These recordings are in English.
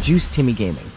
Juice Timmy Gaming.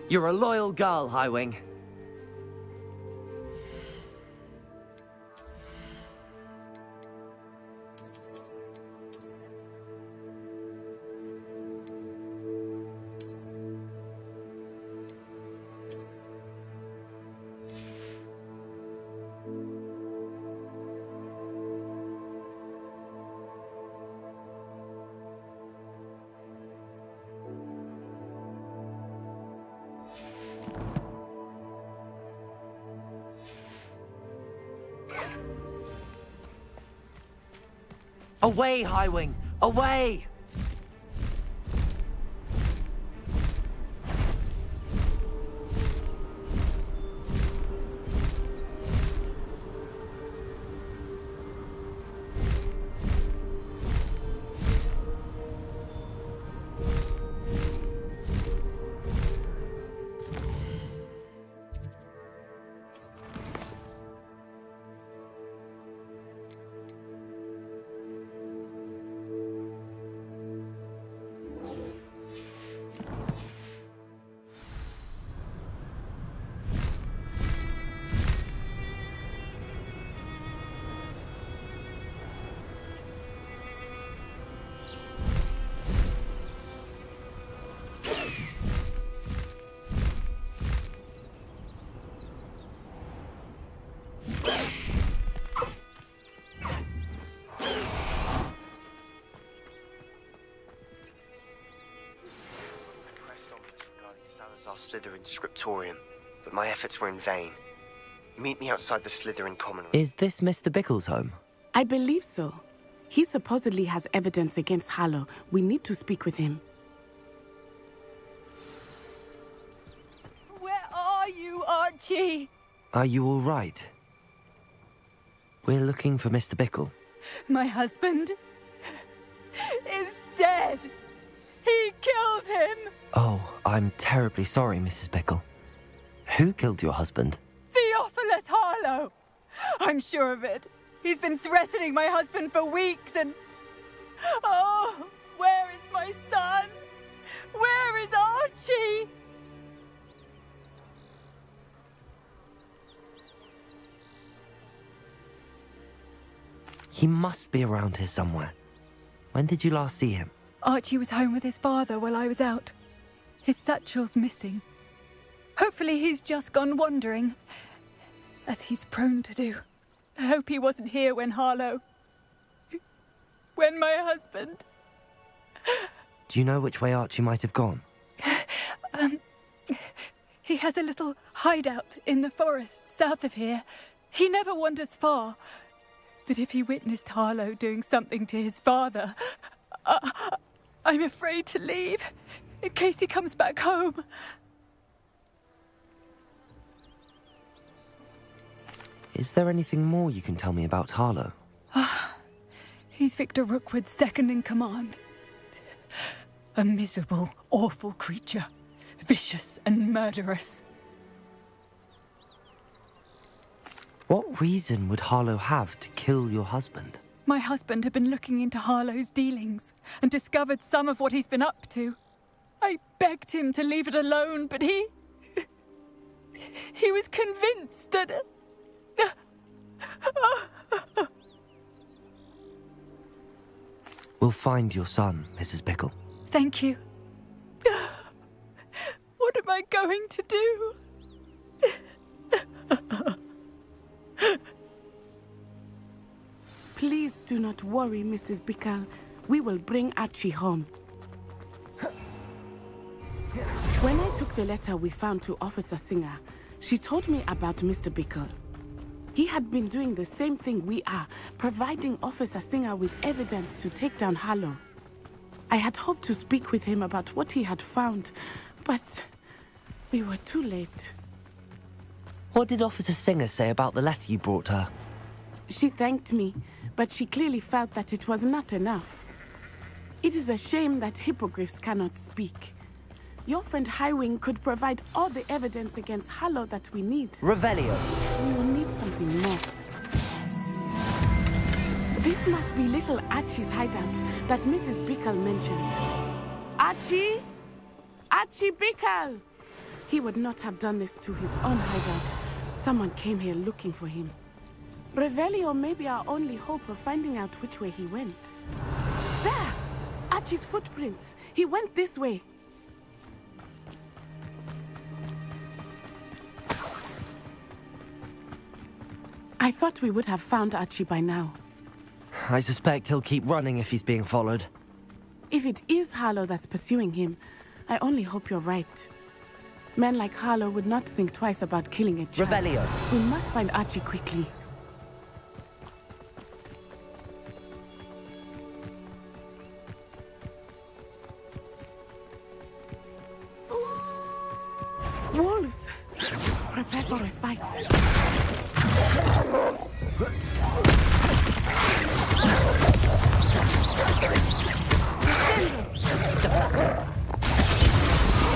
You're a loyal girl, Highwing. Away, Highwing! Away! Our Slytherin scriptorium, but my efforts were in vain. Meet me outside the Slytherin common room. Is this Mr. Bickle's home? I believe so. He supposedly has evidence against Harlow. We need to speak with him. Where are you, Archie? Are you all right? We're looking for Mr. Bickle. My husband is dead. He killed him. Oh, I'm terribly sorry, Mrs. Bickle. Who killed your husband? Theophilus Harlow. I'm sure of it. He's been threatening my husband for weeks and... Oh, where is my son? Where is Archie? He must be around here somewhere. When did you last see him? Archie was home with his father while I was out. His satchel's missing. Hopefully he's just gone wandering, as he's prone to do. I hope he wasn't here when Harlow... when my husband... Do you know which way Archie might have gone? He has a little hideout in the forest south of here. He never wanders far. that if he witnessed Harlow doing something to his father, I'm afraid to leave in case he comes back home. Is there anything more you can tell me about Harlow? He's Victor Rookwood's second in command. A miserable, awful creature. Vicious and murderous. What reason would Harlow have to kill your husband? My husband had been looking into Harlow's dealings and discovered some of what he's been up to. I begged him to leave it alone, but he was convinced that... We'll find your son, Mrs. Bickle. Thank you. What am I going to do? Please do not worry, Mrs. Bickle. We will bring Archie home. When I took the letter we found to Officer Singer, she told me about Mr. Bickle. He had been doing the same thing we are, providing Officer Singer with evidence to take down Harlow. I had hoped to speak with him about what he had found, but we were too late. What did Officer Singer say about the letter you brought her? She thanked me, but she clearly felt that it was not enough. It is a shame that hippogriffs cannot speak. Your friend Highwing could provide all the evidence against Harlow that we need. Revelio. We will need something more. This must be little Archie's hideout that Mrs. Bickle mentioned. Archie? Archie Bickle! He would not have done this to his own hideout. Someone came here looking for him. Revelio may be our only hope of finding out which way he went. There! Archie's footprints. He went this way. I thought we would have found Archie by now. I suspect he'll keep running if he's being followed. If it is Harlow that's pursuing him, I only hope you're right. Men like Harlow would not think twice about killing a child. Revelio. We must find Archie quickly. Wolves! Prepare for a fight.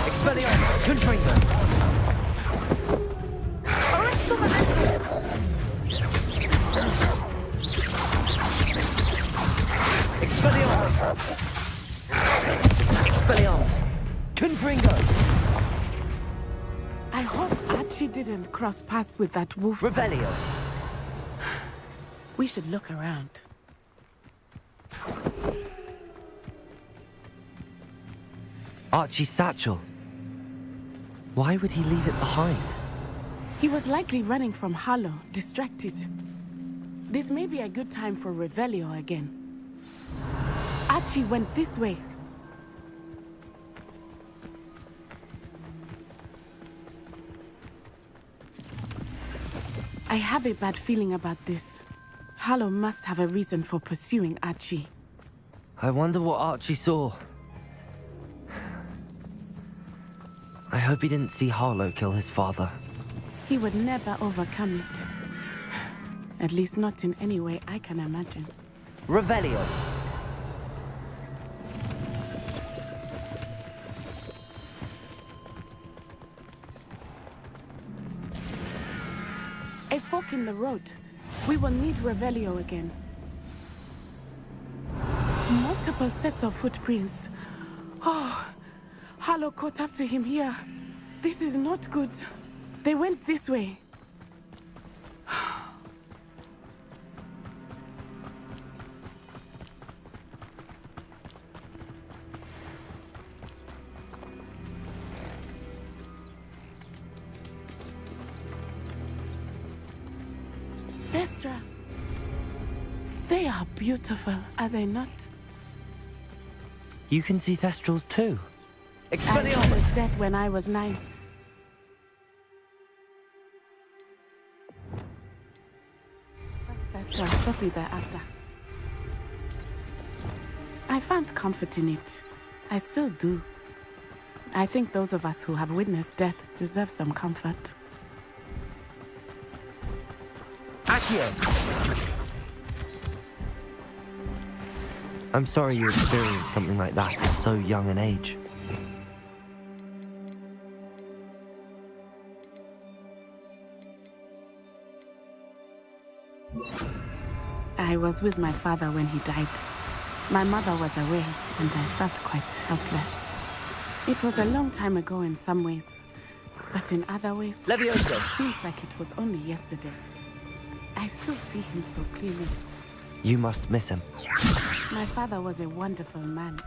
Expelliarmus! Confringo! Expelliarmus! Expelliarmus! Confringo! I hope Archie didn't cross paths with that wolf. Revelio! We should look around. Archie's satchel. Why would he leave it behind? He was likely running from Harlow, distracted. This may be a good time for Revelio again. Archie went this way. I have a bad feeling about this. Harlow must have a reason for pursuing Archie. I wonder what Archie saw. I hope he didn't see Harlow kill his father. He would never overcome it. At least not in any way I can imagine. Revelio! A fork in the road. We will need Revelio again. Multiple sets of footprints. Oh, Harlow caught up to him here. This is not good. They went this way. Vestra. They are beautiful, are they not? You can see Thestrals too. I was Expelliarmus! dead when I was 9. Trust professor shortly thereafter. I found comfort in it. I still do. I think those of us who have witnessed death deserve some comfort. Accio! I'm sorry you experienced something like that at so young an age. I was with my father when he died. My mother was away, and I felt quite helpless. It was a long time ago in some ways, but in other ways, Leviosa! it seems like it was only yesterday. I still see him so clearly. You must miss him. My father was a wonderful man.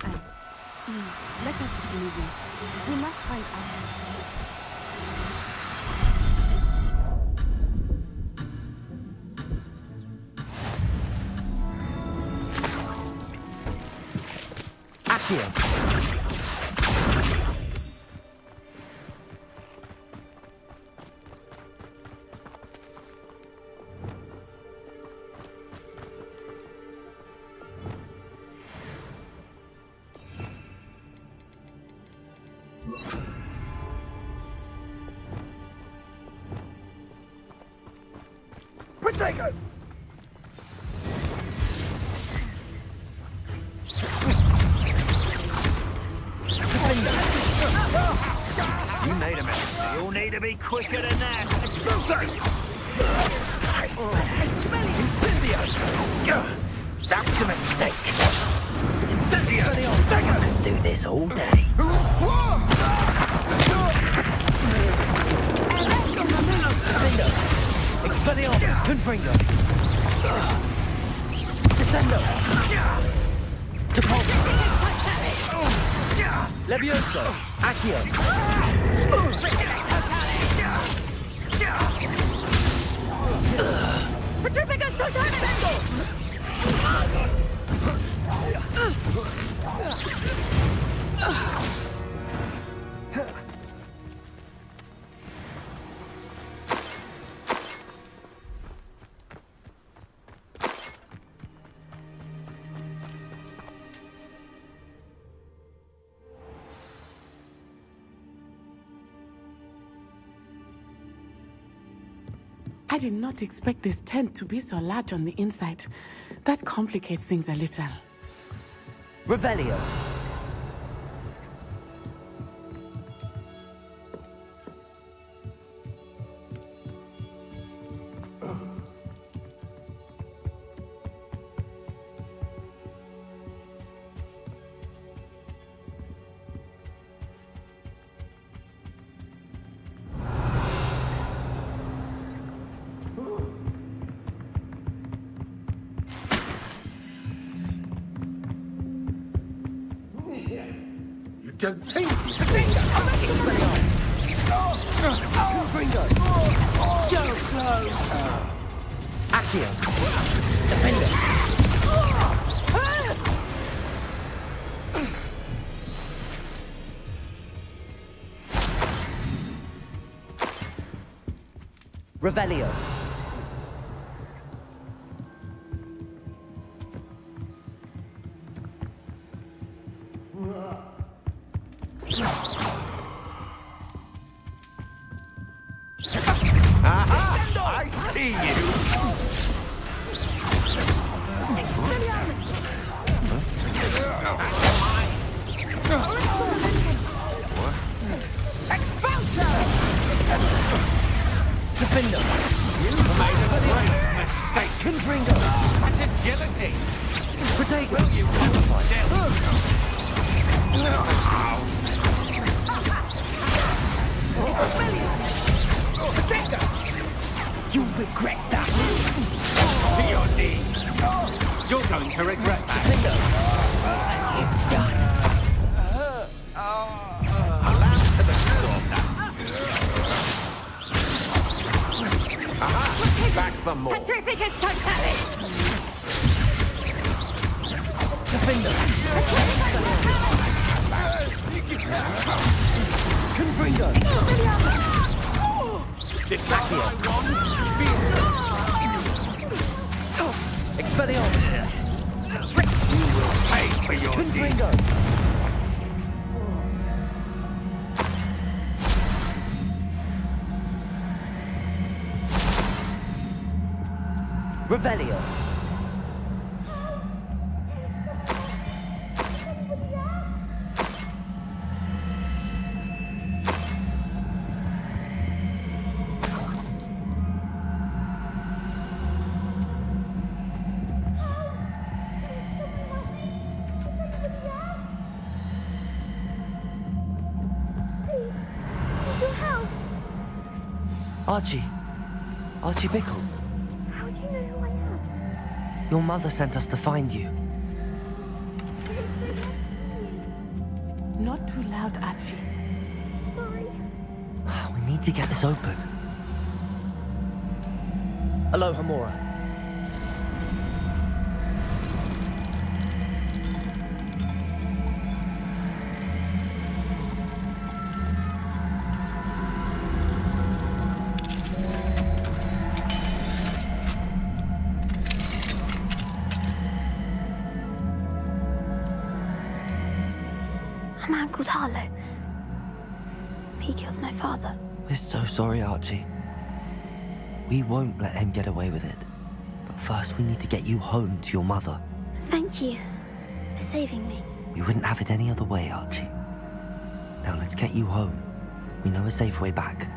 Let us keep moving. We must find out. Protego! You made a mess. You'll need to be quicker than that. Incendio! That was a mistake. Incendio! I could do this all day. Expelliarmus! Confringo! Descendo! Depulso! Levioso! Accio! Petrificus Totalus! I did not expect this tent to be so large on the inside. That complicates things a little. Revelio! Don't think. Expelliarmus! Confringo! So close. Accio! Defender! Revelio! I see you. Defender! You made a great mistake. Confringo! Such agility. Protego! Will you hold still? You regret that! To your knees. You're going to regret that. Defender! What have you done? Allow to the slaughter. Aha! Back for more. Petrificus Totalus! Defender! Confringo! This is what I want. Feel Expelliarmus! You will pay for your deeds. Confringo! Revelio! Archie. Archie Bickle. How do you know who I am? Your mother sent us to find you. Not too loud, Archie. Sorry. We need to get this open. Aloha, Mora. A man called Harlow. He killed my father. We're so sorry, Archie. We won't let him get away with it. But first, we need to get you home to your mother. Thank you for saving me. We wouldn't have it any other way, Archie. Now let's get you home. We know a safe way back.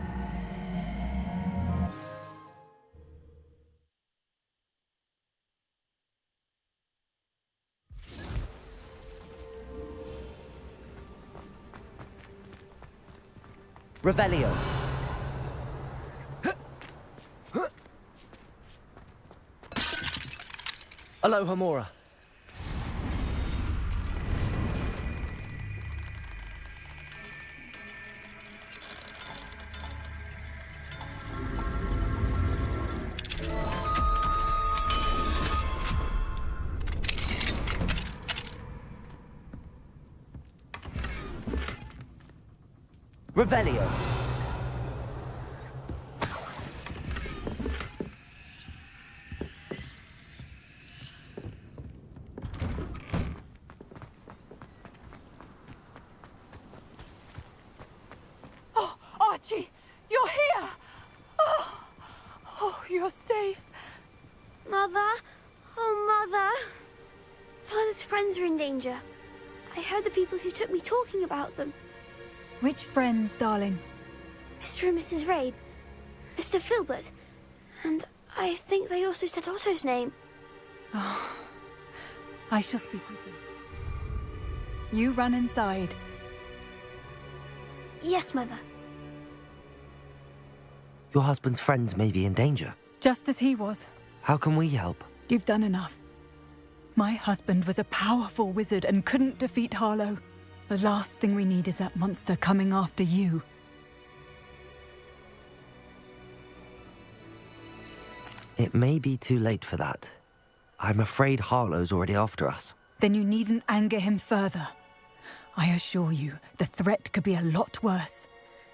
Revelio. Aloha, Mora. Revelio. Oh, Archie, you're here! Oh, you're safe. Mother? Oh, Mother. Father's friends are in danger. I heard the people who took me talking about them. Which friends, darling? Mr. and Mrs. Rabe, Mr. Filbert, and I think they also said Otto's name. Oh, I shall speak with them. You run inside. Yes, Mother. Your husband's friends may be in danger. Just as he was. How can we help? You've done enough. My husband was a powerful wizard and couldn't defeat Harlow. The last thing we need is that monster coming after you. It may be too late for that. I'm afraid Harlow's already after us. Then you needn't anger him further. I assure you, the threat could be a lot worse.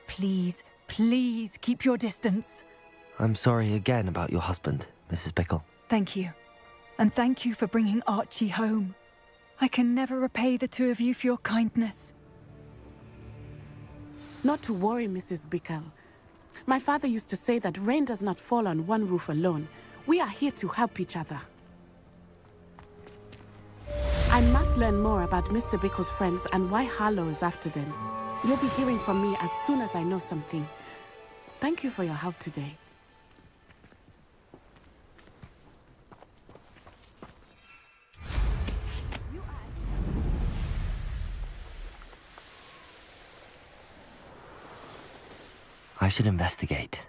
Please, please keep your distance. I'm sorry again about your husband, Mrs. Bickle. Thank you. And thank you for bringing Archie home. I can never repay the two of you for your kindness. Not to worry, Mrs. Bickle. My father used to say that rain does not fall on one roof alone. We are here to help each other. I must learn more about Mr. Bickle's friends and why Harlow is after them. You'll be hearing from me as soon as I know something. Thank you for your help today. I should investigate.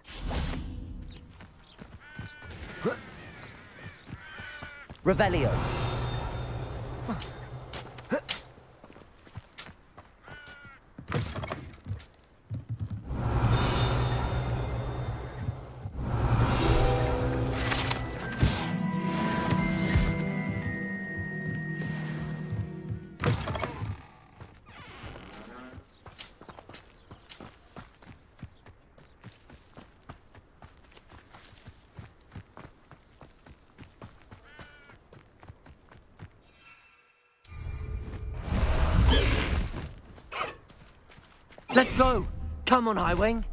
Revelio. Let's go! Come on, Highwing!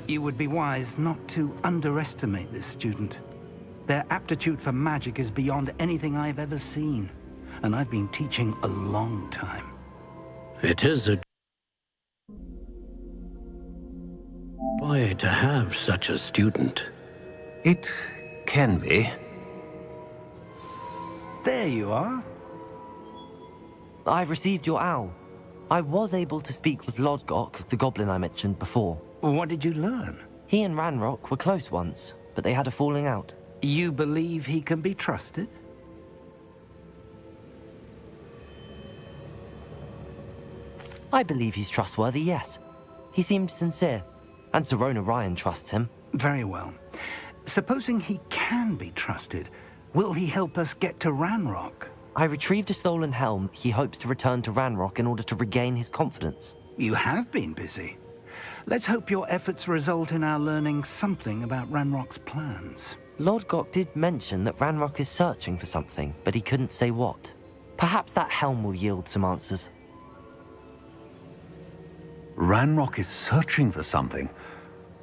You would be wise not to underestimate this student. Their aptitude for magic is beyond anything I've ever seen, and I've been teaching a long time. It is a joy to have such a student. It can be. There you are. I've received your owl. I was able to speak with Lodgok, the goblin I mentioned before. What did you learn? He and Ranrock were close once, but they had a falling out. You believe he can be trusted? I believe he's trustworthy, yes. He seemed sincere, and Serona Ryan trusts him. Very well. Supposing he can be trusted, will he help us get to Ranrock? I retrieved a stolen helm. He hopes to return to Ranrock in order to regain his confidence. You have been busy. Let's hope your efforts result in our learning something about Ranrock's plans. Lodgok did mention that Ranrock is searching for something, but he couldn't say what. Perhaps that helm will yield some answers. Ranrock is searching for something.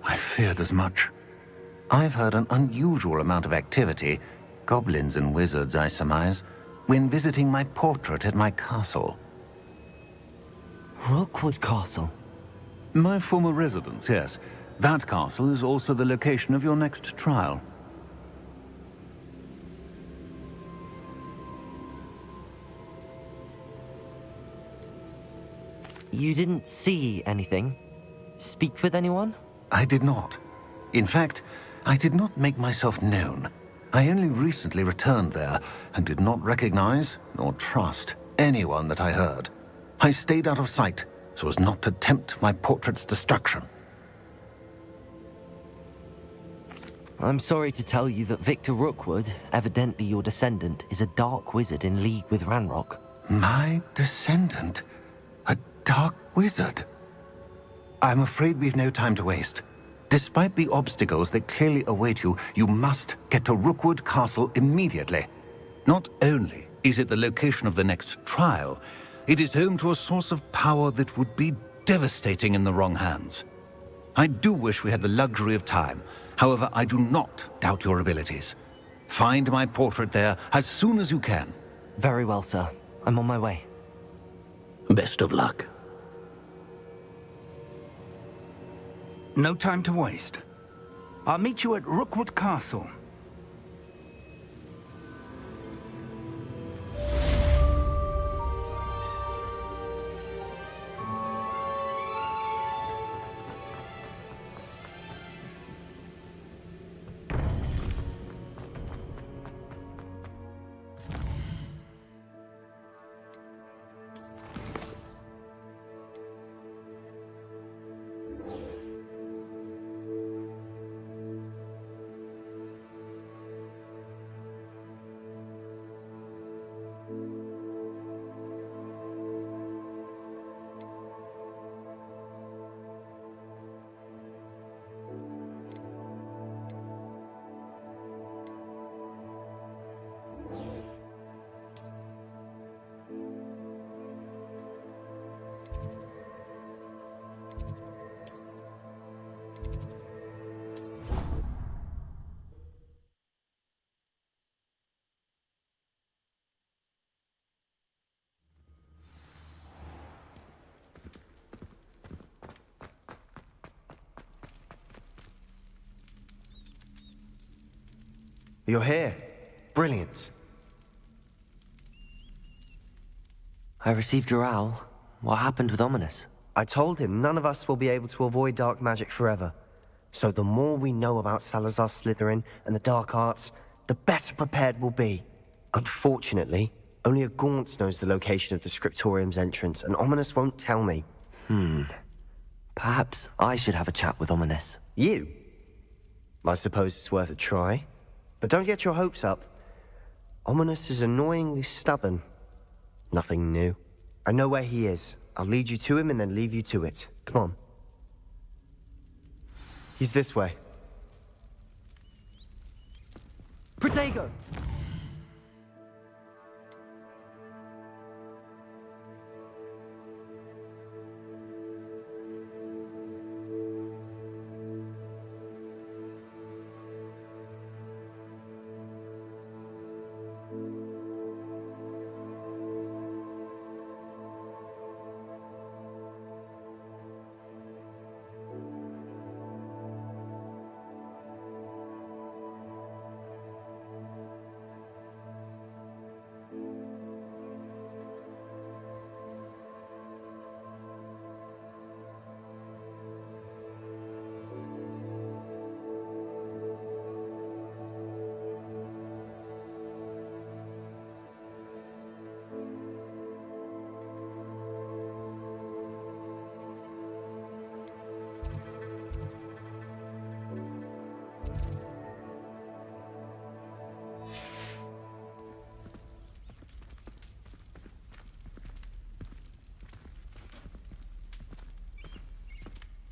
I feared as much. I've heard an unusual amount of activity, goblins and wizards, I surmise, when visiting my portrait at my castle. Rookwood Castle. My former residence, yes. That castle is also the location of your next trial. You didn't see anything? Speak with anyone? I did not. In fact, I did not make myself known. I only recently returned there and did not recognize nor trust anyone that I heard. I stayed out of sight so as not to tempt my portrait's destruction. I'm sorry to tell you that Victor Rookwood, evidently your descendant, is a dark wizard in league with Ranrock. My descendant? A dark wizard? I'm afraid we've no time to waste. Despite the obstacles that clearly await you, you must get to Rookwood Castle immediately. Not only is it the location of the next trial, it is home to a source of power that would be devastating in the wrong hands. I do wish we had the luxury of time. However, I do not doubt your abilities. Find my portrait there as soon as you can. Very well, sir. I'm on my way. Best of luck. No time to waste. I'll meet you at Rookwood Castle. You're here. Brilliant. I received your owl. What happened with Ominous? I told him none of us will be able to avoid dark magic forever. So the more we know about Salazar Slytherin and the dark arts, the better prepared we'll be. Unfortunately, only a Gaunt knows the location of the Scriptorium's entrance, and Ominous won't tell me. Perhaps I should have a chat with Ominous. You? I suppose it's worth a try. But don't get your hopes up. Ominous is annoyingly stubborn. Nothing new. I know where he is. I'll lead you to him and then leave you to it. Come on. He's this way. Protego!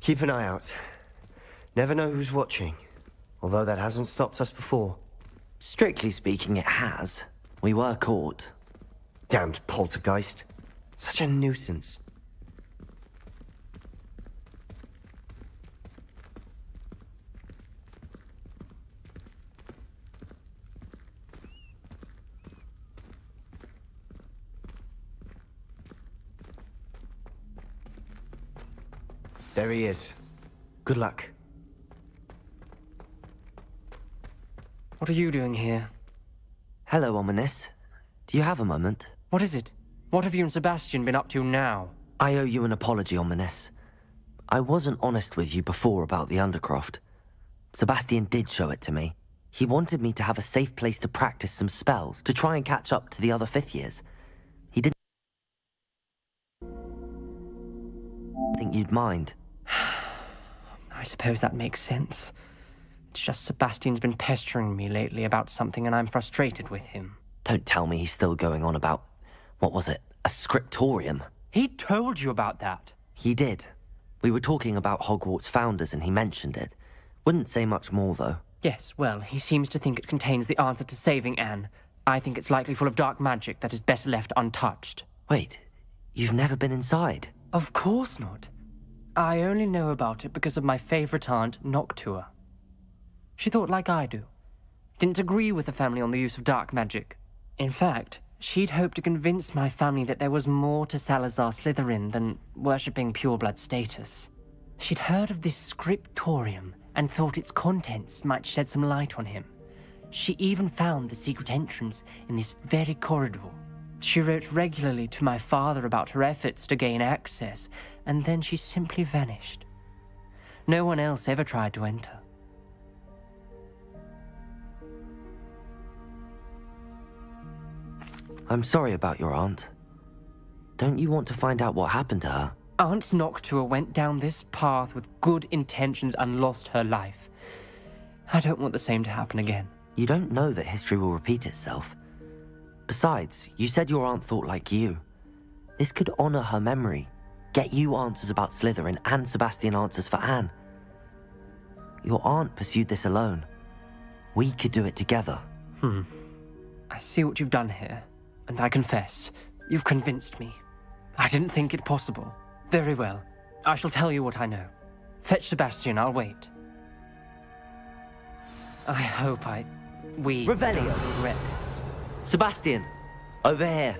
Keep an eye out. Never know who's watching. Although that hasn't stopped us before. Strictly speaking, it has. We were caught. Damned poltergeist. Such a nuisance. There he is. Good luck. What are you doing here? Hello, Ominous. Do you have a moment? What is it? What have you and Sebastian been up to now? I owe you an apology, Ominous. I wasn't honest with you before about the Undercroft. Sebastian did show it to me. He wanted me to have a safe place to practice some spells, to try and catch up to the other fifth years. He didn't think you'd mind. I suppose that makes sense. It's just Sebastian's been pestering me lately about something and I'm frustrated with him. Don't tell me he's still going on about, what was it, a scriptorium? He told you about that. He did. We were talking about Hogwarts founders and he mentioned it. Wouldn't say much more, though. Yes, well, he seems to think it contains the answer to saving Anne. I think it's likely full of dark magic that is better left untouched. Wait, you've never been inside? Of course not. I only know about it because of my favorite aunt, Noctua. She thought like I do. Didn't agree with the family on the use of dark magic. In fact, she'd hoped to convince my family that there was more to Salazar Slytherin than worshipping pureblood status. She'd heard of this scriptorium and thought its contents might shed some light on him. She even found the secret entrance in this very corridor. She wrote regularly to my father about her efforts to gain access, and then she simply vanished. No one else ever tried to enter. I'm sorry about your aunt. Don't you want to find out what happened to her? Aunt Noctua went down this path with good intentions and lost her life. I don't want the same to happen again. You don't know that history will repeat itself. Besides, you said your aunt thought like you. This could honor her memory, get you answers about Slytherin and Sebastian answers for Anne. Your aunt pursued this alone. We could do it together. I see what you've done here, and I confess, you've convinced me. I didn't think it possible. Very well. I shall tell you what I know. Fetch Sebastian, I'll wait. I hope we Revelio. don't regret this. Sebastian, over here.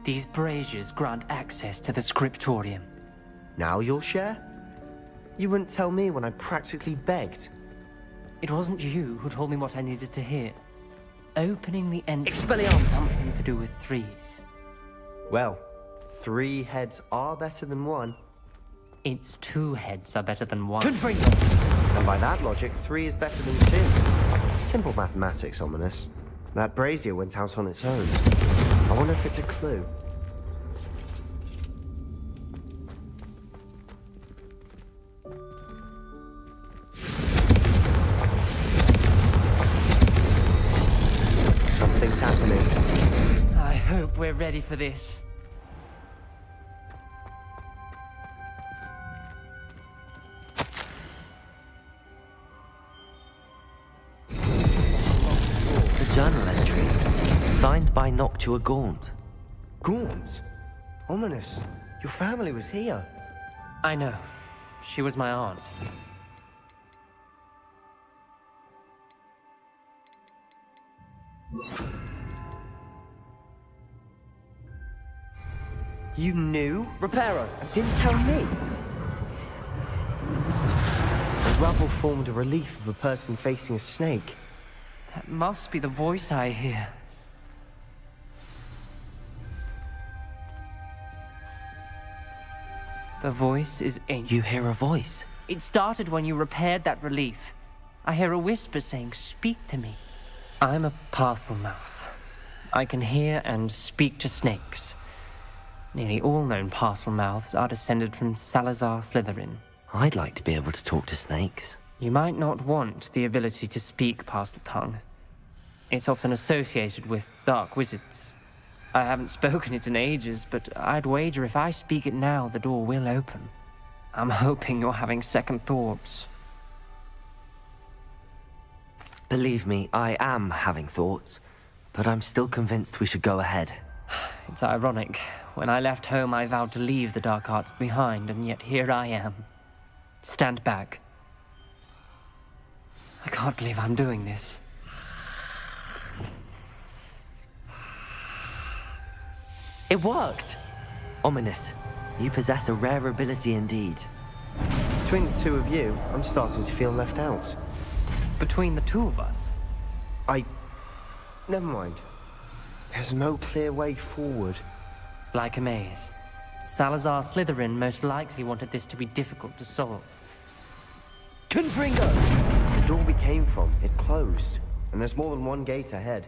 These braziers grant access to the scriptorium. Now you'll share? You wouldn't tell me when I practically begged. It wasn't you who told me what I needed to hear. Opening the entrance Expelliarmus. has something to do with threes. Well, 3 heads are better than 1. Its 2 heads are better than 1. And by that logic, 3 is better than 2. Simple mathematics, Ominous. That brazier went out on its own. I wonder if it's a clue. Something's happening. I hope we're ready for this. The journal entry, signed by Noctua Gaunt. Gaunt? Ominous. Your family was here. I know. She was my aunt. You knew? Reparo! Didn't tell me. The rubble formed a relief of a person facing a snake. That must be the voice I hear. The voice is ancient. You hear a voice. It started when you repaired that relief. I hear a whisper saying, "Speak to me." I'm a parcel mouth. I can hear and speak to snakes. Nearly all known parcel mouths are descended from Salazar Slytherin. I'd like to be able to talk to snakes. You might not want the ability to speak parcel tongue. It's often associated with dark wizards. I haven't spoken it in ages, but I'd wager if I speak it now, the door will open. I'm hoping you're having second thoughts. Believe me, I am having thoughts, but I'm still convinced we should go ahead. It's ironic. When I left home, I vowed to leave the dark arts behind, and yet here I am. Stand back. I can't believe I'm doing this. It worked! Ominous, You possess a rare ability indeed. Between the two of you, I'm starting to feel left out. Between the two of us? Never mind. There's no clear way forward. Like a maze. Salazar Slytherin most likely wanted this to be difficult to solve. Confringo! The door we came from, it closed. And there's more than one gate ahead.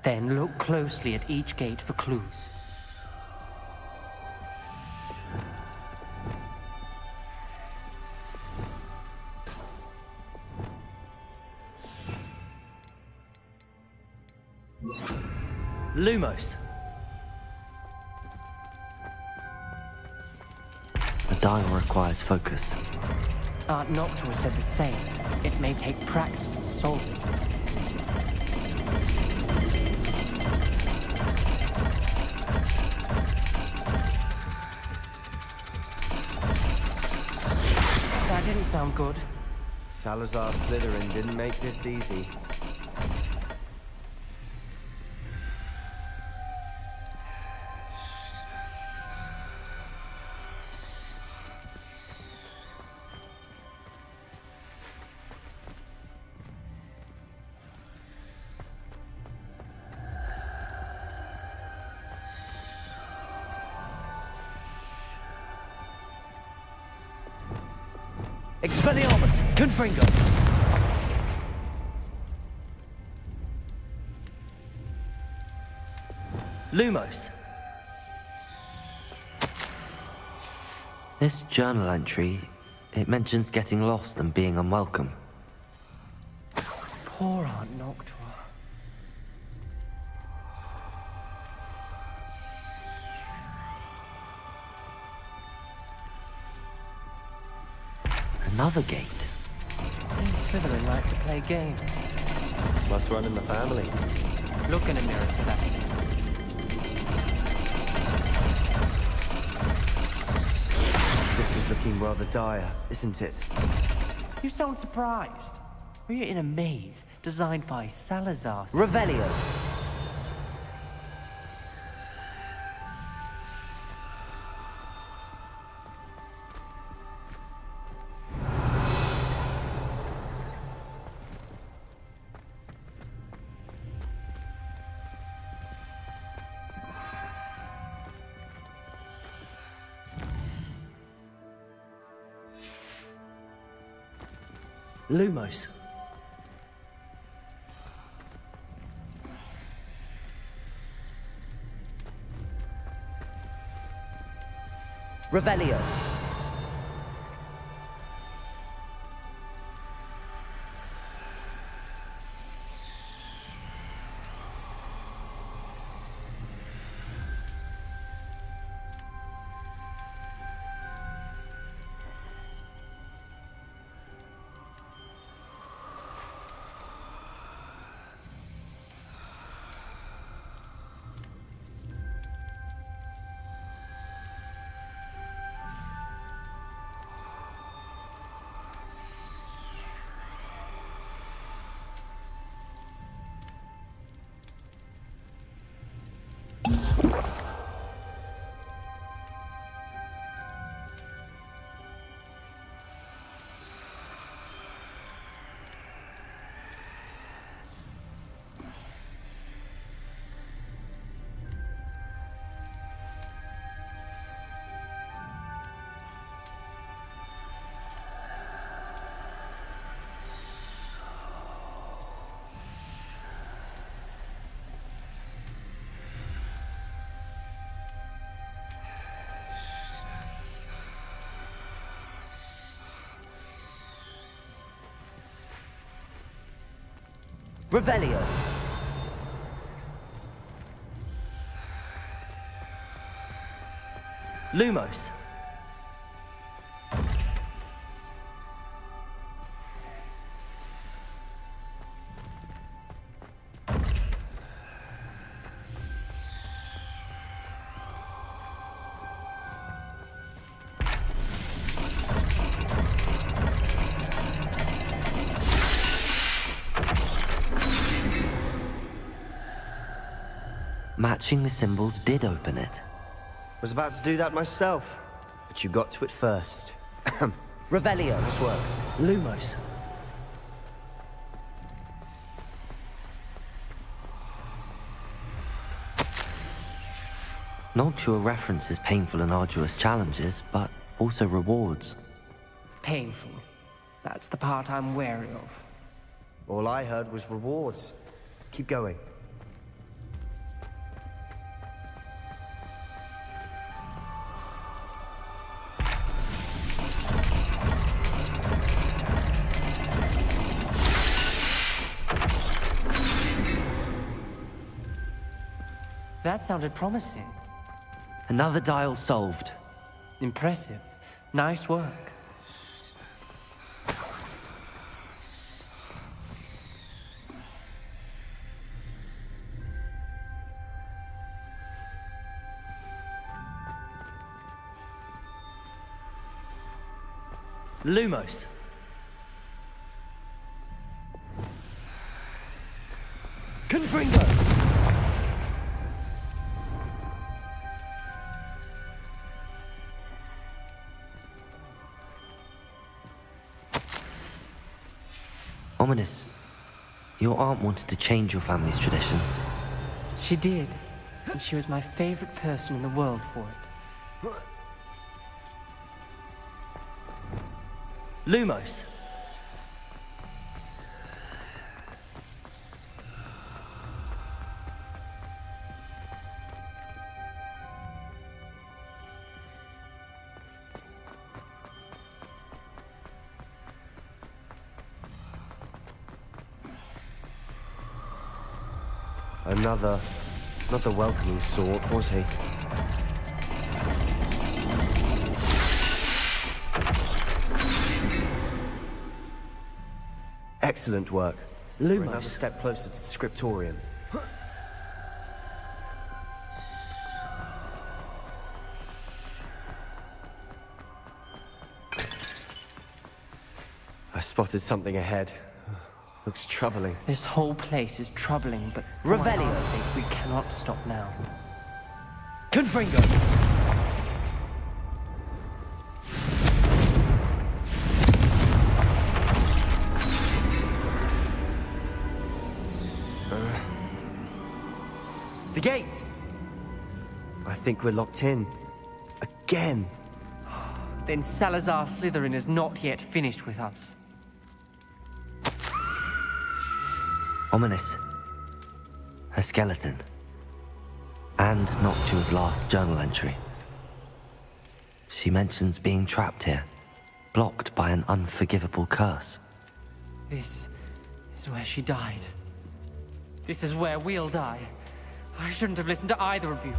Then look closely at each gate for clues. Lumos. The dial requires focus. Aunt Noctua said the same. It may take practice to solve it. That didn't sound good. Salazar Slytherin didn't make this easy. Expelliarmus! Confringo! Lumos. This journal entry, it mentions getting lost and being unwelcome. Poor Aunt Noctua. Another gate. Seems Slytherin like to play games. Must run in the family. Look in a mirror, Sebastian. This is looking rather dire, isn't it? You sound surprised. We're in a maze designed by Salazar. Revelio. Lumos. Revelio. Revelio. Lumos. Matching the symbols did open it. Was about to do that myself, but you got to it first. Revelio. Nice work. Lumos. Noctua references painful and arduous challenges, but also rewards. Painful. That's the part I'm wary of. All I heard was rewards. Keep going. That sounded promising. Another dial solved. Impressive. Nice work. Lumos. Confringo. Ominous. Your aunt wanted to change your family's traditions. She did. And she was my favorite person in the world for it. Lumos. Another welcoming sort, was he? Excellent work. We're another step closer to the scriptorium. I spotted something ahead. Looks troubling. This whole place is troubling, but for my Revelio. aunt's sake, we cannot stop now. Confringo. The gate! I think we're locked in. Again. Then Salazar Slytherin is not yet finished with us. Ominous. Her skeleton. And Noctua's last journal entry. She mentions being trapped here, blocked by an unforgivable curse. This is where she died. This is where we'll die. I shouldn't have listened to either of you.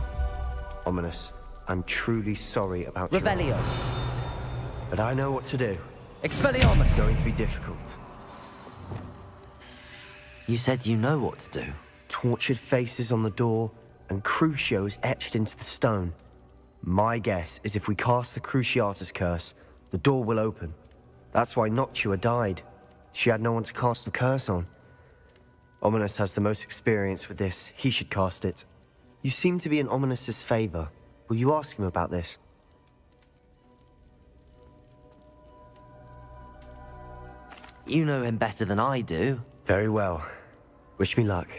Ominous, I'm truly sorry about your Revelio. aunt. But I know what to do. Expelliarmus! It's going to be difficult. You said you know what to do. Tortured faces on the door, and Crucios etched into the stone. My guess is if we cast the Cruciatus curse, the door will open. That's why Noctua died. She had no one to cast the curse on. Ominous has the most experience with this. He should cast it. You seem to be in Ominous's favor. Will you ask him about this? You know him better than I do. Very well. Wish me luck.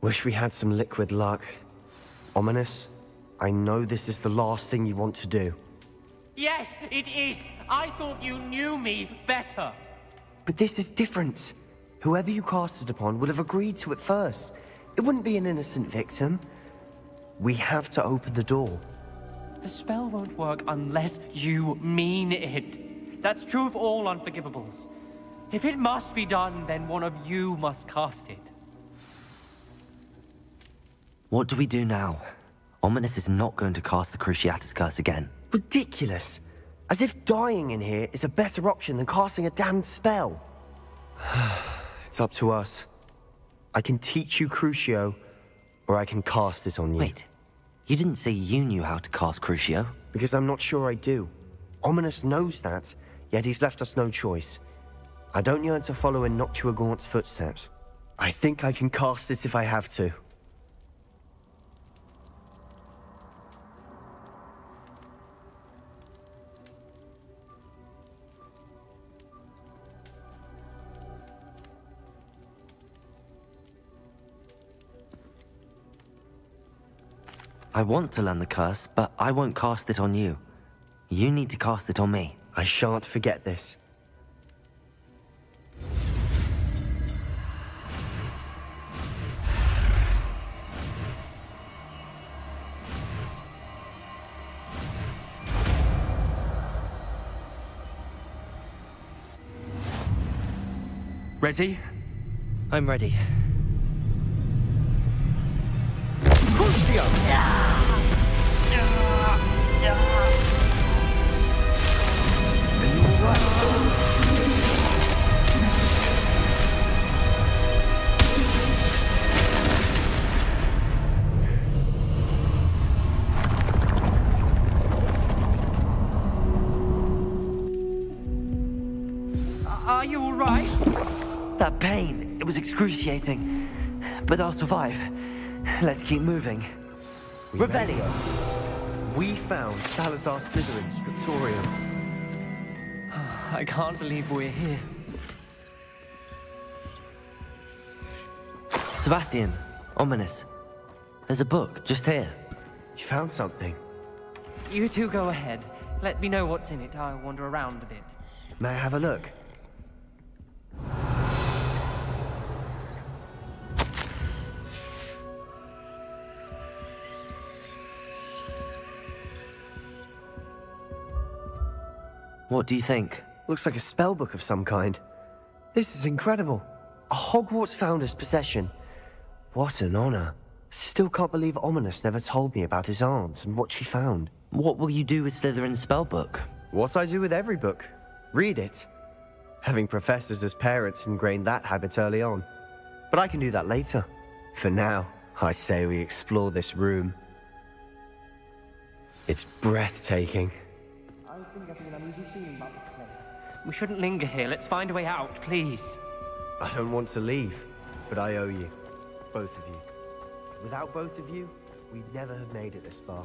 Wish we had some liquid luck. Ominous, I know this is the last thing you want to do. Yes, it is. I thought you knew me better. But this is different. Whoever you cast it upon would have agreed to it first. It wouldn't be an innocent victim. We have to open the door. The spell won't work unless you mean it. That's true of all unforgivables. If it must be done, then one of you must cast it. What do we do now? Ominous is not going to cast the Cruciatus curse again. Ridiculous. As if dying in here is a better option than casting a damned spell. It's up to us. I can teach you Crucio, or I can cast it on you. Wait, you didn't say you knew how to cast Crucio? Because I'm not sure I do. Ominous knows that, yet he's left us no choice. I don't yearn to follow in Noctua Gaunt's footsteps. I think I can cast it if I have to. I want to learn the curse, but I won't cast it on you. You need to cast it on me. I shan't forget this. Ready? I'm ready. Are you all right? That pain, it was excruciating. But I'll survive. Let's keep moving. Revelio! We found Salazar Slytherin's scriptorium. I can't believe we're here. Sebastian, ominous. There's a book just here. You found something. You two go ahead. Let me know what's in it. I'll wander around a bit. May I have a look? What do you think? Looks like a spellbook of some kind. This is incredible. A Hogwarts founder's possession. What an honor. Still can't believe Ominous never told me about his aunt and what she found. What will you do with Slytherin's spellbook? What I do with every book. Read it. Having professors as parents ingrained that habit early on. But I can do that later. For now, I say we explore this room. It's breathtaking. I think getting an uneasy feeling about the place. We shouldn't linger here. Let's find a way out, please. I don't want to leave, but I owe you. Both of you. Without both of you, we'd never have made it this far.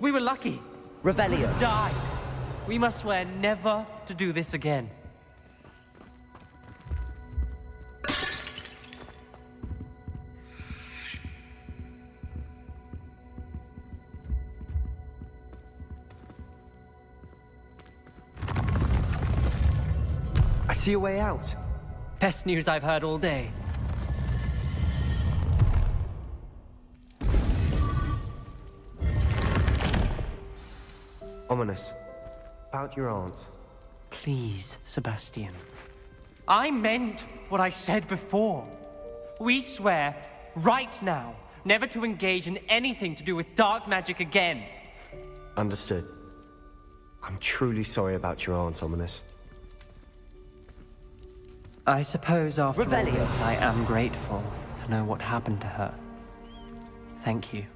We were lucky. Revelio! Die. We must swear never to do this again. I see a way out. Best news I've heard all day. Ominous. About your aunt. Please, Sebastian. I meant what I said before. We swear, right now, never to engage in anything to do with dark magic again. Understood. I'm truly sorry about your aunt, Ominous. I suppose after all Revelio. this, I am grateful to know what happened to her. Thank you.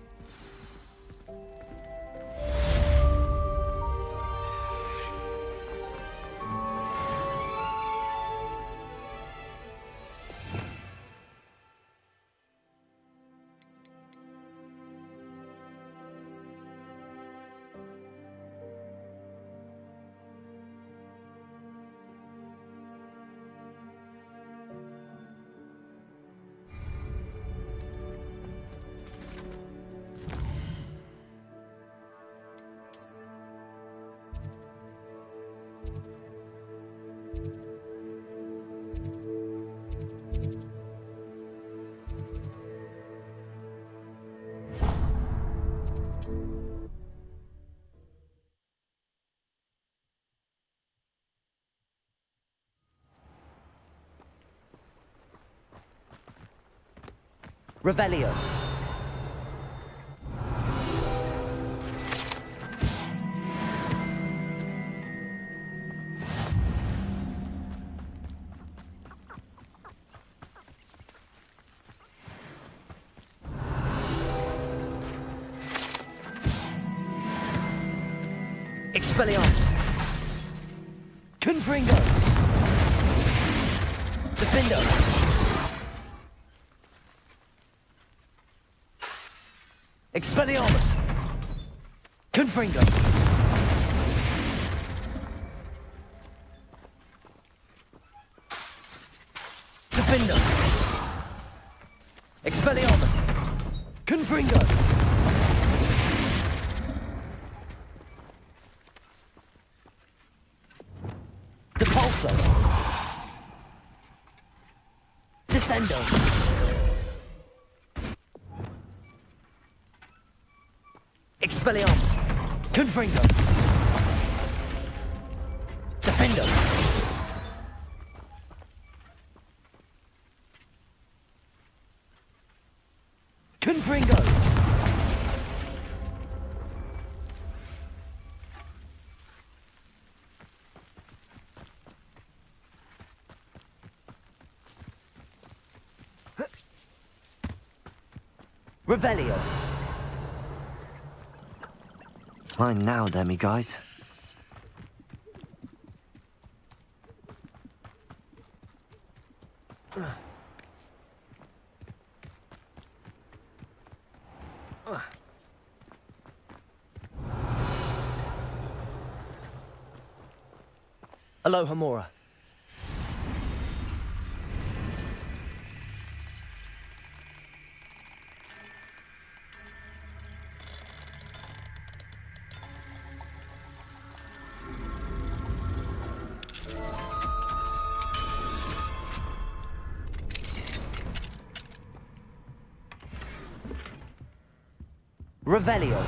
Revelio! Expelliarmus! Confringo! Defendo! Expelliarmus! Confringo! Defendo! Expelliarmus! Confringo! Expelliarmus! Confringo! Defendo! Confringo! Revelio! Mine now, demi-guys. Aloha Mora. Revelio.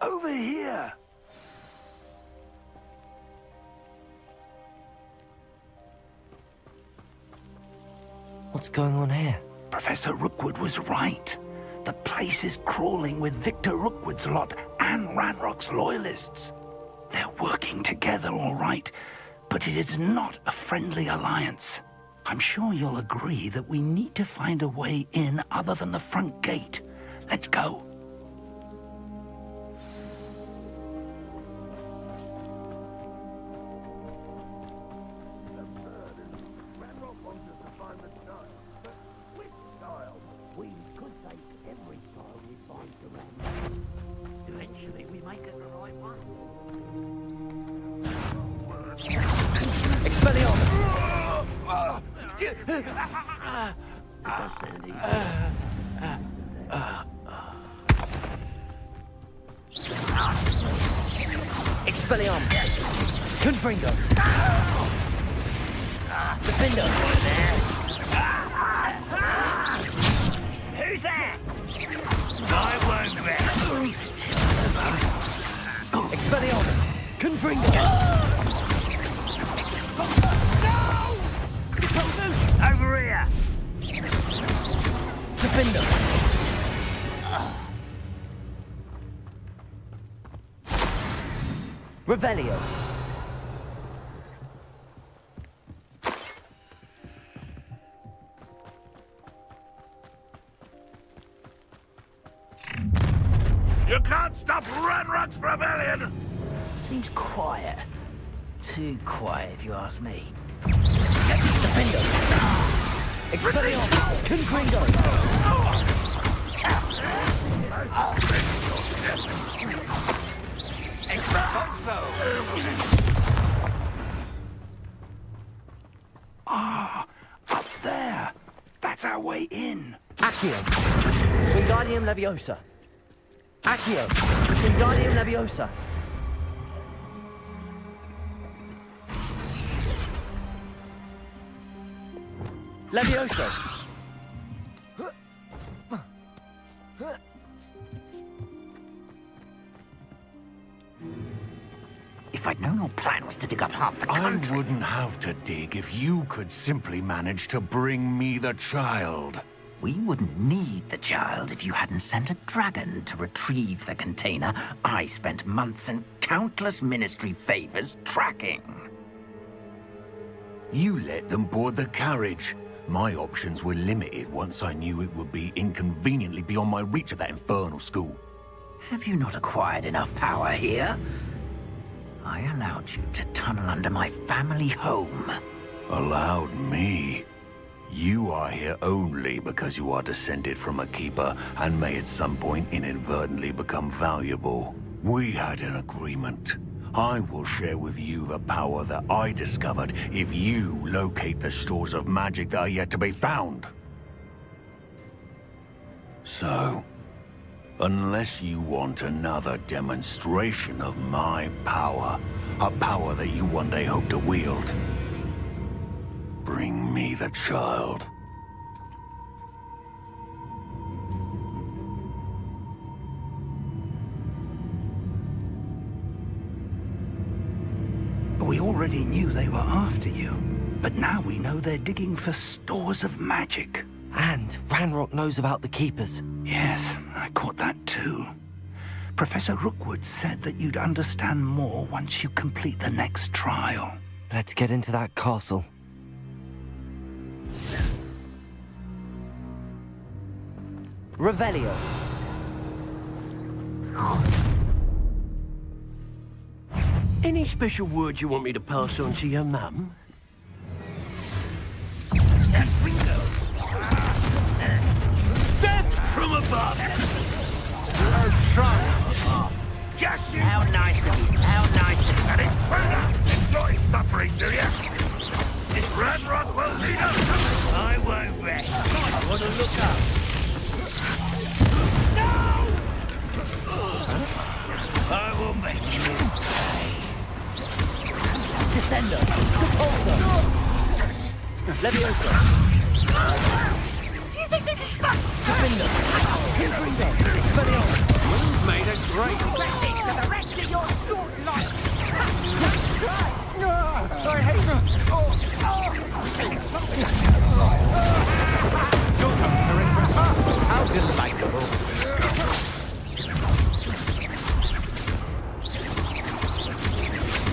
Over here! What's going on here? Professor Rookwood was right. The place is crawling with Victor Rookwood's lot and Ranrock's loyalists. They're working together, all right, but it is not a friendly alliance. I'm sure you'll agree that we need to find a way in other than the front gate. Let's go. Expelliarmus! Confringo! Defendo! Who's there? I won't bet. Expelliarmus! Confringo! Over here. Defendo! Revelio! You can't stop Ranrock's rebellion! Seems quiet. Too quiet, if you ask me. Defendo! Expelliarmus! Confringo! Up there. That's our way in. Accio! Wingardium Leviosa! Accio! Wingardium Leviosa! Levioso! If I'd known your plan was to dig up half the country... I wouldn't have to dig if you could simply manage to bring me the child. We wouldn't need the child if you hadn't sent a dragon to retrieve the container I spent months and countless ministry favors tracking. You let them board the carriage. My options were limited once I knew it would be inconveniently beyond my reach of that infernal school. Have you not acquired enough power here? I allowed you to tunnel under my family home. Allowed me? You are here only because you are descended from a keeper and may at some point inadvertently become valuable. We had an agreement. I will share with you the power that I discovered if you locate the stores of magic that are yet to be found. So, Unless you want another demonstration of my power, a power that you one day hope to wield. Bring me the child. We already knew they were after you, but now we know they're digging for stores of magic. And Ranrock knows about the Keepers. Yes, I caught that too. Professor Rookwood said that you'd understand more once you complete the next trial. Let's get into that castle. Revelio. Any special words you want me to pass on to your mum? Death from above! How nice of you, how nice of you. An intruder! Enjoy suffering, do you? Ranrock will lead us! I won't rest. I want to look up. I will make you pay. Descender. Repulsor. Leviosa. Do you think this is fun? Defender. Confringo. Expelliarmus. You've made a great... Blessing for the rest of your short life. I hate her! You're coming to regret. How delightful!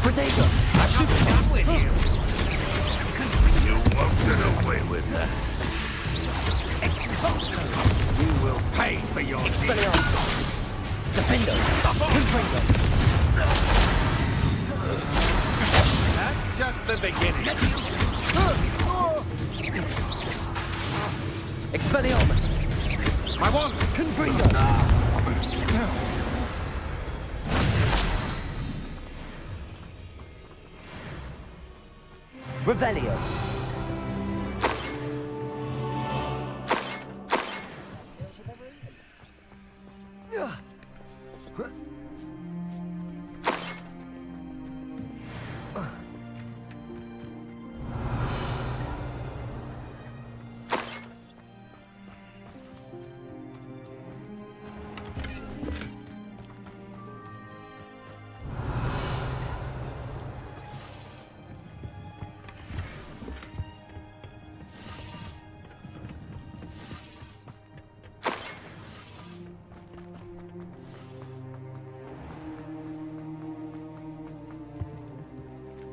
Protego. I'm done with you. You won't get away with that. You will pay for your deeds. Expelliarmus. Defender. Confringo. That's just the beginning. Expelliarmus. My wand! Confringo. Revelio.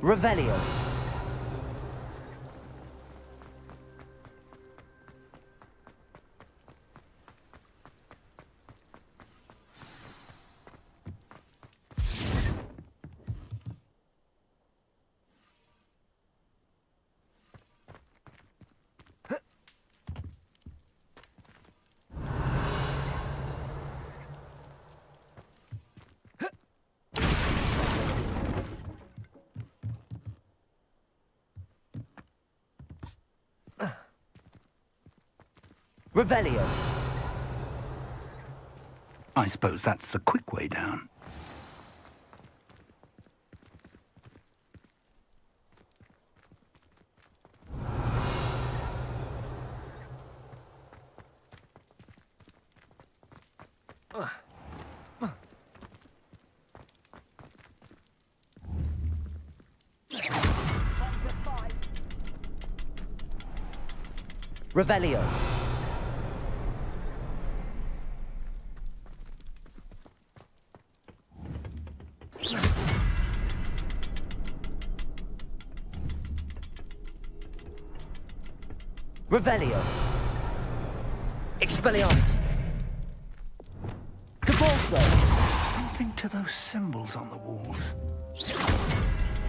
Revelio. Revelio. I suppose that's the quick way down. Revelio. Revelio. Expelliarmus. Devolso. Something to those symbols on the walls.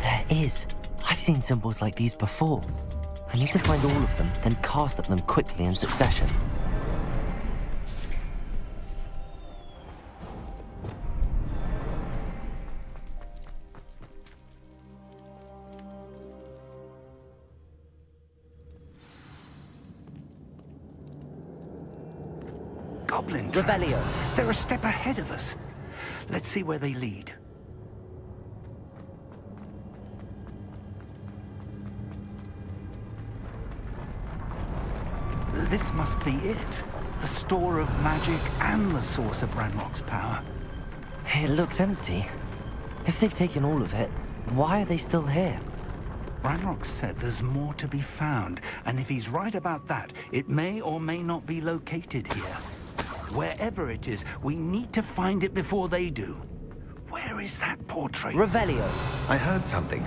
There is. I've seen symbols like these before. I need to find all of them, then cast at them quickly in succession. goblin traps. Revelio. They're a step ahead of us. Let's see where they lead. This must be it. The store of magic and the source of Ranrock's power. It looks empty. If they've taken all of it, why are they still here? Ranrock said there's more to be found, and if he's right about that, it may or may not be located here. Wherever it is, we need to find it before they do. Where is that portrait? Revelio. I heard something.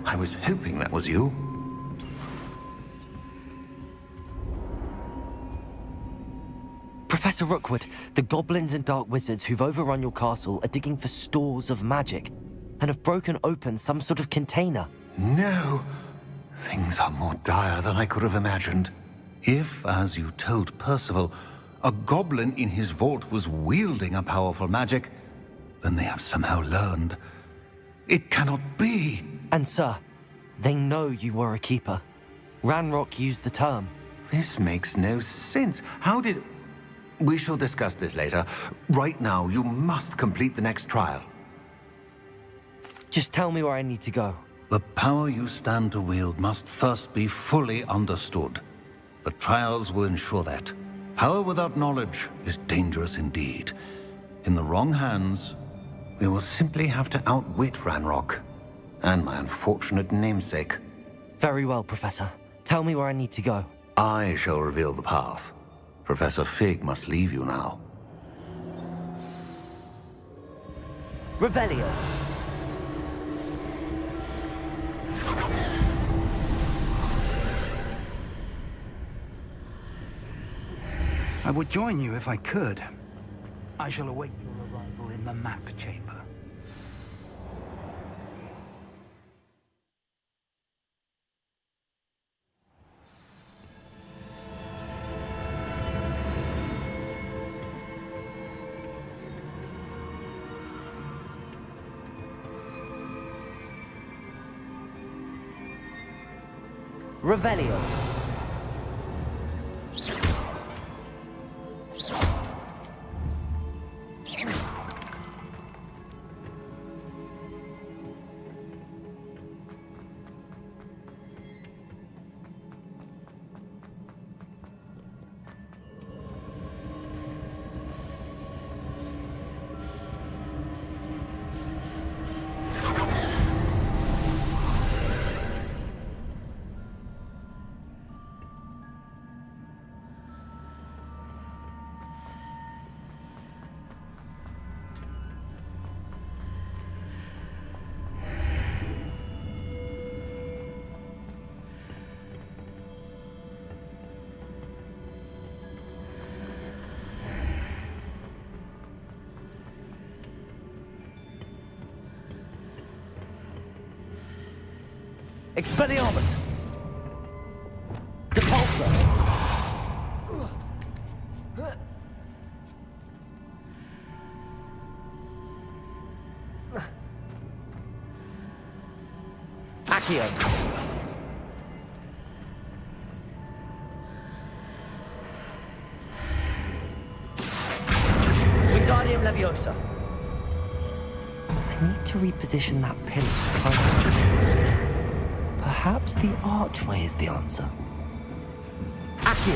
I was hoping that was you. Professor Rookwood, the goblins and dark wizards who've overrun your castle are digging for stores of magic and have broken open some sort of container. No. Things are more dire than I could have imagined. If, as you told Percival, a goblin in his vault was wielding a powerful magic, then they have somehow learned. It cannot be. And sir, they know you were a keeper. Ranrock used the term. This makes no sense. How did... We shall discuss this later. Right now, you must complete the next trial. Just tell me where I need to go. The power you stand to wield must first be fully understood. The trials will ensure that. Power without knowledge is dangerous indeed. In the wrong hands, we will simply have to outwit Ranrock and my unfortunate namesake. Very well, Professor. Tell me where I need to go. I shall reveal the path. Professor Fig must leave you now. Revelio. I would join you if I could. I shall await your arrival in the map chamber. Revelio. Expelliarmus! Depulsor! Accio! Wingardium Leviosa! I need to reposition that pillar to climb. Perhaps the archway is the answer. Accio!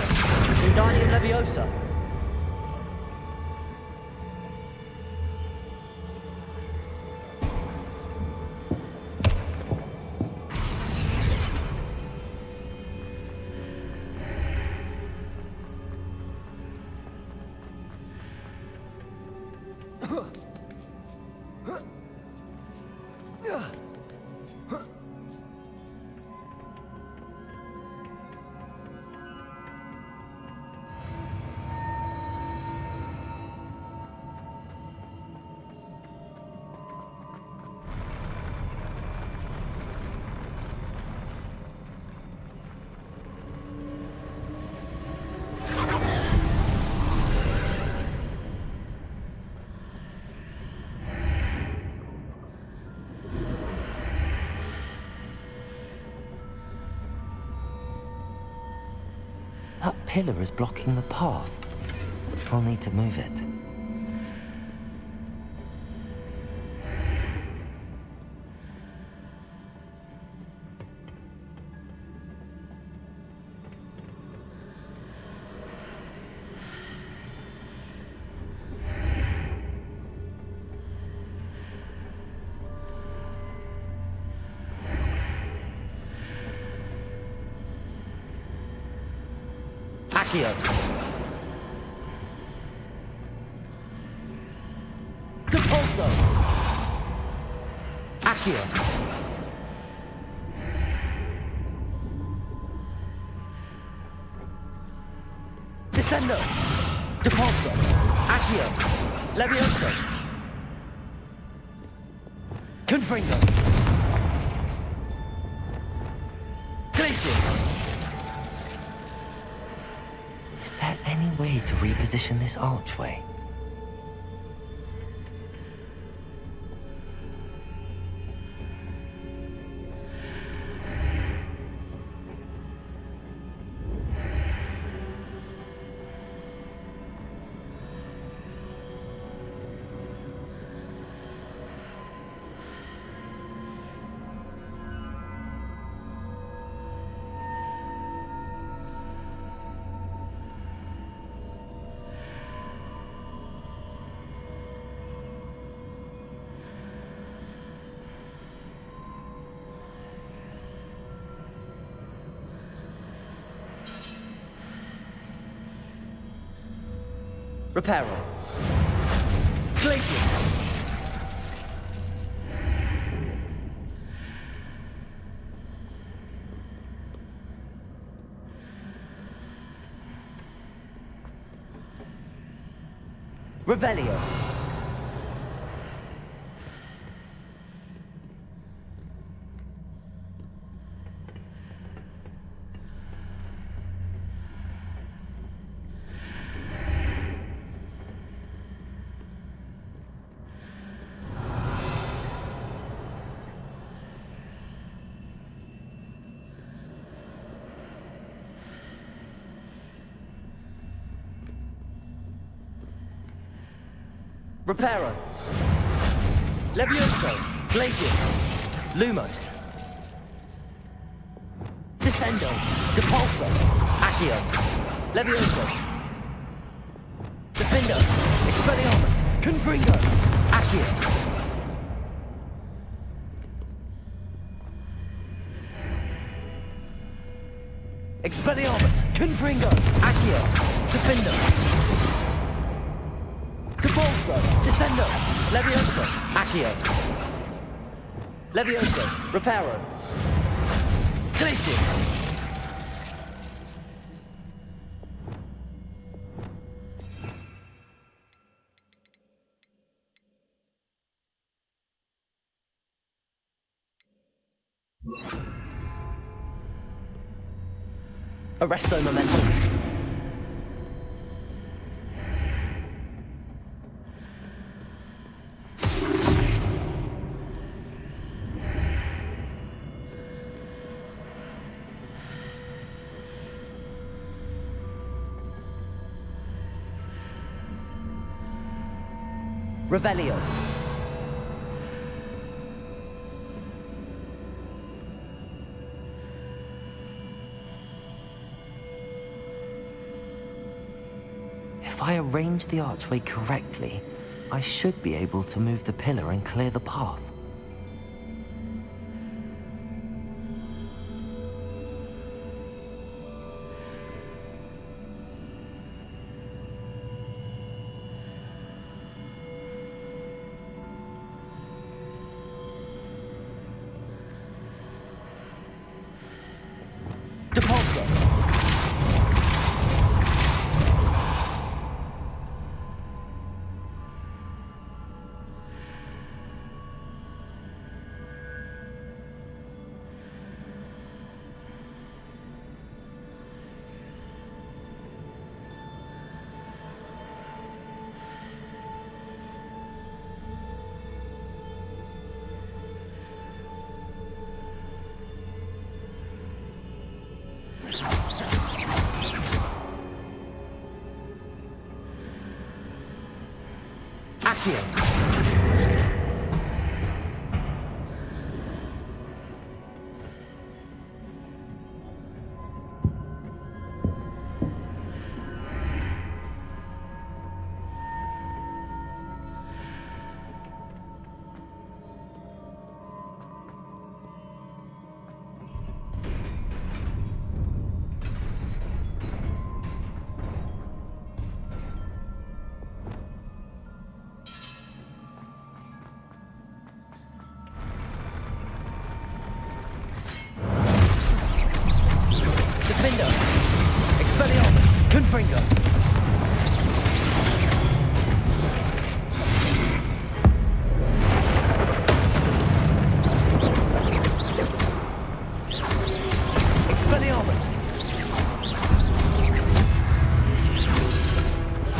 Wingardium Leviosa! That pillar is blocking the path. I'll need to move it. Accio. Depulso. Accio. Descendo. Depulso. Accio. Levioso. Confringo. Glacius. Is there any way to reposition this archway? Reparo. Glacius. Revelio. Reparo. Levioso. Glacius. Lumos. Descendo. Depulso. Accio. Levioso. Defendo. Expelliarmus. Confringo. Accio. Expelliarmus. Confringo. Accio. Defendo. Depulso, Descendo, Levioso, Accio. Levioso, Reparo. Glacius. Arresto momentum. Revelio. If I arrange the archway correctly, I should be able to move the pillar and clear the path. Depulso. Confringo. Expelliarmus.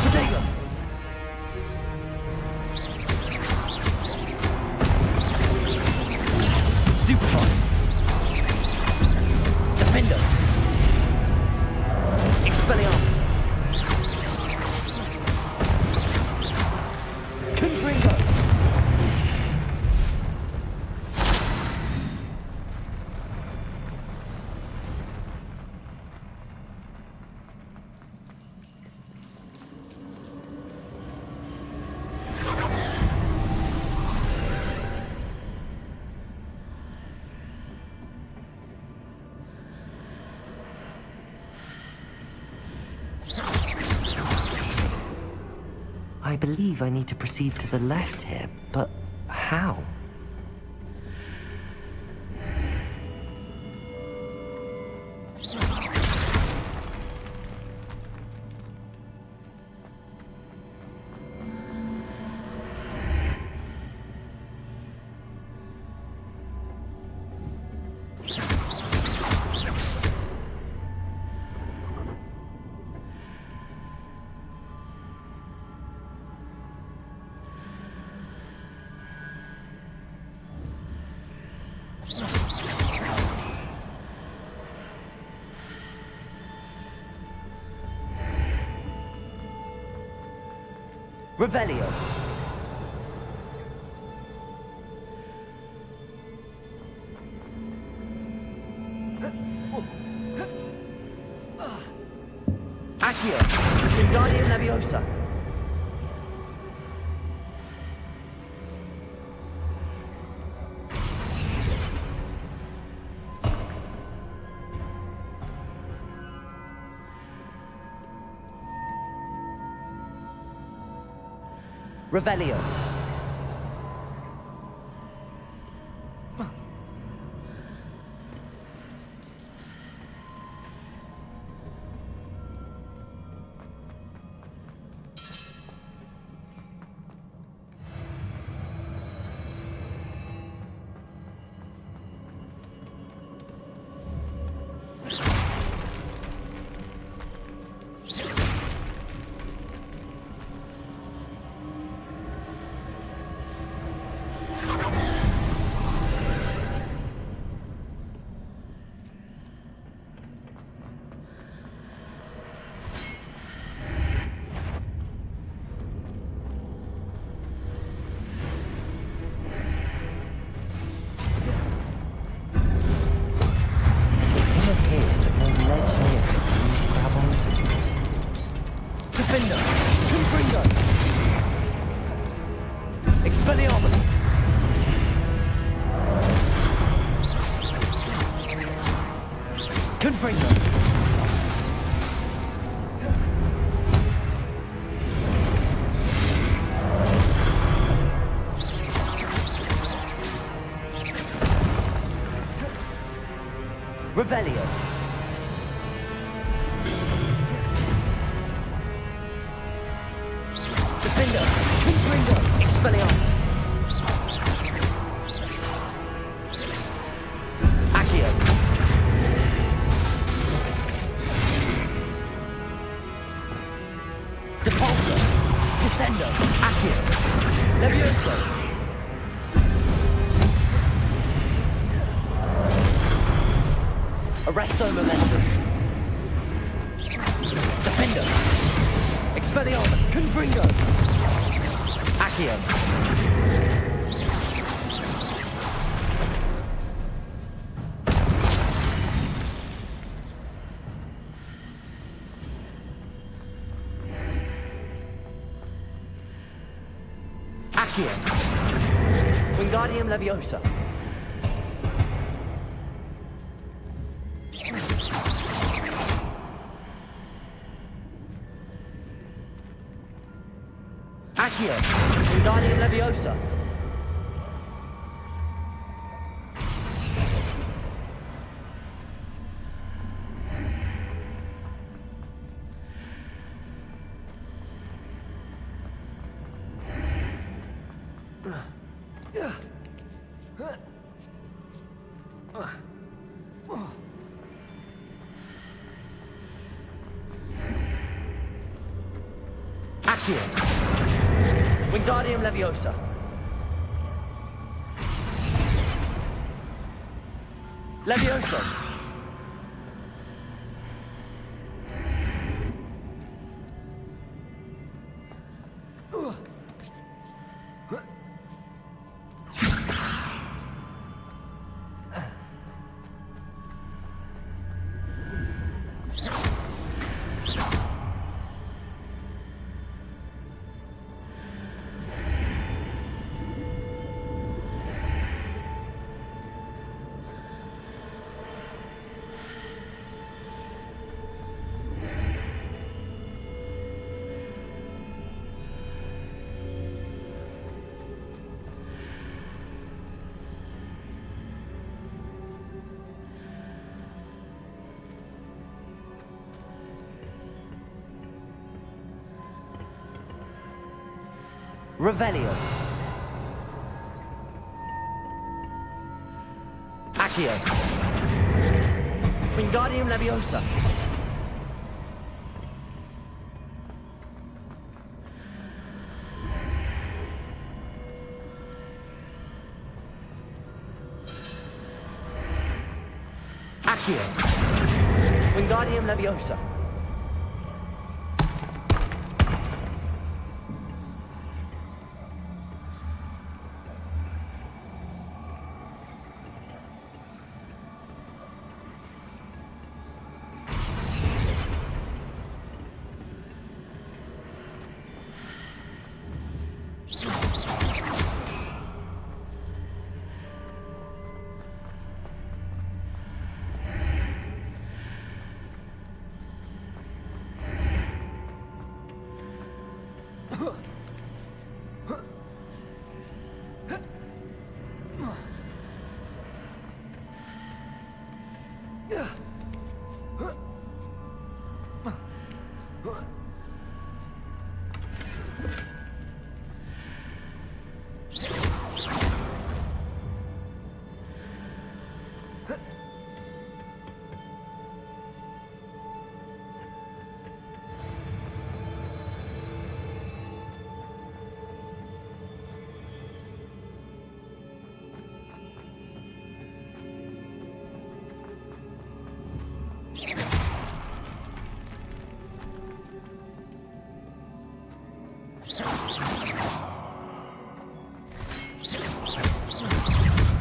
Protego. Stupefy. Defender. Expelliarmus. Confringo. I believe I need to proceed to the left here, but how? Revelio. Accio. Wingardium Leviosa. Revelio. Defender. Confringo. Expelliarmus. Confringo. Revelio. Defender. Confringo. Expelliarmus. Accio. Depulso. Descendo. Accio. Levioso. Arresto Momentum. Defender. Expelliarmus. Confringo. Accio. Accio. Wingardium Leviosa. Accio. Wingardium Leviosa. Accio. Wingardium Leviosa. Levioso. Revelio. Accio. Wingardium Leviosa. Accio. Wingardium Leviosa.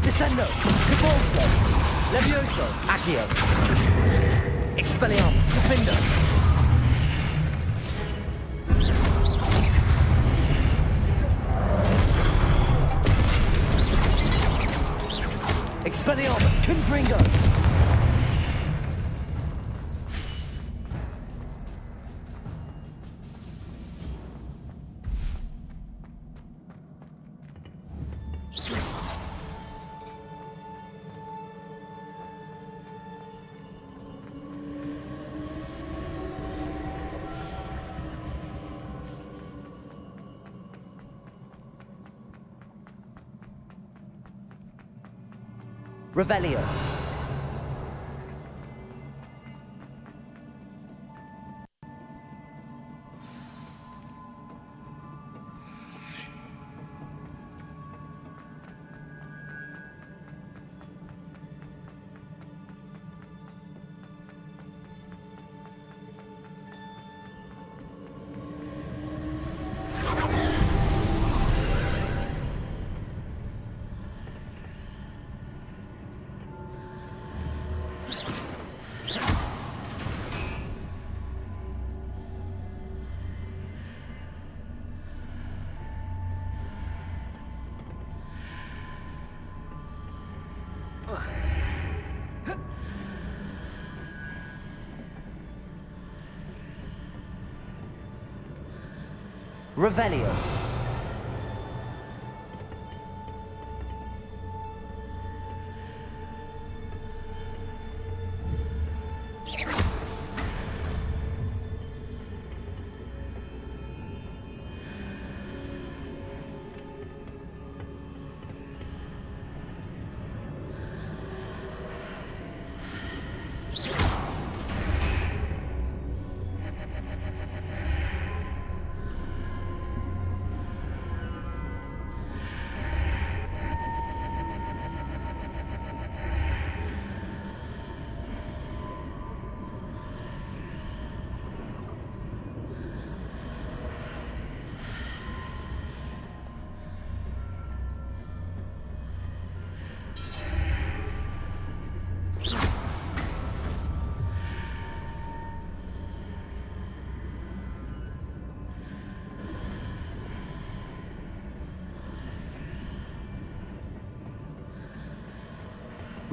Descendo, Convulso, Levioso, Accio, Expelliarmus, Defender. Expelliarmus, Confringo. Revelio. Revelio.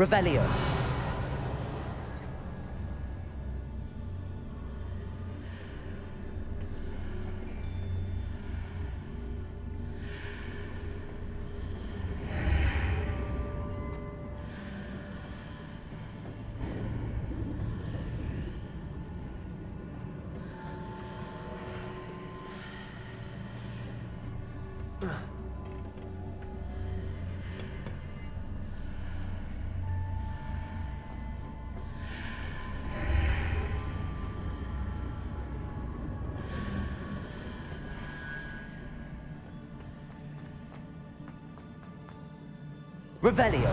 Revelio. Revelio.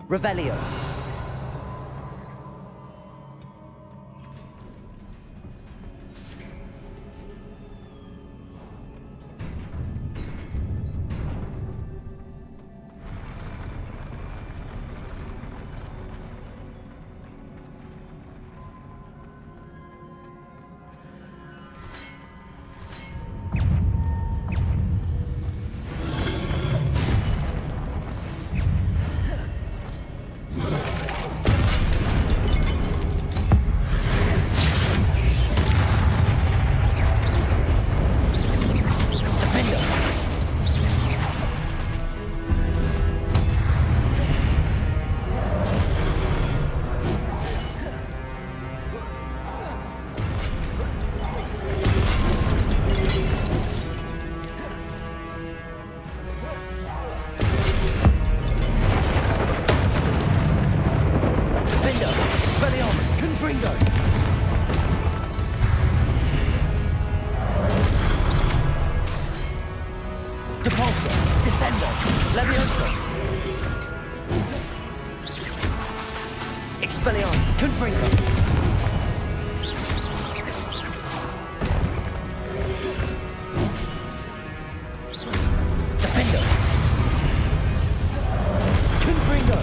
Revelio. Expelliarmus, Confringo. Defender. Confringo.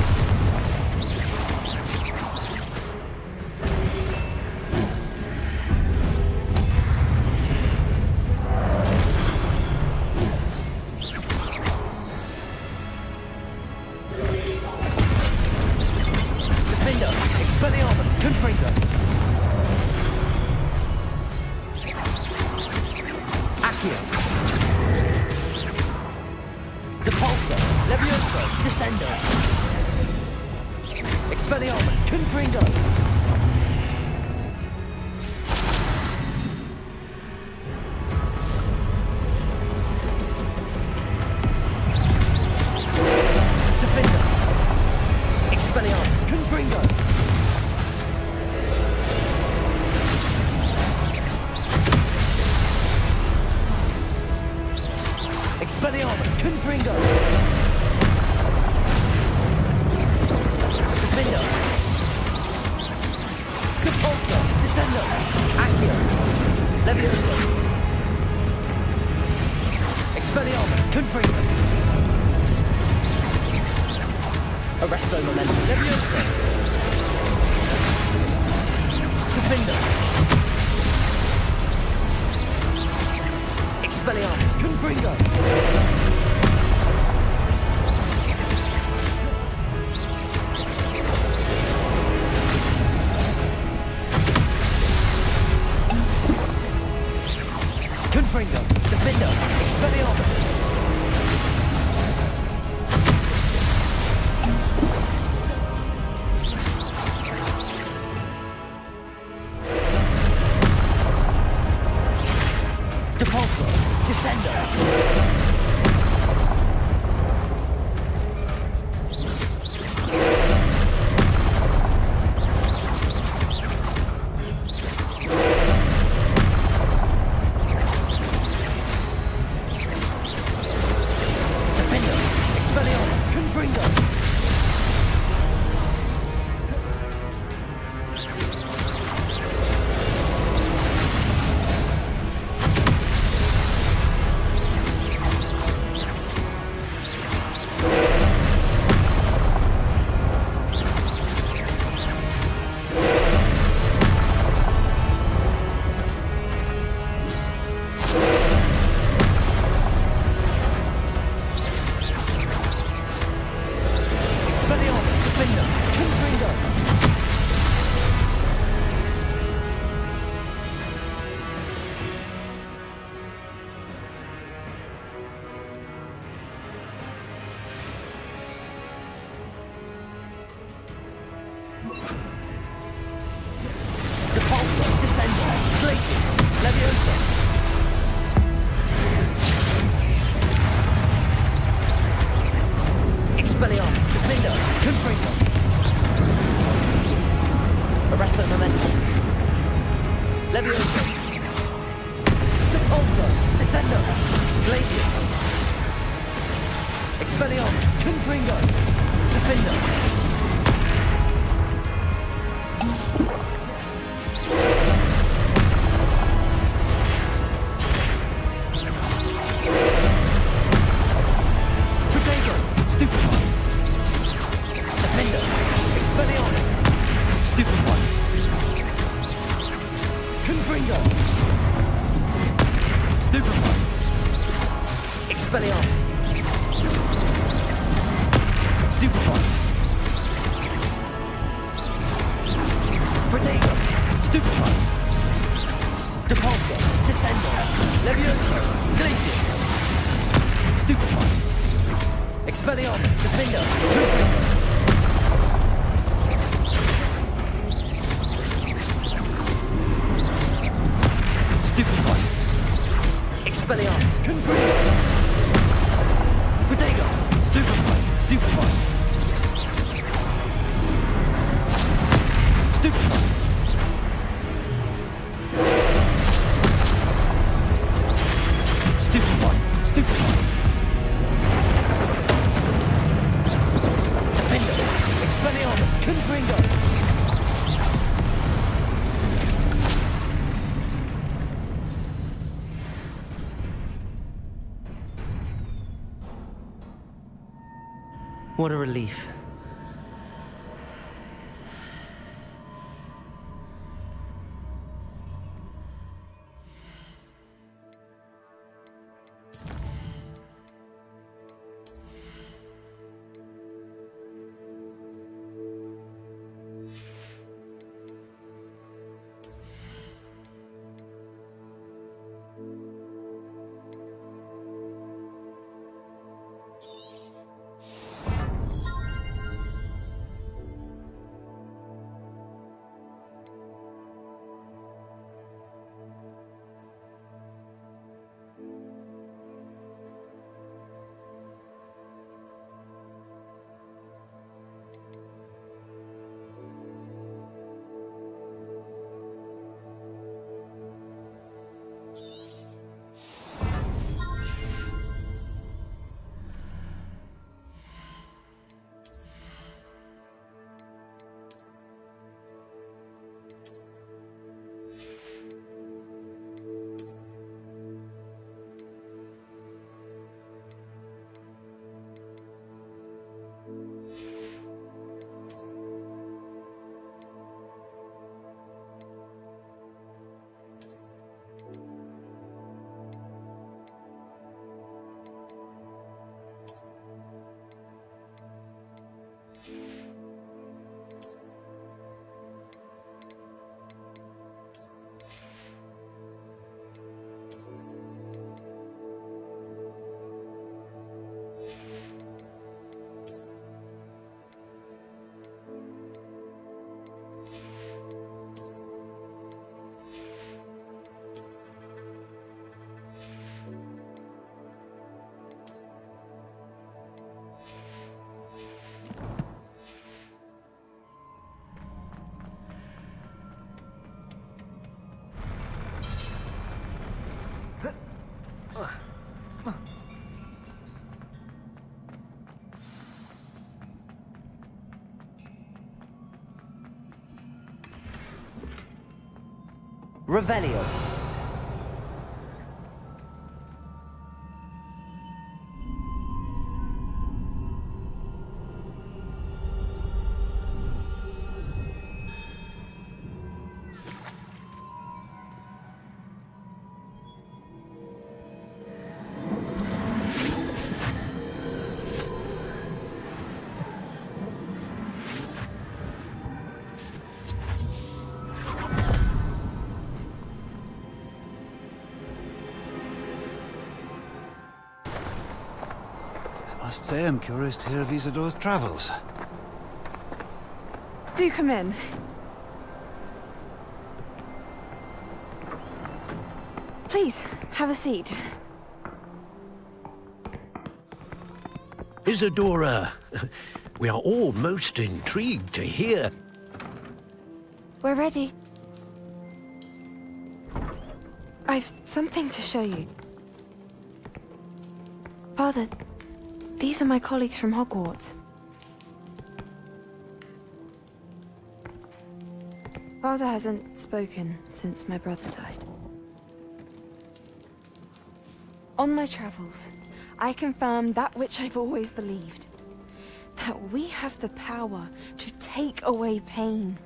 Expelliarmus, Confringo. Accio. Depulso, Levioso, Descendo. Expelliarmus, Confringo. Defender. Expelliarmus, Confringo. Expelliarmus, Confringo. Defender. Depulso, Descendo. Accio. Levioso. Expelliarmus, Confringo. Arresto Momentum, Levioso. Defender. Expelliarmus, Confringo. Confringo, Defender, Expelliarmus. Depulso, Descendo. Depulso, Descender, Glacius, Leviosa. Expelliarmus, Defender, Confringo. Arresto Momentum. Leviosa. Depulso, Descender, Glacius. Expelliarmus, Confringo, Defender. Protego, Stupefy. Defender, Expelliarmus, Stupefy. Confringo, Stupefy. Expelliarmus. Stupefy. Protego, Stupefy. Depulso, Descender, Leviosa, Glacius. Stupefy. Expelliarmus, Defender, Confringo. Stupefy. Expelliarmus, Confringo. Protego, Stupefy, Stupefy. Stupefy. Stupefy, Stupefy. Defender, Expelliarmus, Confringo. What a relief. Revelio. I must say I'm curious to hear of Isadore's travels. Do come in. Please, have a seat. Isadora, we are all most intrigued to hear. We're ready. I've something to show you. Father, these are my colleagues from Hogwarts. Father hasn't spoken since my brother died. On my travels, I confirmed that which I've always believed. That we have the power to take away pain.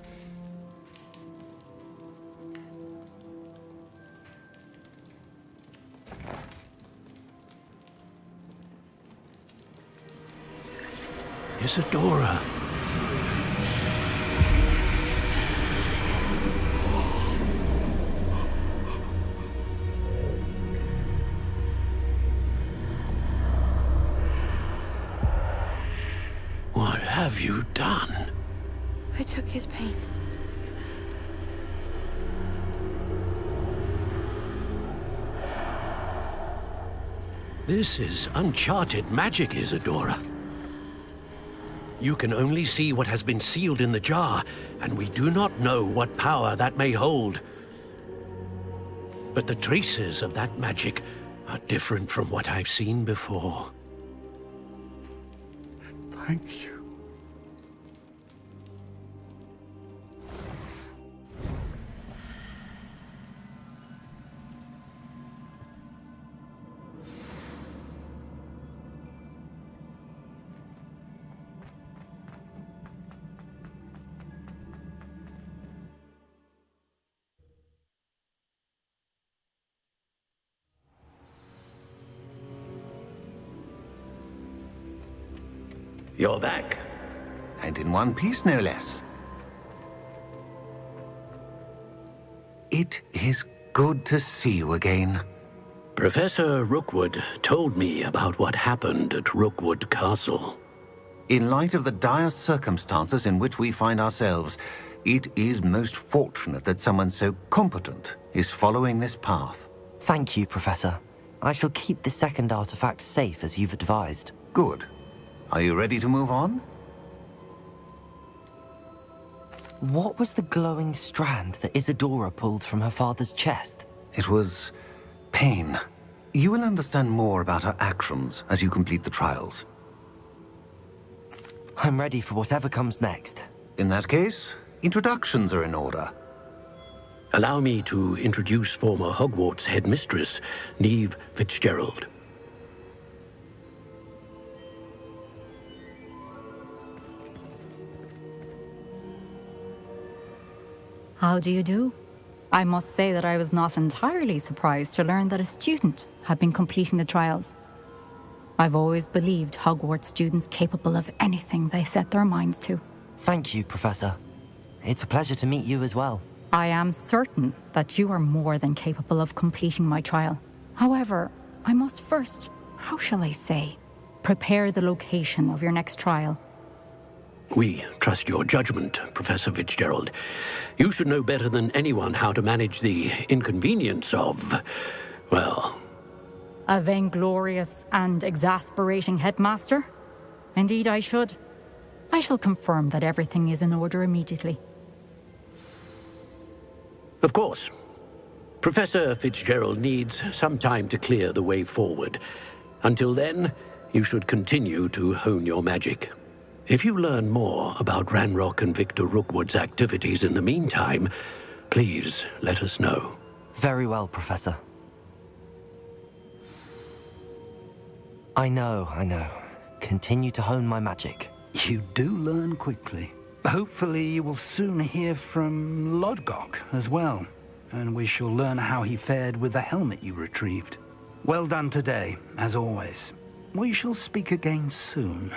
Isadora. What have you done? I took his pain. This is uncharted magic, Isadora. You can only see what has been sealed in the jar, and we do not know what power that may hold. But the traces of that magic are different from what I've seen before. Thank you. You're back. And in one piece, no less. It is good to see you again. Professor Rookwood told me about what happened at Rookwood Castle. In light of the dire circumstances in which we find ourselves, it is most fortunate that someone so competent is following this path. Thank you, Professor. I shall keep the second artifact safe as you've advised. Good. Are you ready to move on? What was the glowing strand that Isadora pulled from her father's chest? It was pain. You will understand more about her actions as you complete the trials. I'm ready for whatever comes next. In that case, introductions are in order. Allow me to introduce former Hogwarts headmistress, Neve Fitzgerald. How do you do? I must say that I was not entirely surprised to learn that a student had been completing the trials. I've always believed Hogwarts students capable of anything they set their minds to. Thank you, Professor. It's a pleasure to meet you as well. I am certain that you are more than capable of completing my trial. However, I must first, how shall I say, prepare the location of your next trial. We trust your judgment, Professor Fitzgerald. You should know better than anyone how to manage the inconvenience of, well... A vainglorious and exasperating headmaster? Indeed I should. I shall confirm that everything is in order immediately. Of course. Professor Fitzgerald needs some time to clear the way forward. Until then, you should continue to hone your magic. If you learn more about Ranrock and Victor Rookwood's activities in the meantime, please let us know. Very well, Professor. I know. Continue to hone my magic. You do learn quickly. Hopefully you will soon hear from Lodgok as well, and we shall learn how he fared with the helmet you retrieved. Well done today, as always. We shall speak again soon.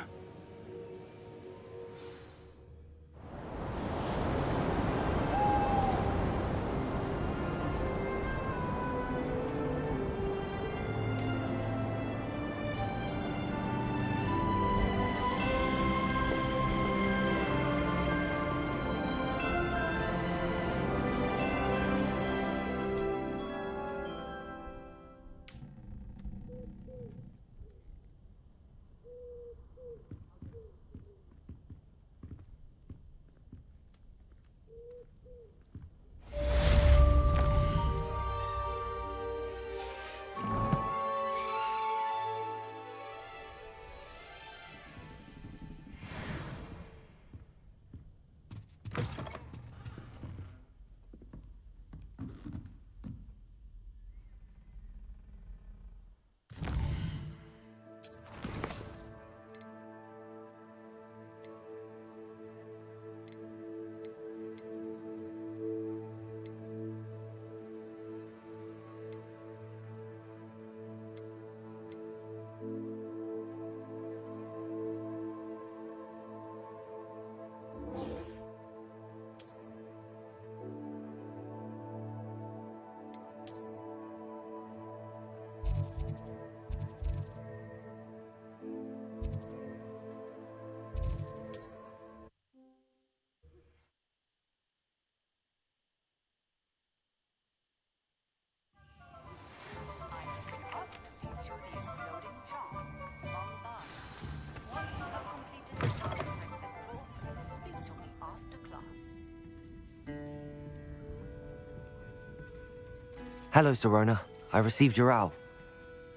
Hello, Serona. I received your owl.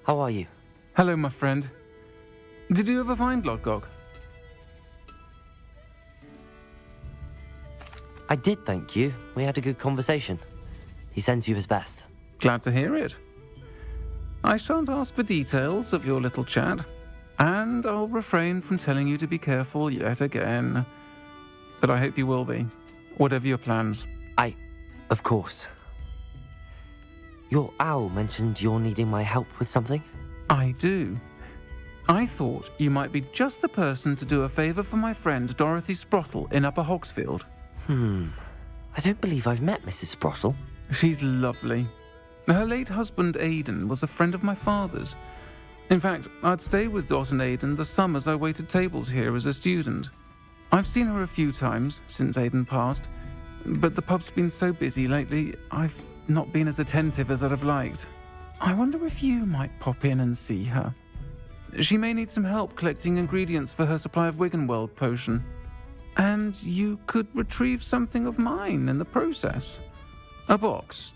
How are you? Hello, my friend. Did you ever find Lodgok? I did, thank you. We had a good conversation. He sends you his best. Glad to hear it. I shan't ask for details of your little chat, and I'll refrain from telling you to be careful yet again. But I hope you will be, whatever your plans. Of course. Your owl mentioned you're needing my help with something? I do. I thought you might be just the person to do a favor for my friend Dorothy Sprottle in Upper Hogsfield. I don't believe I've met Mrs. Sprottle. She's lovely. Her late husband, Aidan, was a friend of my father's. In fact, I'd stay with Dot and Aidan the summers I waited tables here as a student. I've seen her a few times since Aidan passed, but the pub's been so busy lately, I've not been as attentive as I'd have liked. I wonder if you might pop in and see her. She may need some help collecting ingredients for her supply of Wiggenweld potion. And you could retrieve something of mine in the process. A box,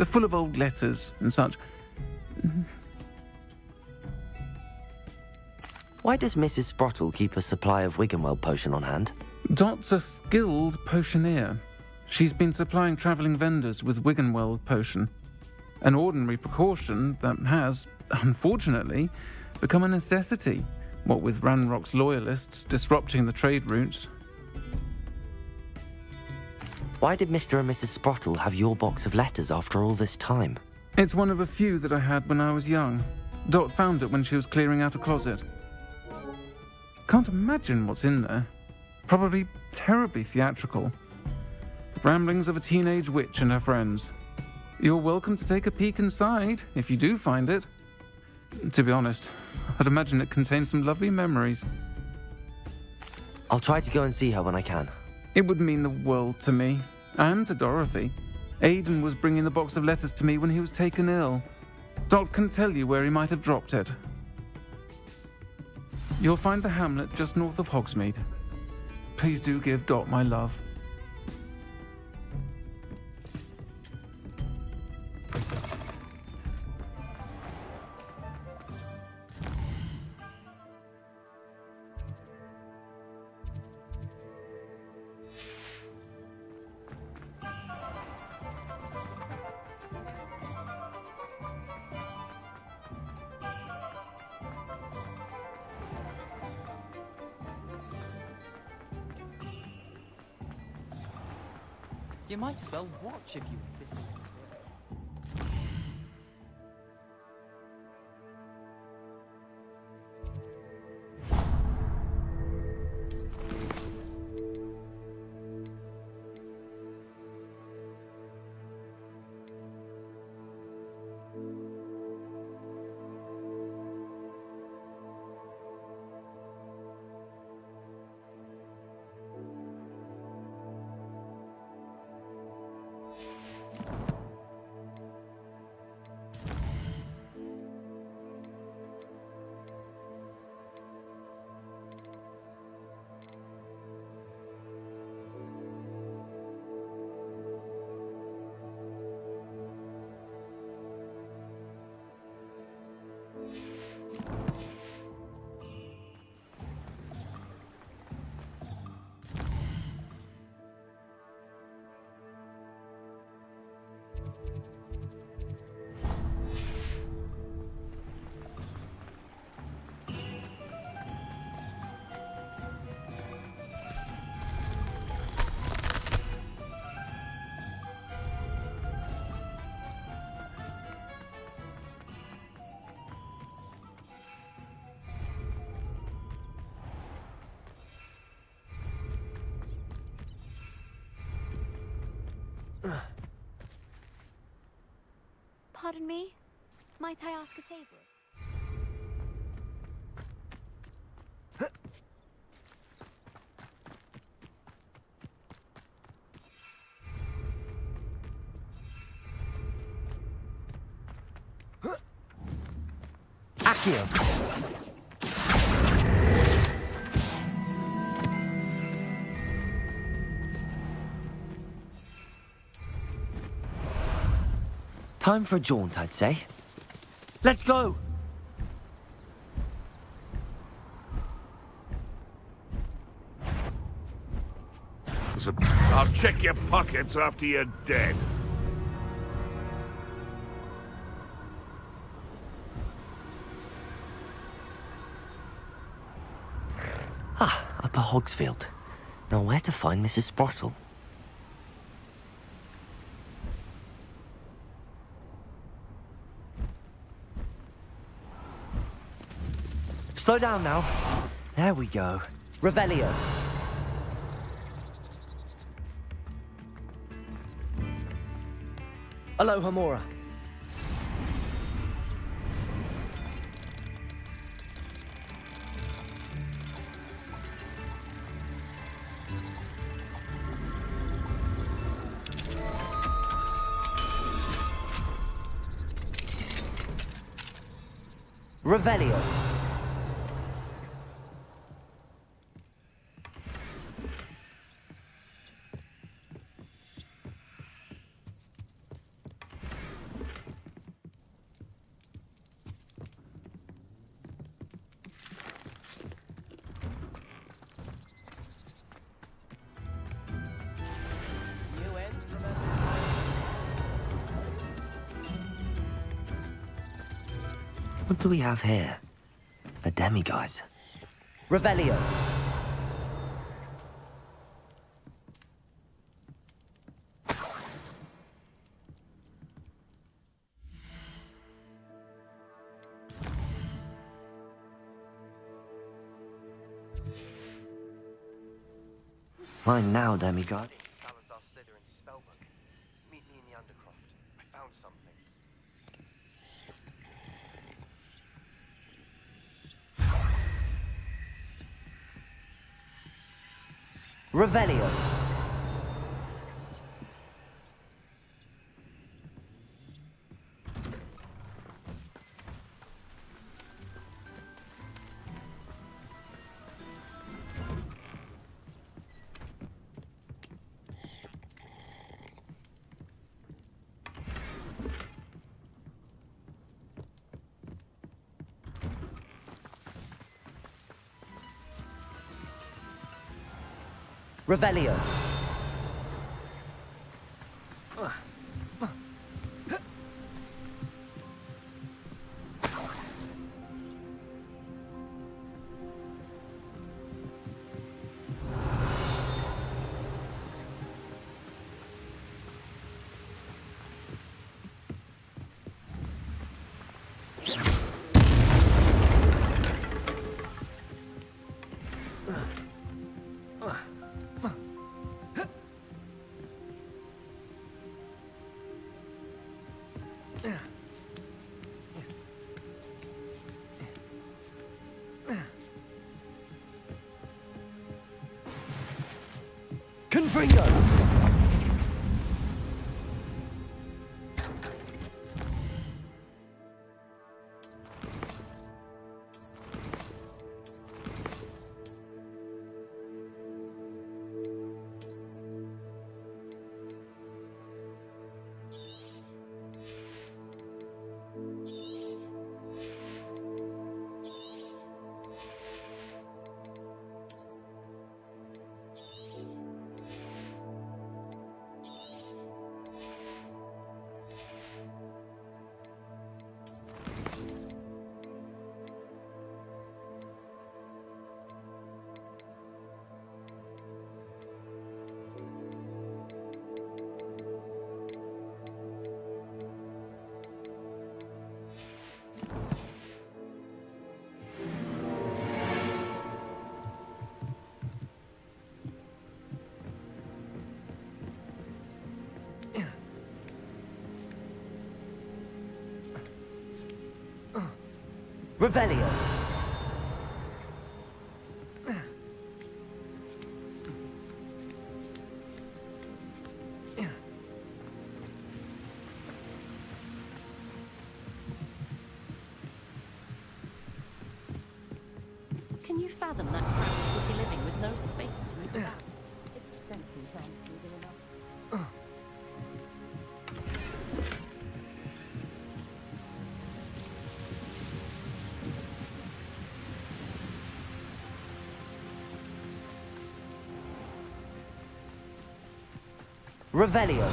full of old letters and such. Why does Mrs. Sprottle keep a supply of Wiggenweld potion on hand? Dot's a skilled potioneer. She's been supplying travelling vendors with Wiggenweld potion. An ordinary precaution that has, unfortunately, become a necessity, what with Ranrock's loyalists disrupting the trade routes. Why did Mr. and Mrs. Sprottle have your box of letters after all this time? It's one of a few that I had when I was young. Dot found it when she was clearing out a closet. Can't imagine what's in there. Probably terribly theatrical. The ramblings of a teenage witch and her friends. You're welcome to take a peek inside, if you do find it. To be honest, I'd imagine it contains some lovely memories. I'll try to go and see her when I can. It would mean the world to me, and to Dorothy. Aidan was bringing the box of letters to me when he was taken ill. Dot can tell you where he might have dropped it. You'll find the hamlet just north of Hogsmeade. Please do give Dot my love. You might as well watch if you insist. Pardon me? Might I ask a favor? Accio! Time for a jaunt, I'd say. Let's go! I'll check your pockets after you're dead. Ah, Upper Hogsfield. Now where to find Mrs. Sprottle? Slow down now. There we go. Revelio. Aloha Mora. Revelio. What do we have here? A demiguise. Revelio. Mine now, demiguise. Salazar Slytherin's spellbook. Meet me in the Undercroft. I found something. Revelio. Revelio. Confringo! Revelio. Can you fathom that cramped city living with no space to move about? It's definitely sounds moving enough. Revelio.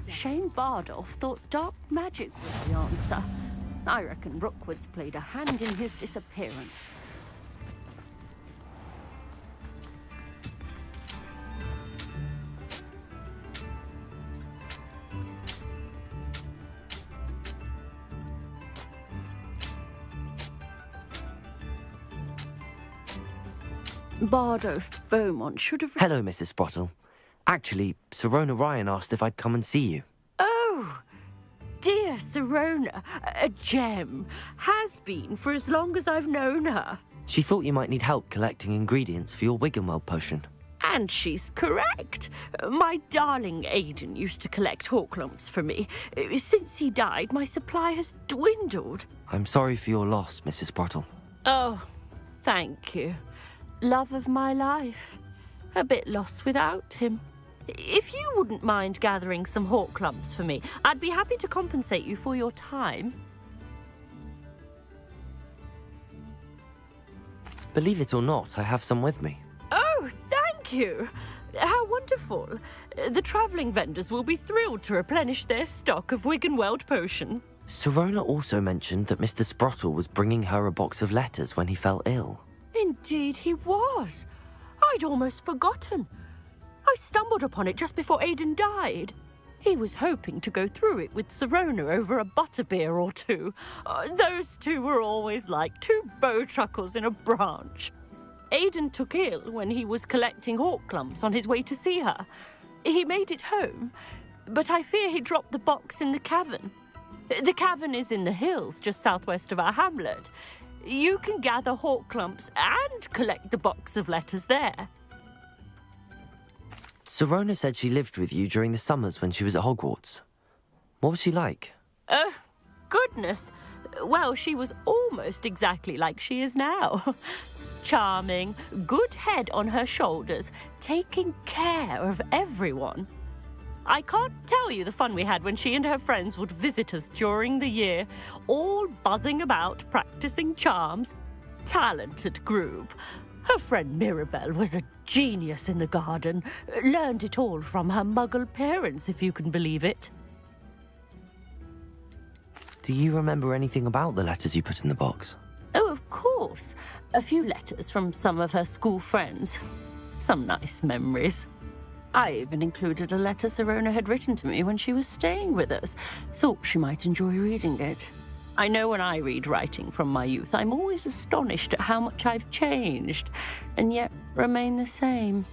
Shane Bardolph thought dark magic was the answer. I reckon Rookwood's played a hand in his disappearance. Bardolph Beaumont should have... Hello, Mrs. Sprottle. Actually, Sirona Ryan asked if I'd come and see you. Oh, dear Sirona, a gem. Has been for as long as I've known her. She thought you might need help collecting ingredients for your Wiggenweld potion. And she's correct. My darling Aidan used to collect Horklumps for me. Since he died, my supply has dwindled. I'm sorry for your loss, Mrs. Sprottle. Oh, thank you. Love of my life. A bit lost without him. If you wouldn't mind gathering some Horklumps for me, I'd be happy to compensate you for your time. Believe it or not, I have some with me. Oh, thank you. How wonderful. The travelling vendors will be thrilled to replenish their stock of Wiggenweld potion. Sirona also mentioned that Mr. Sprottle was bringing her a box of letters when he fell ill. Indeed he was. I'd almost forgotten. I stumbled upon it just before Aidan died. He was hoping to go through it with Sirona over a butterbeer or two. Those two were always like two bowtruckles in a branch. Aidan took ill when he was collecting Horklumps on his way to see her. He made it home, but I fear he dropped the box in the cavern. The cavern is in the hills just southwest of our hamlet. You can gather Horklumps and collect the box of letters there. Sirona said she lived with you during the summers when she was at Hogwarts. What was she like? Oh, goodness. Well, she was almost exactly like she is now. Charming, good head on her shoulders, taking care of everyone. I can't tell you the fun we had when she and her friends would visit us during the year, all buzzing about, practicing charms. Talented group. Her friend Mirabelle was a genius in the garden. Learned it all from her muggle parents, if you can believe it. Do you remember anything about the letters you put in the box? Oh, of course. A few letters from some of her school friends. Some nice memories. I even included a letter Sirona had written to me when she was staying with us. Thought she might enjoy reading it. I know when I read writing from my youth, I'm always astonished at how much I've changed, and yet remain the same.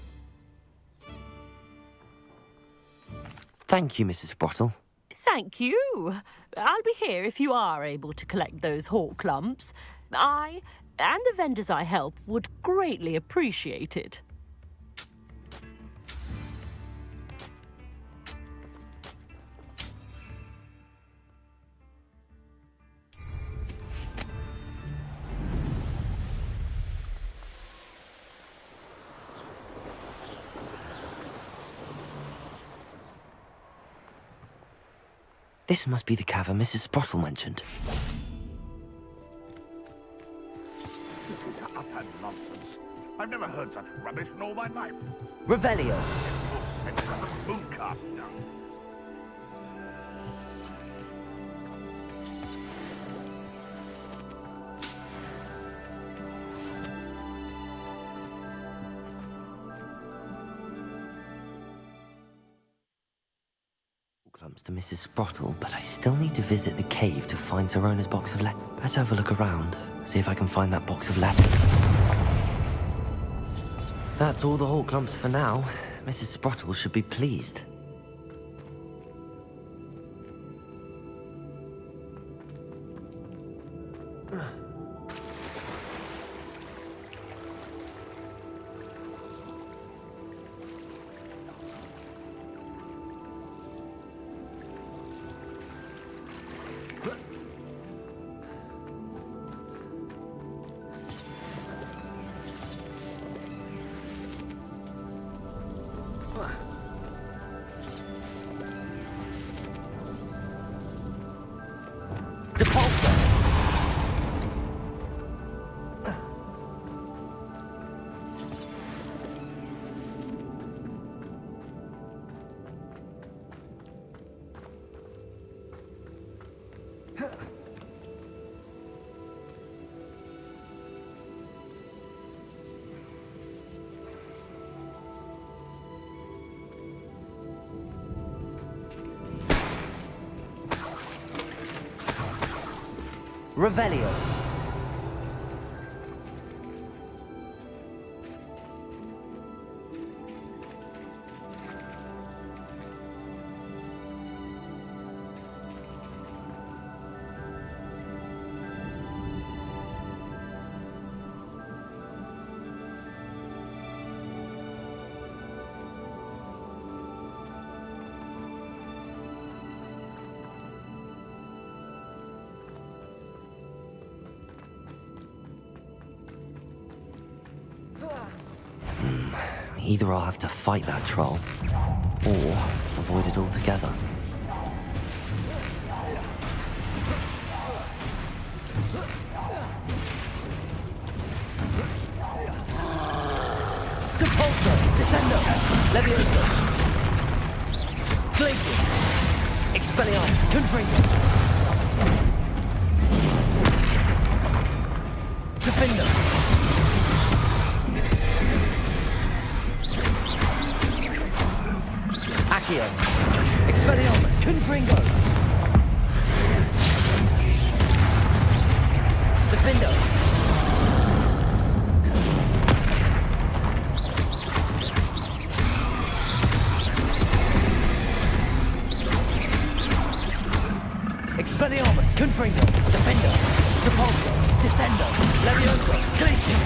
Thank you, Mrs. Sprottle. Thank you. I'll be here if you are able to collect those Horklumps. I, and the vendors I help, would greatly appreciate it. This must be the cavern Mrs. Sprottle mentioned. Utter nonsense. I've never heard such rubbish in all my life. Revelio. Boom cart now. Clumps to Mrs. Sprottle, but I still need to visit the cave to find Sirona's box of letters. Better have a look around, see if I can find that box of letters. That's all the Horklumps for now. Mrs. Sprottle should be pleased. Revelio. Either I'll have to fight that troll, or avoid it altogether. Depulso! Descendo! Levioso! Glacius! Expelliarmus! Confringo! Defendo! Accio! Expelliarmus! Confringo! Defendo! Expelliarmus! Confringo! Defendo! Depulso! Descendo! Levioso! Glacius!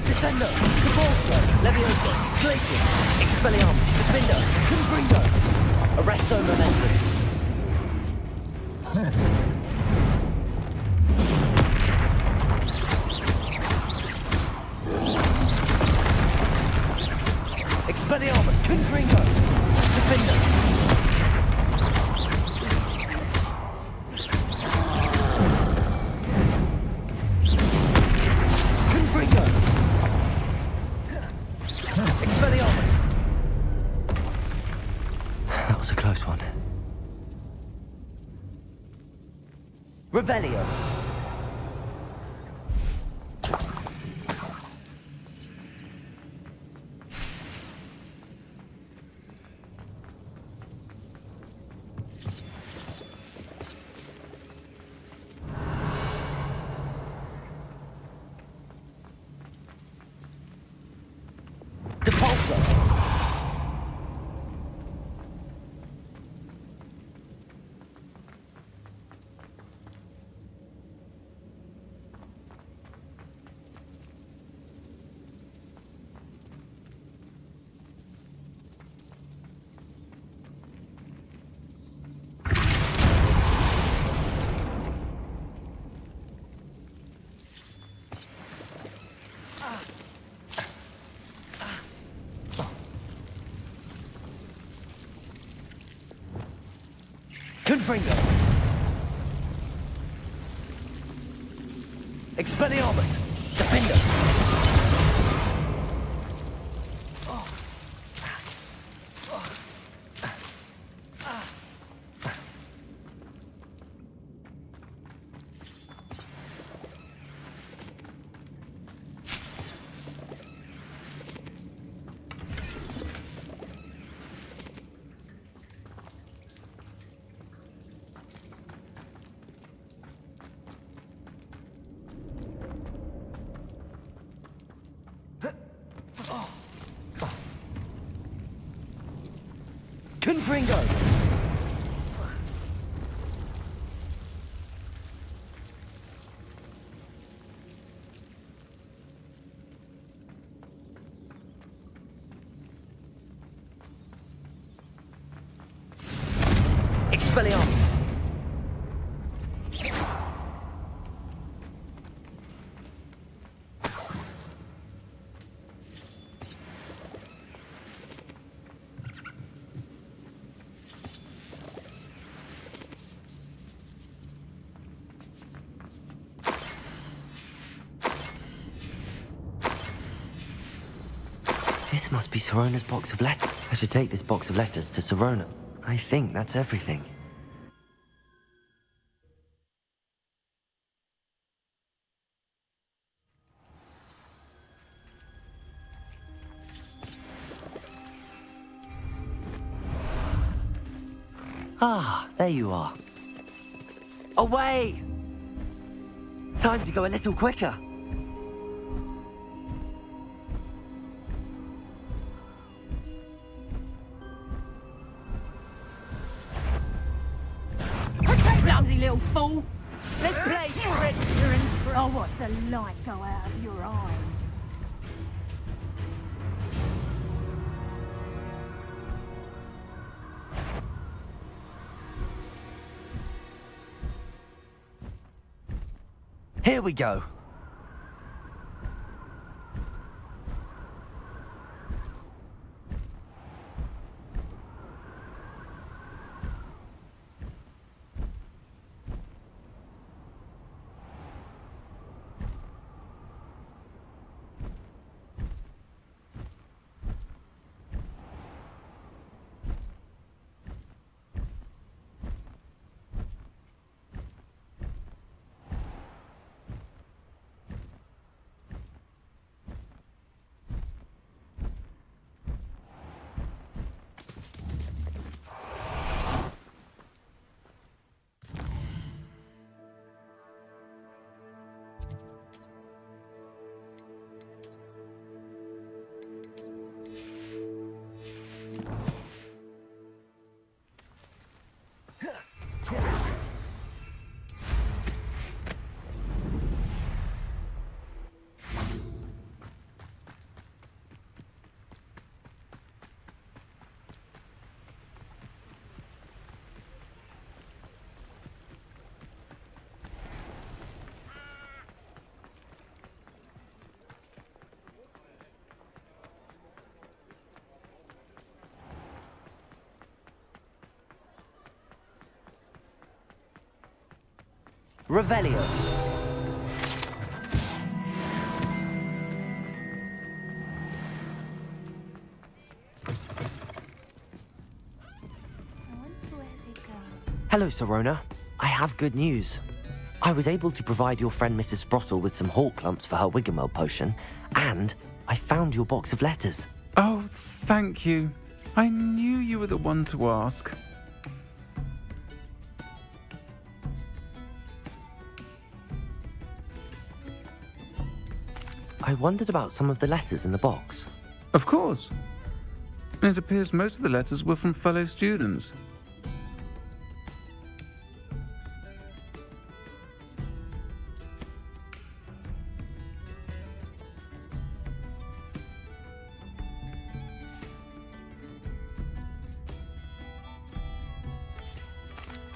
Descendo! Depulso! Levioso! Glacius! Expelliarmus! Defendo! Confringo! Arresto Momentum! Expelliarmus! Confringo! Defendo! That was a close one. Revelio! Depulso! Confringo! Expelliarmus! Defendo! Confringo! Expelliarmus! This must be Sirona's box of letters. I should take this box of letters to Sirona. I think that's everything. Ah, there you are. Away! Time to go a little quicker. Clumsy little fool! Let's play predator and prey. I'll watch the light go out of your eye. Here we go. Revelio. Hello, Sirona. I have good news. I was able to provide your friend Mrs. Sprottle with some hawk lumps for her Wiggenweld potion, and I found your box of letters. Oh, thank you. I knew you were the one to ask. I wondered about some of the letters in the box. Of course. It appears most of the letters were from fellow students.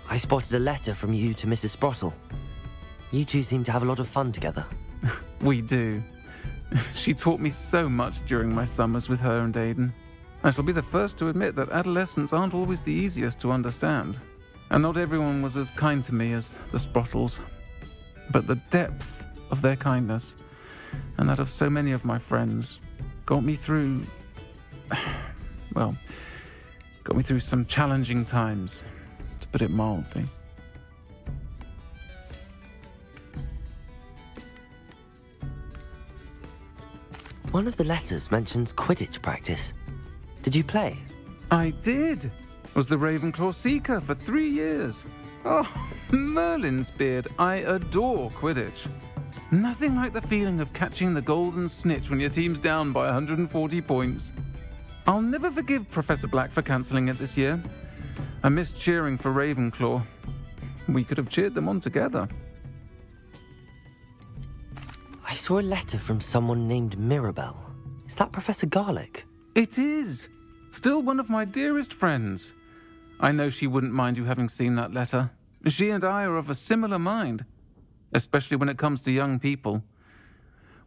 I spotted a letter from you to Mrs. Sprottle. You two seem to have a lot of fun together. We do. She taught me so much during my summers with her and Aiden. I shall be the first to admit that adolescents aren't always the easiest to understand. And not everyone was as kind to me as the Sprottles. But the depth of their kindness, and that of so many of my friends, got me through... well, got me through some challenging times, to put it mildly. One of the letters mentions Quidditch practice. Did you play? I did. Was the Ravenclaw Seeker for 3 years. Oh, Merlin's beard. I adore Quidditch. Nothing like the feeling of catching the golden snitch when your team's down by 140 points. I'll never forgive Professor Black for cancelling it this year. I missed cheering for Ravenclaw. We could have cheered them on together. I saw a letter from someone named Mirabelle. Is that Professor Garlick? It is. Still one of my dearest friends. I know she wouldn't mind you having seen that letter. She and I are of a similar mind, especially when it comes to young people.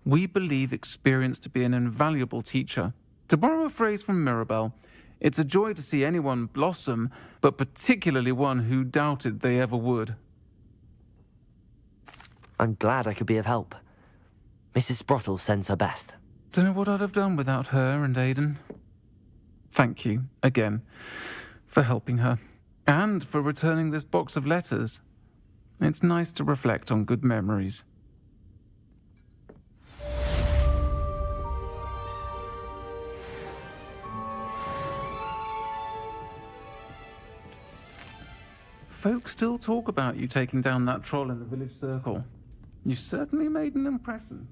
We believe experience to be an invaluable teacher. To borrow a phrase from Mirabelle, it's a joy to see anyone blossom, but particularly one who doubted they ever would. I'm glad I could be of help. Mrs. Sprottle sends her best. Don't know what I'd have done without her and Aiden. Thank you, again, for helping her, and for returning this box of letters. It's nice to reflect on good memories. Folk still talk about you taking down that troll in the village circle. You certainly made an impression.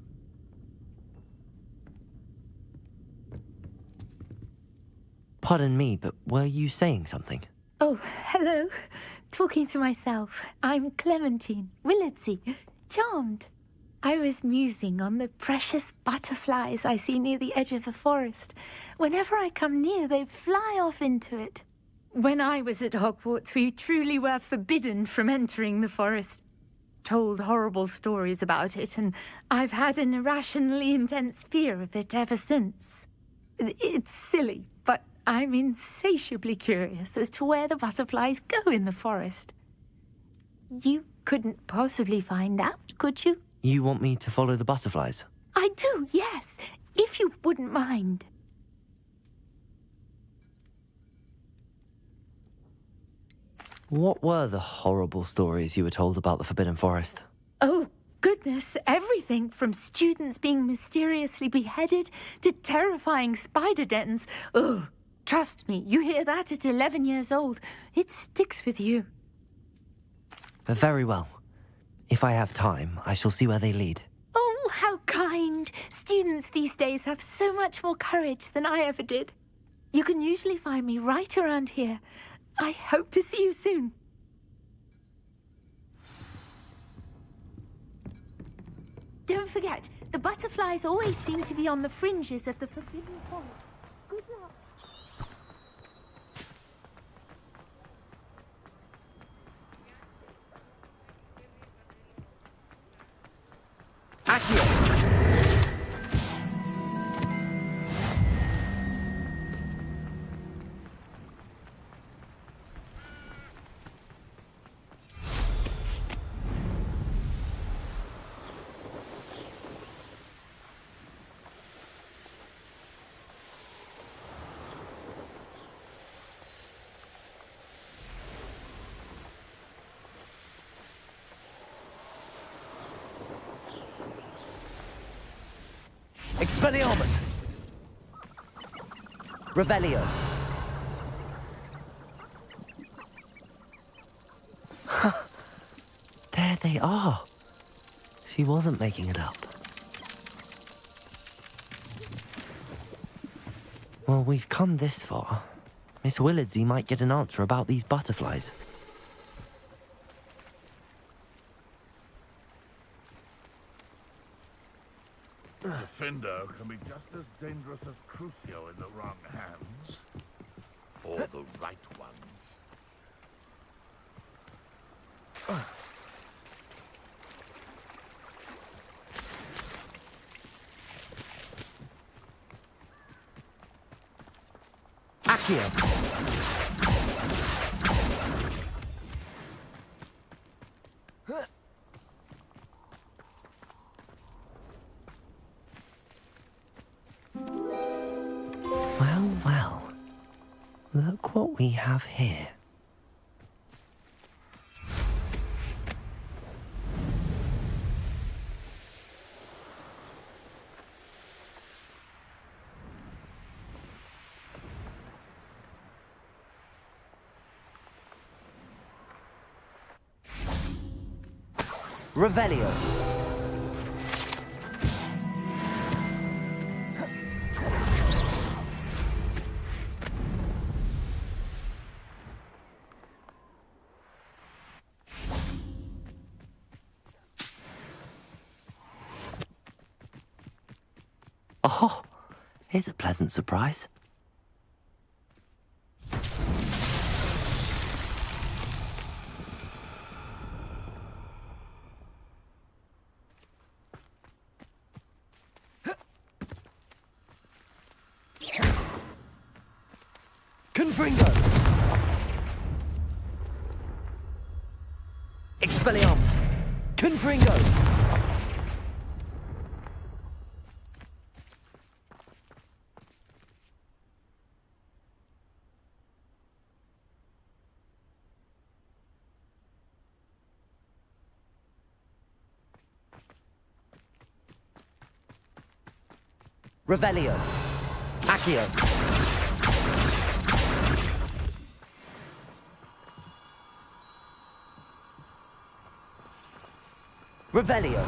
Pardon me, but were you saying something? Oh, hello. Talking to myself. I'm Clementine Willardsey. Charmed. I was musing on the precious butterflies I see near the edge of the forest. Whenever I come near, they fly off into it. When I was at Hogwarts, we truly were forbidden from entering the forest. Told horrible stories about it, and I've had an irrationally intense fear of it ever since. It's silly, but I'm insatiably curious as to where the butterflies go in the forest. You couldn't possibly find out, could you? You want me to follow the butterflies? I do, yes, if you wouldn't mind. What were the horrible stories you were told about the Forbidden Forest? Oh, goodness, everything from students being mysteriously beheaded to terrifying spider dens. Ugh, trust me, you hear that at 11 years old. It sticks with you. Very well. If I have time, I shall see where they lead. Oh, how kind. Students these days have so much more courage than I ever did. You can usually find me right around here. I hope to see you soon. Don't forget, the butterflies always seem to be on the fringes of the Forbidden Forest. Good luck. Expelliarmus! Revelio! There they are. She wasn't making it up. Well, we've come this far. Miss Willardsey might get an answer about these butterflies. Defender can be just as dangerous as Crucio in the wrong hands. Or the right ones. Accio! Well, well. Look what we have here. Revelio! Oh, here's a pleasant surprise. Confringo! Expelliarmus! Confringo! Revelio! Accio! Revelio.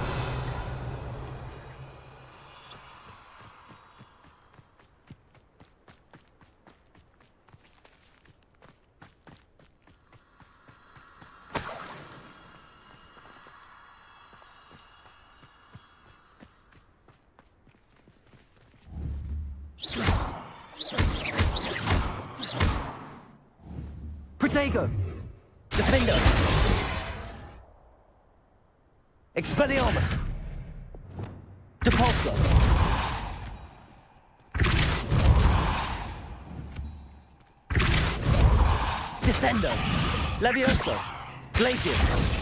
Protego. Defendo. Expelliarmus. Depulso. Descendo. Levioso. Glacius.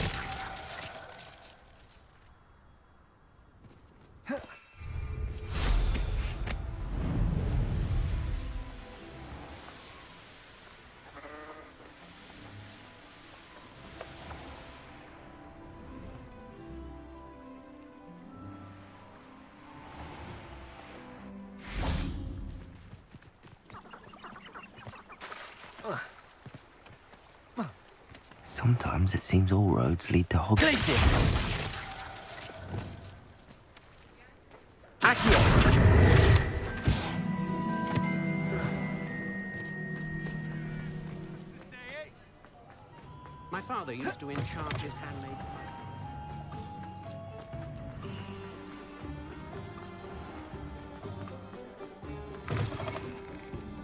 Sometimes it seems all roads lead to Hogwarts. Glacius. Accio. My father used to enchant his handmade.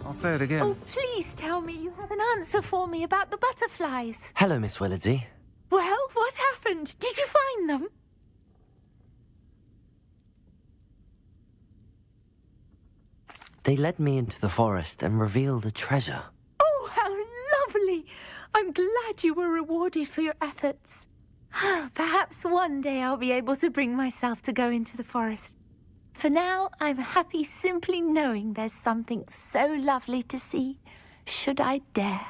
I'll say it again. Oh, please tell me you have an answer for me about the butterflies. Hello, Miss Willardsey. Well, what happened? Did you find them? They led me into the forest and revealed a treasure. Oh, how lovely! I'm glad you were rewarded for your efforts. Perhaps one day I'll be able to bring myself to go into the forest. For now, I'm happy simply knowing there's something so lovely to see, should I dare.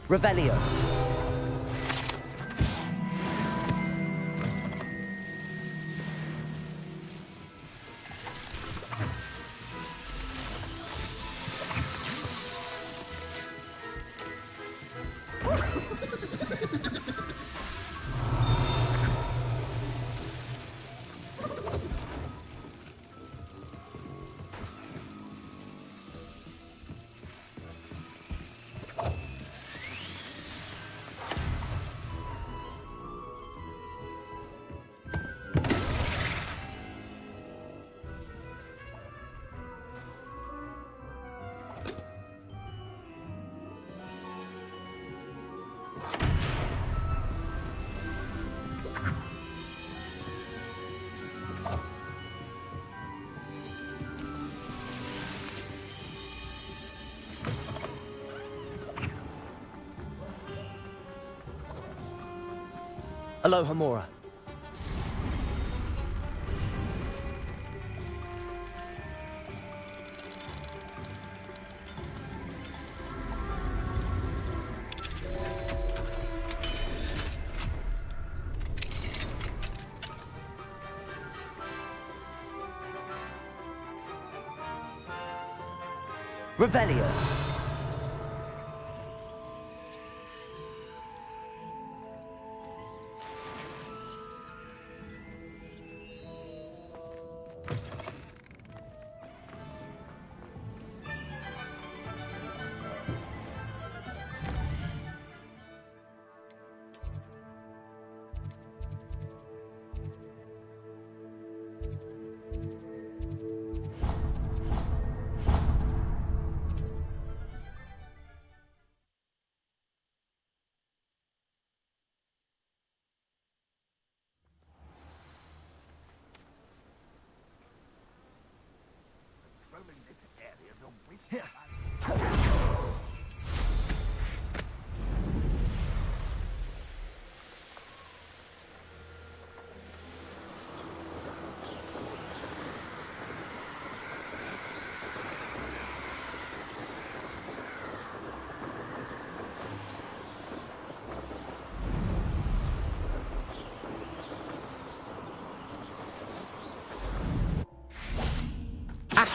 Revelio. Aloha Mora. Revelio.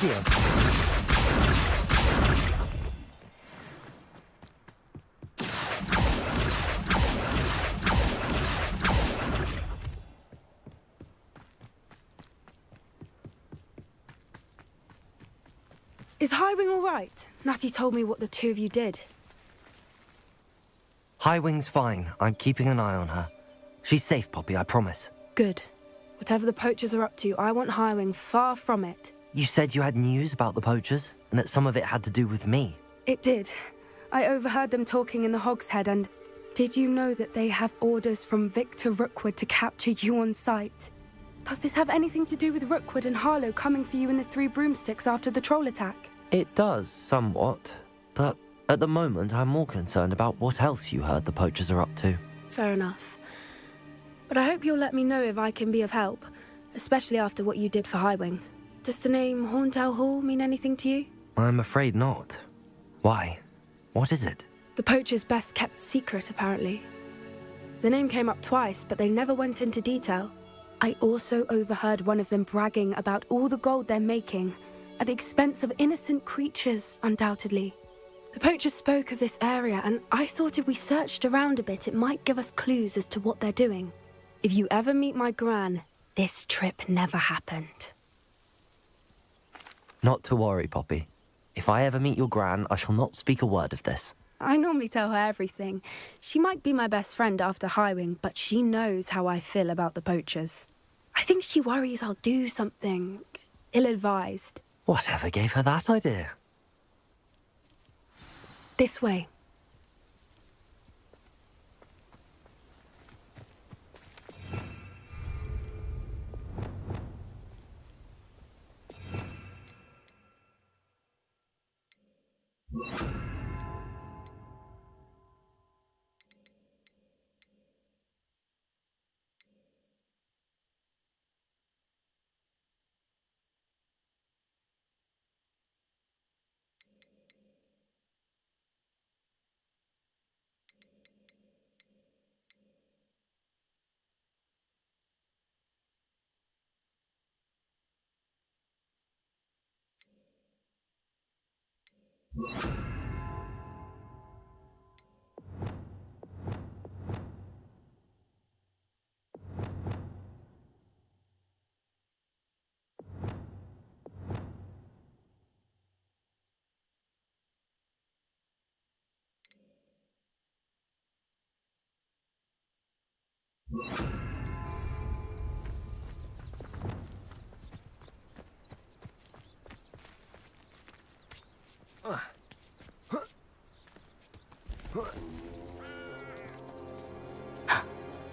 Accio! Is Highwing all right? Natty told me what the two of you did. Highwing's fine. I'm keeping an eye on her. She's safe, Poppy, I promise. Good. Whatever the poachers are up to, I want Highwing far from it. You said you had news about the poachers, and that some of it had to do with me. It did. I overheard them talking in the Hogshead, and did you know that they have orders from Victor Rookwood to capture you on sight? Does this have anything to do with Rookwood and Harlow coming for you in the Three Broomsticks after the troll attack? It does, somewhat. But at the moment, I'm more concerned about what else you heard the poachers are up to. Fair enough. But I hope you'll let me know if I can be of help, especially after what you did for Highwing. Does the name Horntail Hall mean anything to you? I'm afraid not. Why? What is it? The poachers' best kept secret, apparently. The name came up twice, but they never went into detail. I also overheard one of them bragging about all the gold they're making, at the expense of innocent creatures, undoubtedly. The poachers spoke of this area, and I thought if we searched around a bit, it might give us clues as to what they're doing. If you ever meet my gran, this trip never happened. Not to worry, Poppy. If I ever meet your gran, I shall not speak a word of this. I normally tell her everything. She might be my best friend after Highwing, but she knows how I feel about the poachers. I think she worries I'll do something ill-advised. Whatever gave her that idea? This way.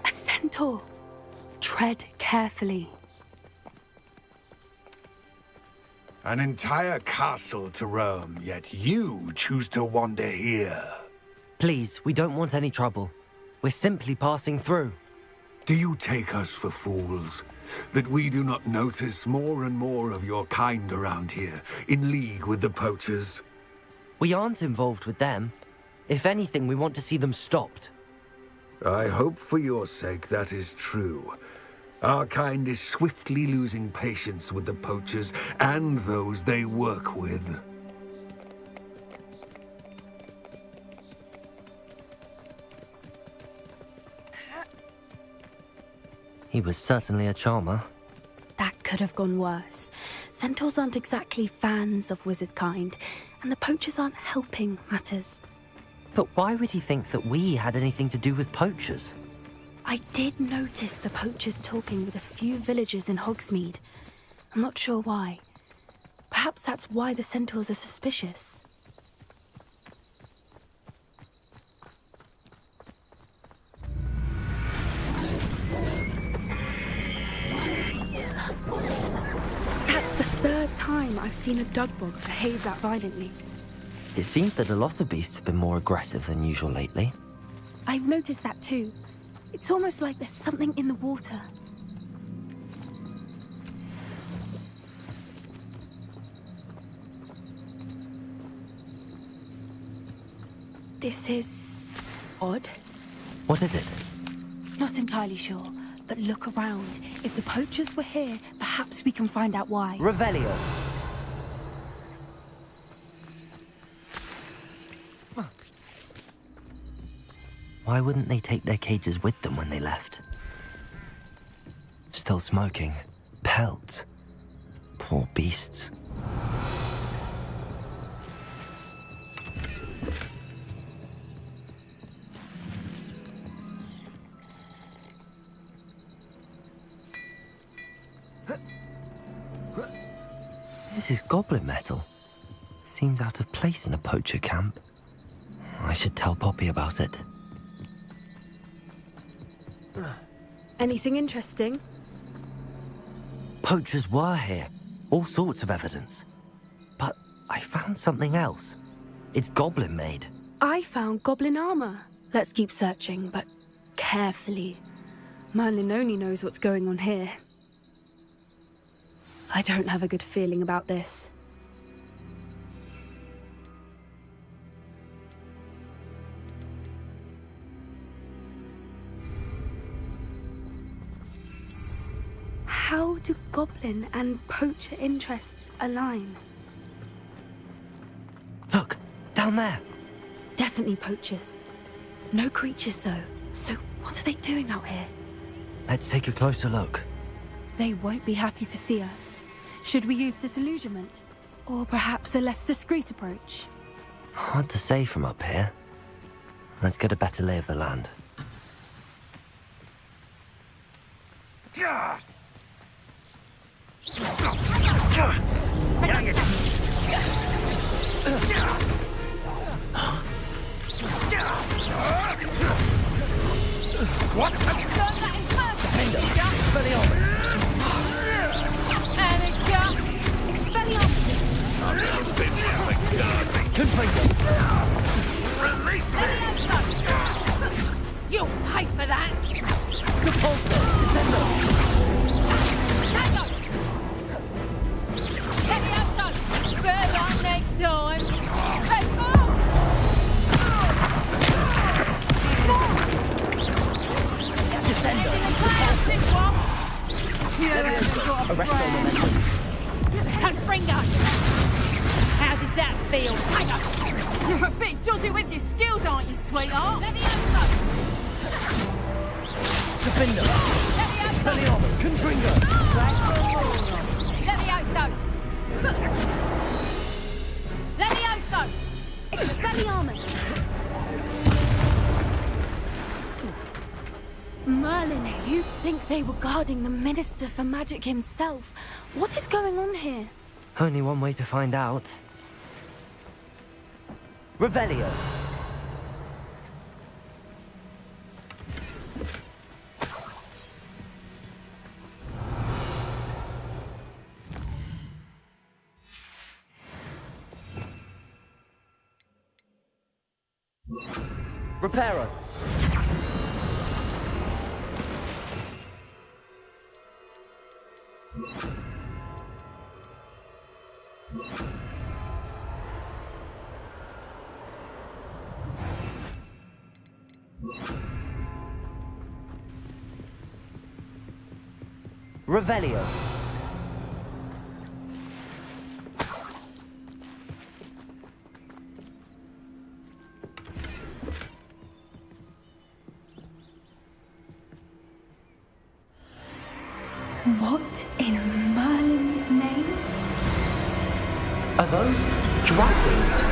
A centaur. Tread carefully. An entire castle to roam, yet you choose to wander here. Please, we don't want any trouble. We're simply passing through. Do you take us for fools? That we do not notice more and more of your kind around here, in league with the poachers? We aren't involved with them. If anything, we want to see them stopped. I hope for your sake that is true. Our kind is swiftly losing patience with the poachers and those they work with. He was certainly a charmer. That could have gone worse. Centaurs aren't exactly fans of wizard kind, and the poachers aren't helping matters. But why would he think that we had anything to do with poachers? I did notice the poachers talking with a few villagers in Hogsmeade. I'm not sure why. Perhaps that's why the centaurs are suspicious. That's the third time I've seen a dugbog behave that violently. It seems that a lot of beasts have been more aggressive than usual lately. I've noticed that too. It's almost like there's something in the water. This is odd. What is it? Not entirely sure, but look around. If the poachers were here, perhaps we can find out why. Revelio. Why wouldn't they take their cages with them when they left? Still smoking. Pelts. Poor beasts. This is goblin metal. Seems out of place in a poacher camp. I should tell Poppy about it. Anything interesting? Poachers were here. All sorts of evidence. But I found something else. It's goblin made. I found goblin armor. Let's keep searching, but carefully. Merlin only knows what's going on here. I don't have a good feeling about this. How do goblin and poacher interests align? Look, down there. Definitely poachers. No creatures, though. So what are they doing out here? Let's take a closer look. They won't be happy to see us. Should we use disillusionment? Or perhaps a less discreet approach? Hard to say from up here. Let's get a better lay of the land. What? Expelliarmus! Release me! You'll pay for that! Repulsor! Descendo! Better luck next time! Let's go! Descendo! Arresto momentum. Confringo! How did that feel? You're a bit dodgy with your skills, aren't you, sweetheart? Defender! Expelliarmus! Confringo! Levioso! Expelliarmus! Merlin, you'd think they were guarding the Minister for Magic himself. What is going on here? Only one way to find out. Revelio! Reparo! Revelio. What in Merlin's name? Are those dragons?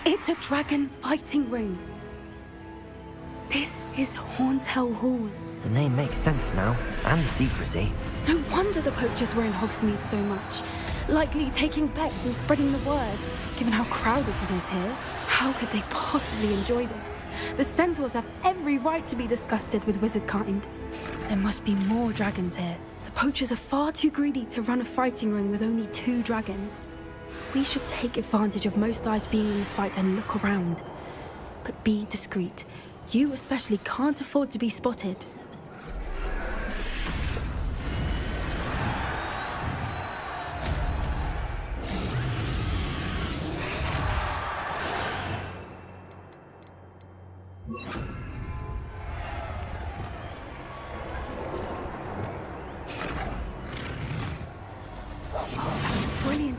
It's a dragon fighting ring. This is Horntail Hall. The name makes sense now, and the secrecy. No wonder the poachers were in Hogsmeade so much. Likely taking bets and spreading the word, given how crowded it is here. How could they possibly enjoy this? The centaurs have every right to be disgusted with wizard kind. There must be more dragons here. The poachers are far too greedy to run a fighting ring with only 2 dragons. We should take advantage of most eyes being in the fight and look around. But be discreet. You especially can't afford to be spotted.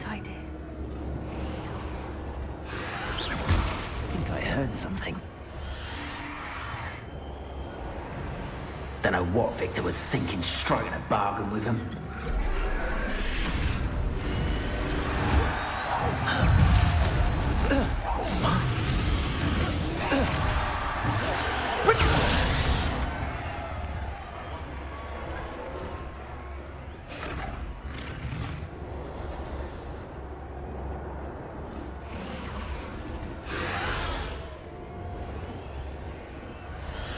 what I did. I think I heard something. Don't know what Victor was thinking, striking a bargain with him.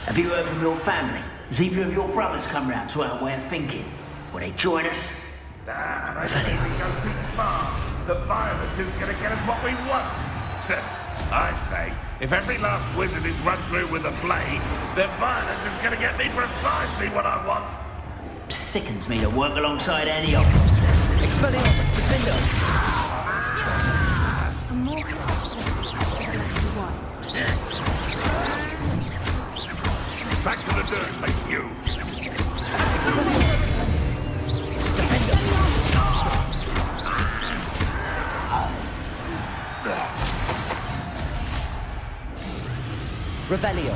Have you heard from your family? Has either of your brothers come round to our way of thinking? Will they join us? Nah, I think we go too far. The violence isn't going to get us what we want. I say, if every last wizard is run through with a blade, then violence is going to get me precisely what I want. Sickens me to work alongside any of them. Expelliarmus, defender! A more cautious is like he was. Back to the dirt, like you. Revelio.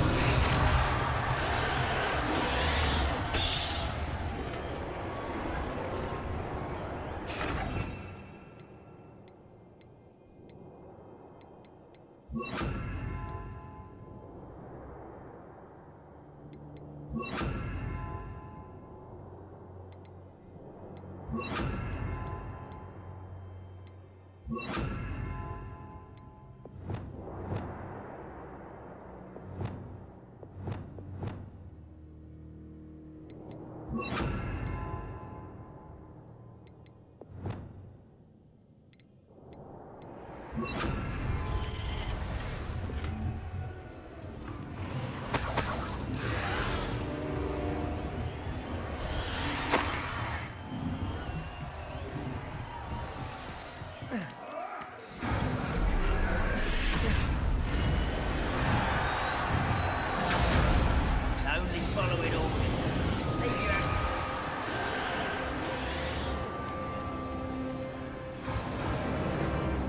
Only following orders.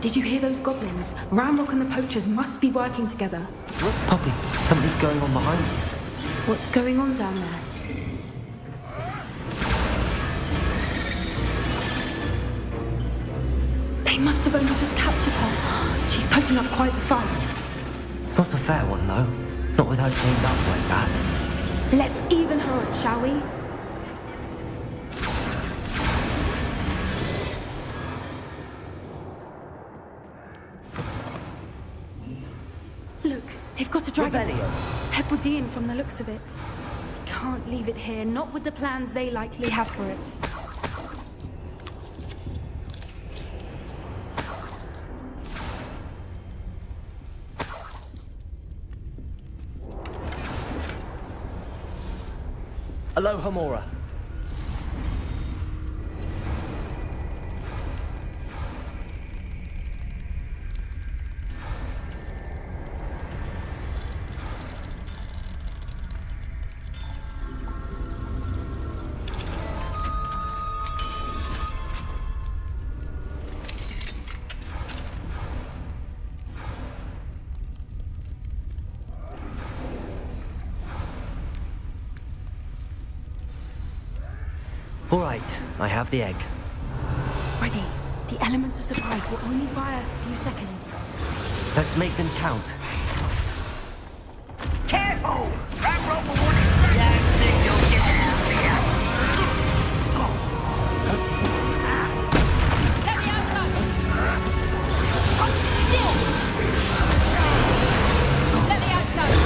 Did you hear those goblins? Ramrock and the poachers must be working together. Poppy, something's going on behind you. What's going on down there? They must have only just captured her. She's putting up quite the fight. Not a fair one, though. Not with her chained up like that. Let's even her on, shall we? Look, they've got a dragon. Hebridean from the looks of it. We can't leave it here, not with the plans they likely have for it. Aloha Mora. All right, I have the egg. Ready. The elements of surprise will only buy us a few seconds. Let's make them count. Careful! Ramrock will want to think you'll get out of here. Let me outside! Still! Let me outside!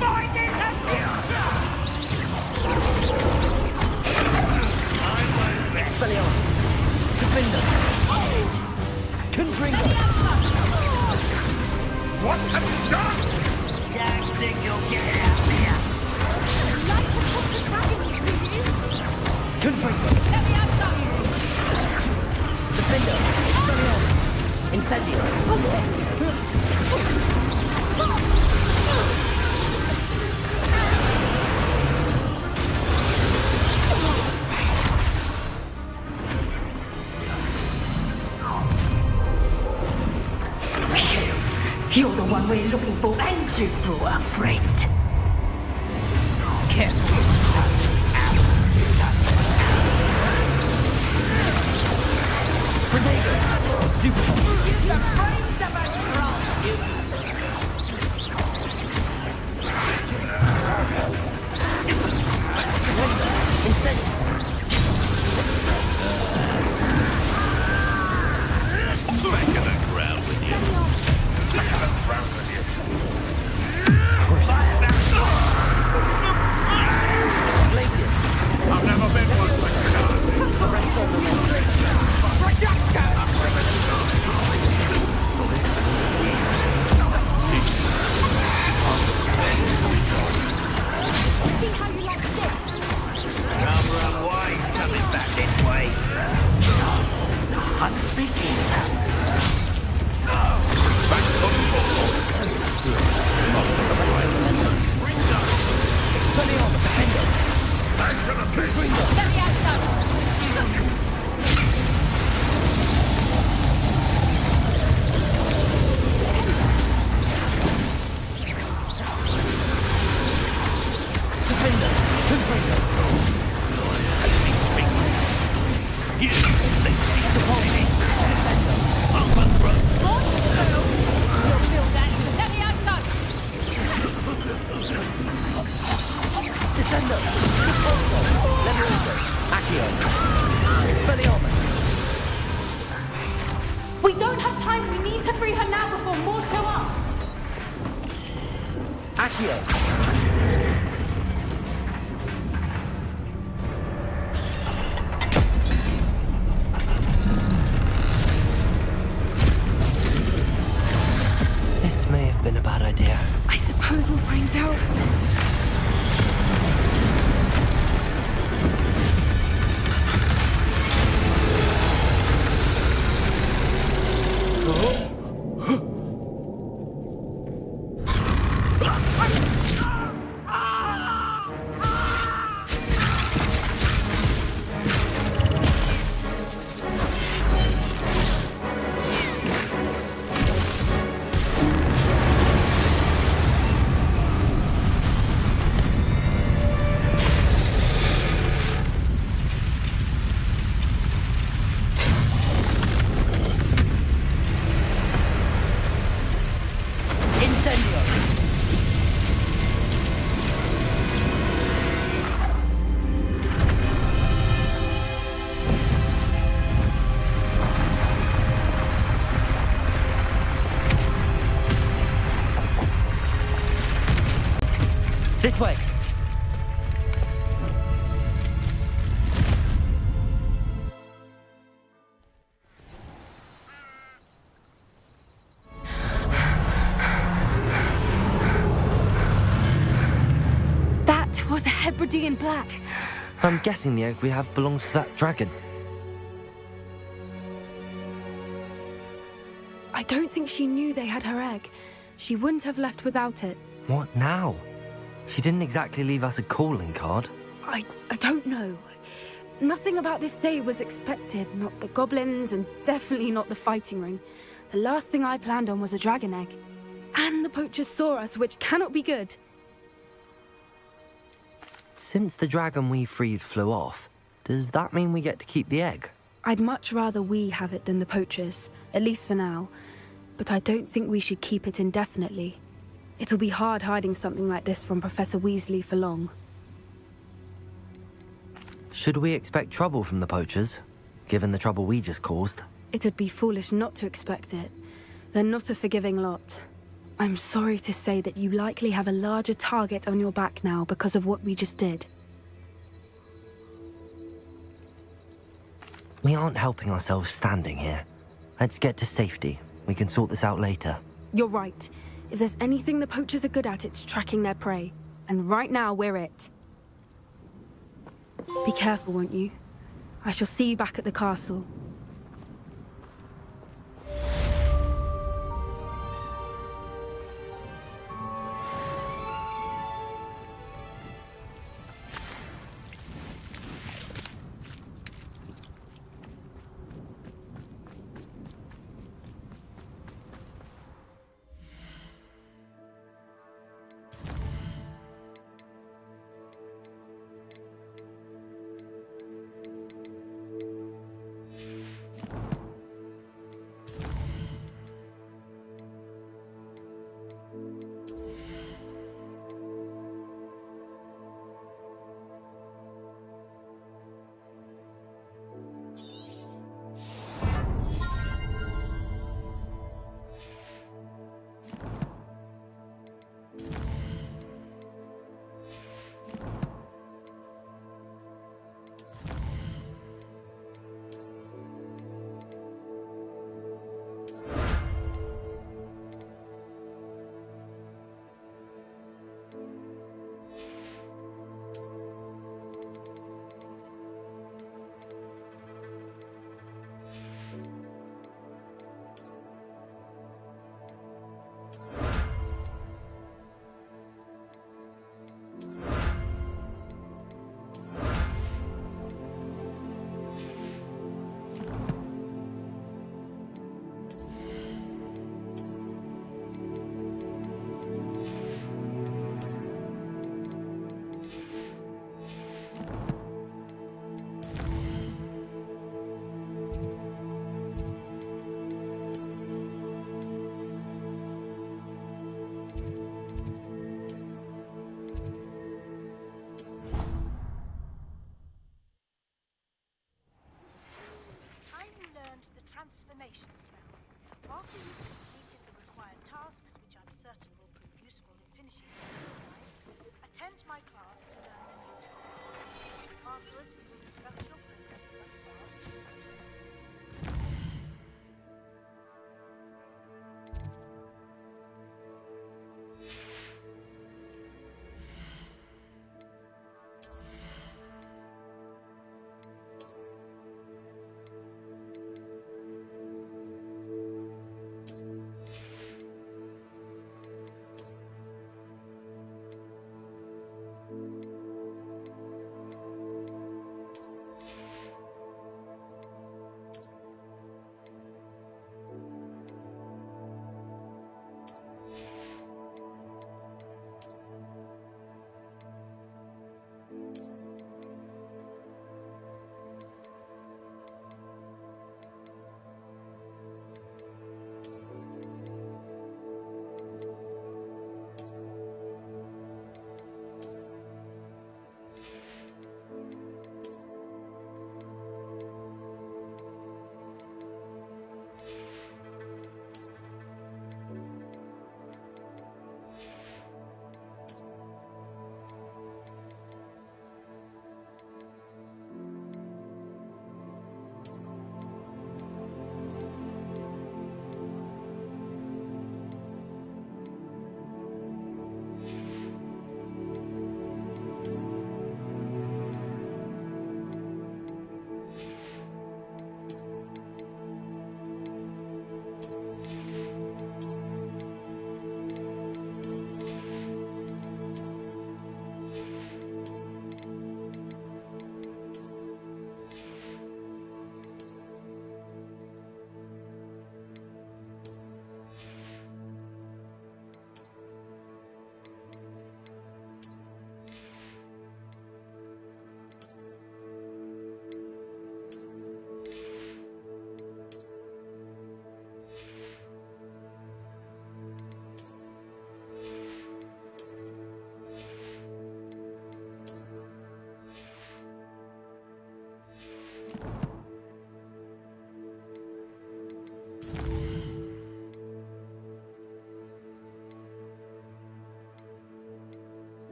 Find this up here! Expelliarmus. Defender. Confringo. What have you done? Don't think you'll get out of here. Confringo. Let me outside! Defender. Expelliarmus. Incendio. You're the one we're looking for, and you brought a friend. Careful, son. Protego! Stupefy! Give the frames of a troll! Incendio! Making a ground with you. Making a ground with you. Glacius! I've never been one like that. Rest on the wall, Glacius! See how you like this? Run away, he's coming back this way. The hunt begins. Back on board. Expelliarmus, defender! Back to the pit. Let me out some. Defender! Confront! Descender! You'll feel that. Let me out some. Descender! Repulsor! Levioso! Accio! Expelliarmus! We don't have time. We need to free her now before more show up. Accio! This may have been a bad idea. I suppose we'll find out. This way! That was a Hebridean black. I'm guessing the egg we have belongs to that dragon. I don't think she knew they had her egg. She wouldn't have left without it. What now? She didn't exactly leave us a calling card. I don't know. Nothing about this day was expected. Not the goblins, and definitely not the fighting ring. The last thing I planned on was a dragon egg. And the poachers saw us, which cannot be good. Since the dragon we freed flew off, does that mean we get to keep the egg? I'd much rather we have it than the poachers, at least for now. But I don't think we should keep it indefinitely. It'll be hard hiding something like this from Professor Weasley for long. Should we expect trouble from the poachers, given the trouble we just caused? It'd be foolish not to expect it. They're not a forgiving lot. I'm sorry to say that you likely have a larger target on your back now because of what we just did. We aren't helping ourselves standing here. Let's get to safety. We can sort this out later. You're right. If there's anything the poachers are good at, it's tracking their prey. And right now, we're it. Be careful, won't you? I shall see you back at the castle.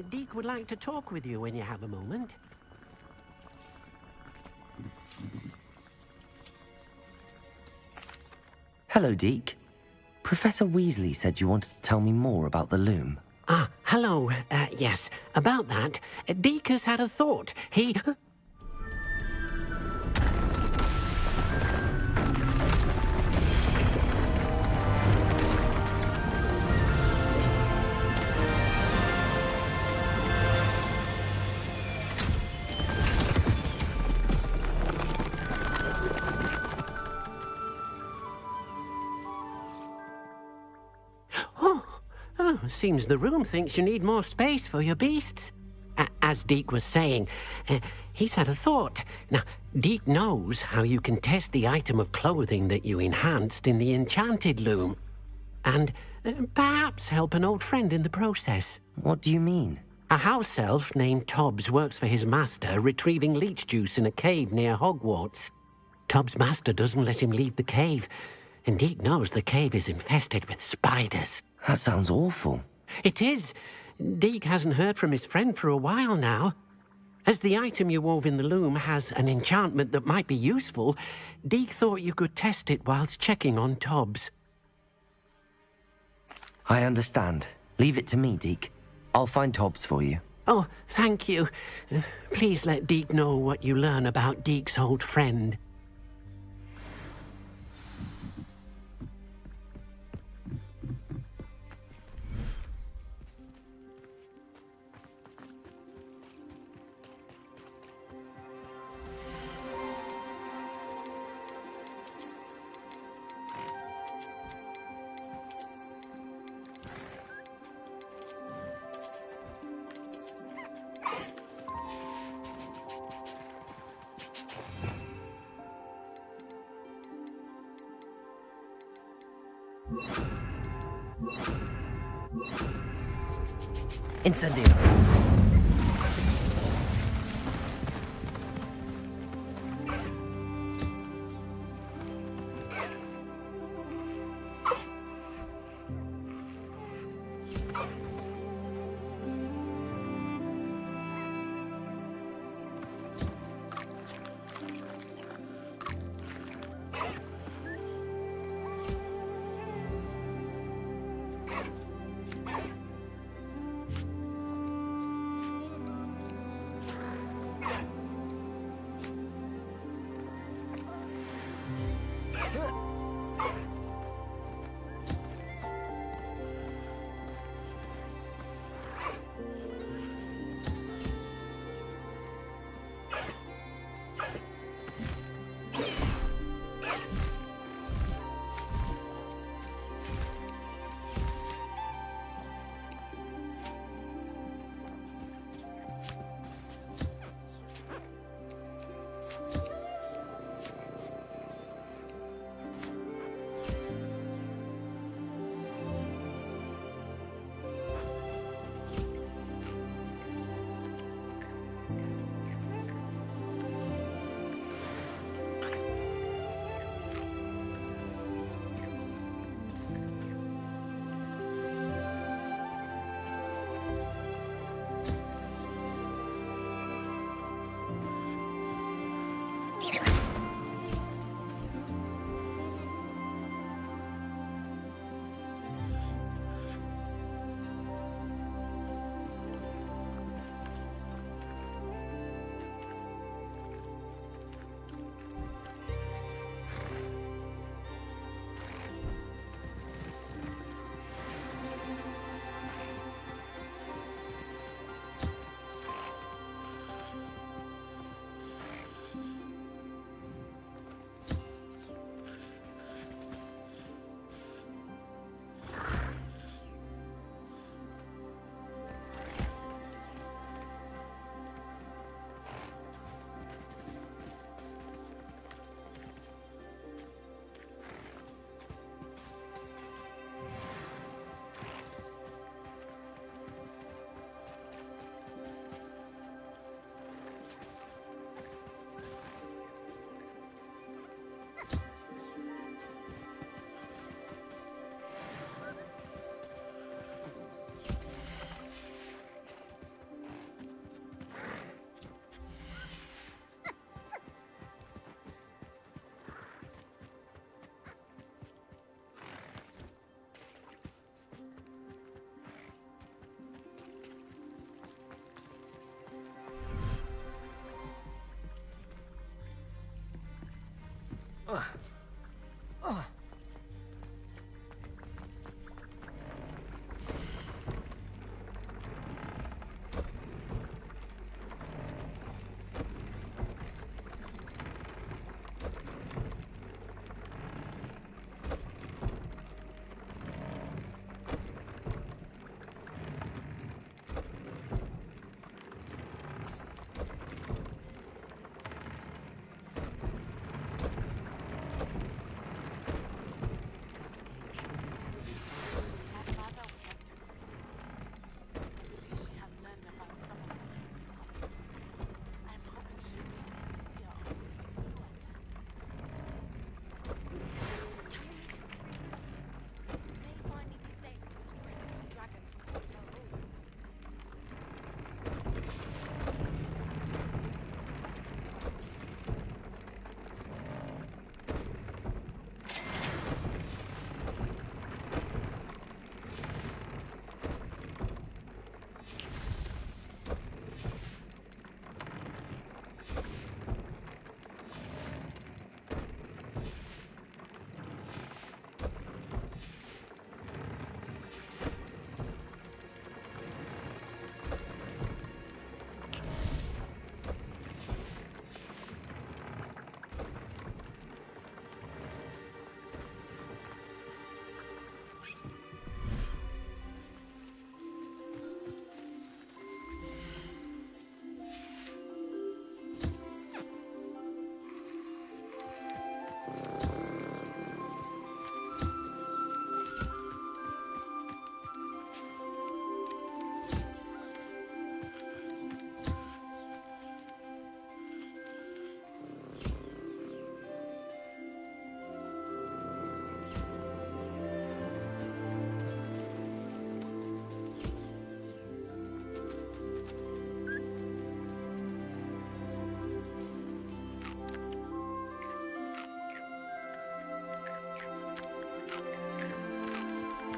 Deke would like to talk with you when you have a moment. Hello, Deke. Professor Weasley said you wanted to tell me more about the loom. Ah, hello. Yes, about that. Deke has had a thought. He... Seems the room thinks you need more space for your beasts. As Deke was saying, he's had a thought. Now, Deke knows how you can test the item of clothing that you enhanced in the enchanted loom. And perhaps help an old friend in the process. What do you mean? A house elf named Tobbs works for his master, retrieving leech juice in a cave near Hogwarts. Tobbs' master doesn't let him leave the cave, and Deke knows the cave is infested with spiders. That sounds awful. It is. Deke hasn't heard from his friend for a while now. As the item you wove in the loom has an enchantment that might be useful, Deke thought you could test it whilst checking on Tobbs. I understand. Leave it to me, Deke. I'll find Tobbs for you. Oh, thank you. Please let Deke know what you learn about Deke's old friend. Incendio.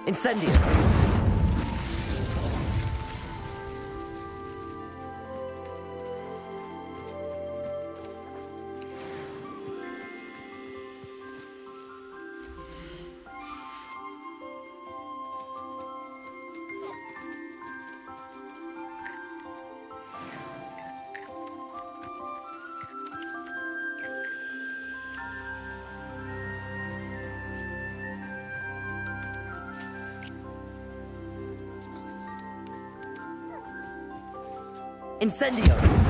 Incendio! Incendio!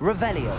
Revelio.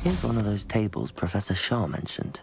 Here's one of those tables Professor Shah mentioned.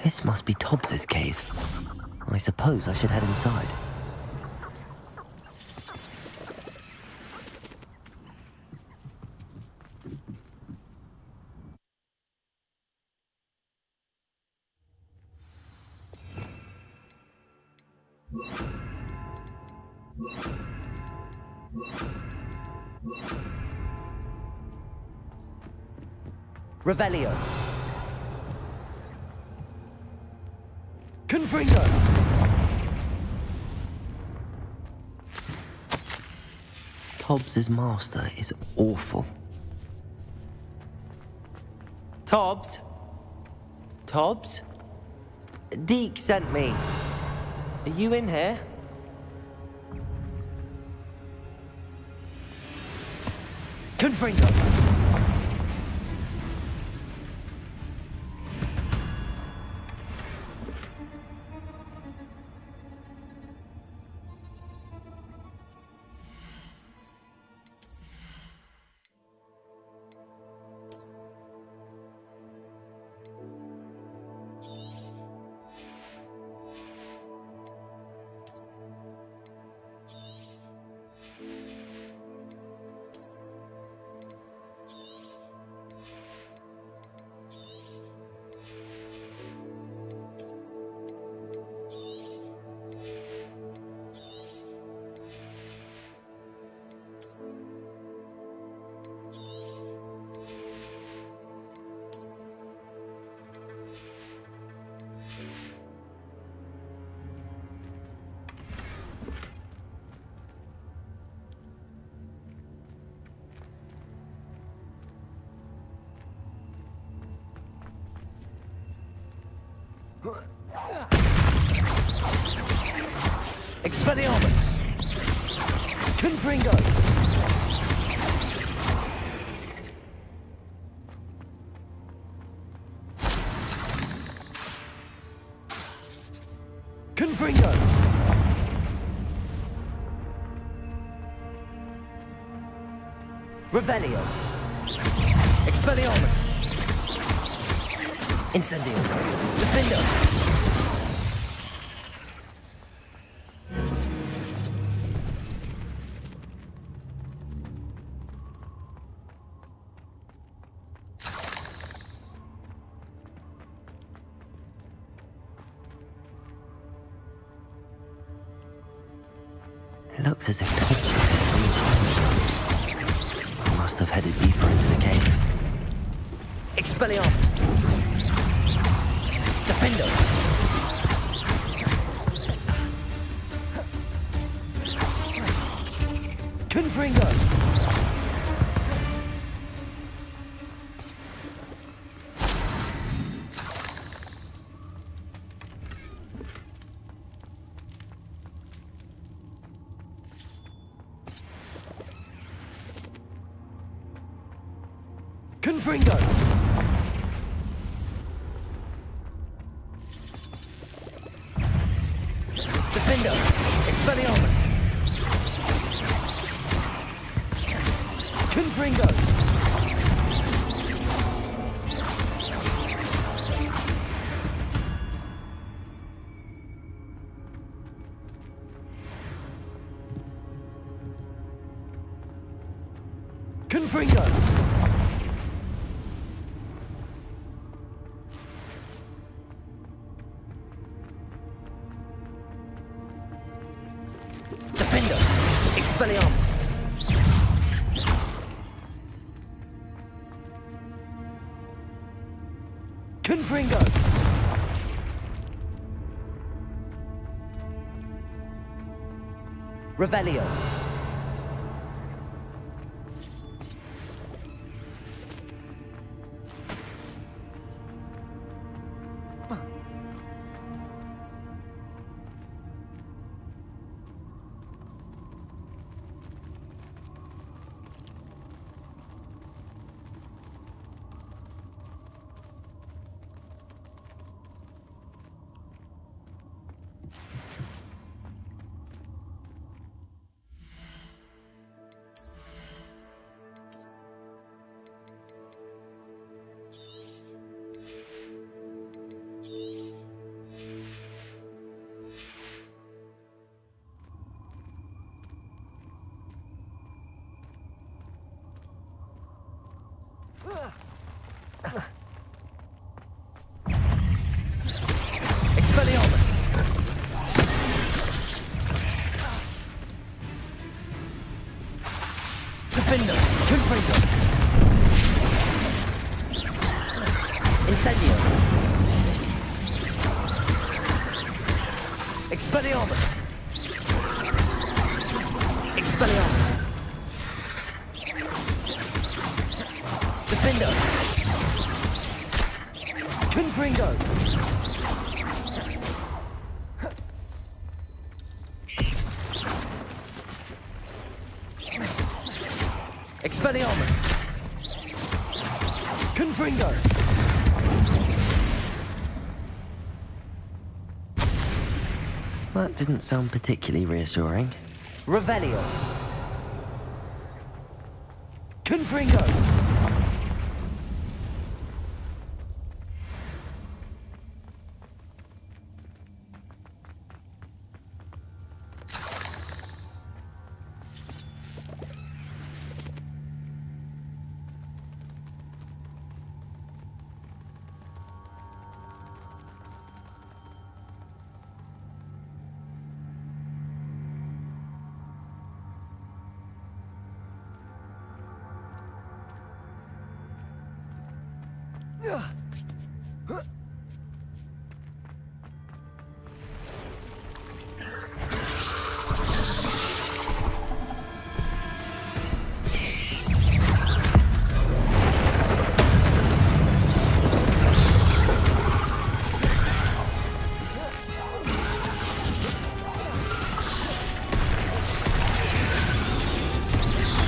This must be Tobbs's cave. I suppose I should head inside. Revelio. Confringo. Tobbs's master is awful. Tobbs? Tobbs? Deke sent me. Are you in here? Confringo. Expelliarmus! Confringo! Confringo! Revelio! Expelliarmus! Incendio! Defendo! It looks as if Tobbs was here some time ago. He must have headed deeper into the cave. Expelliarmus! Defendo! Confringo! Confringo! Defendo! Expelliarmus! Confringo! Confringo! Expelliarmus! Confringo! Revelio! Expelliarmus! Defender! Confringo! Incendio! Expelliarmus! Expelliarmus! Defender! Confringo! Expelliarmus! Confringo! That didn't sound particularly reassuring. Revelio! Confringo!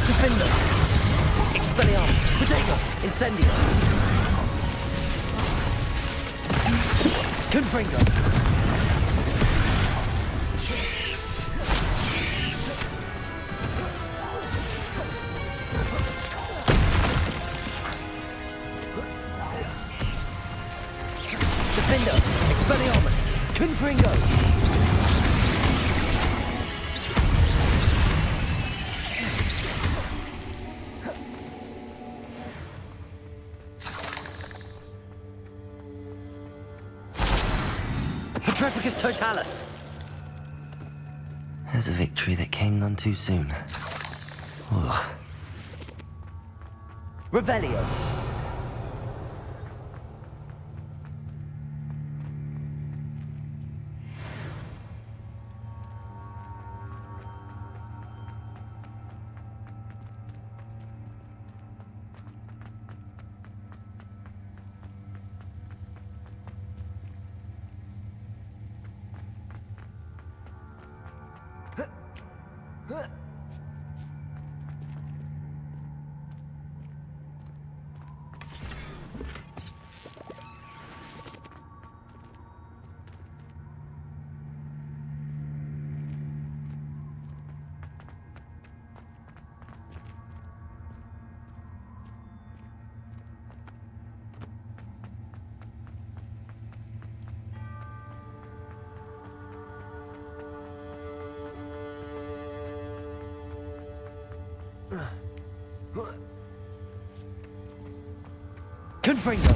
Defender! Expelliarmus! Potato! Incendio! Confringo! Defender! Expelliarmus! Confringo! Petrificus Totalis! There's a victory that came none too soon. Ugh. Revelio! Confringo!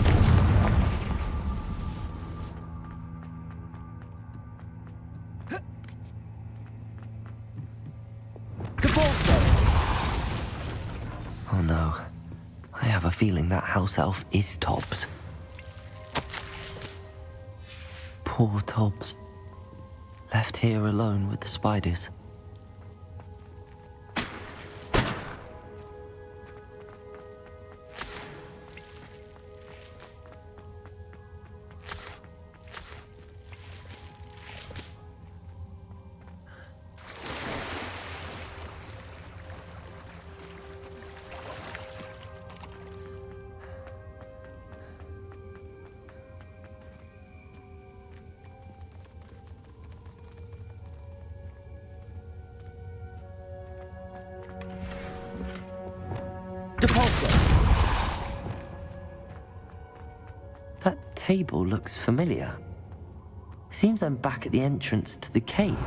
Cabaldo! Oh no. I have a feeling that house elf is Tobbs. Poor Tobbs. Left here alone with the spiders. That table looks familiar. Seems I'm back at the entrance to the cave.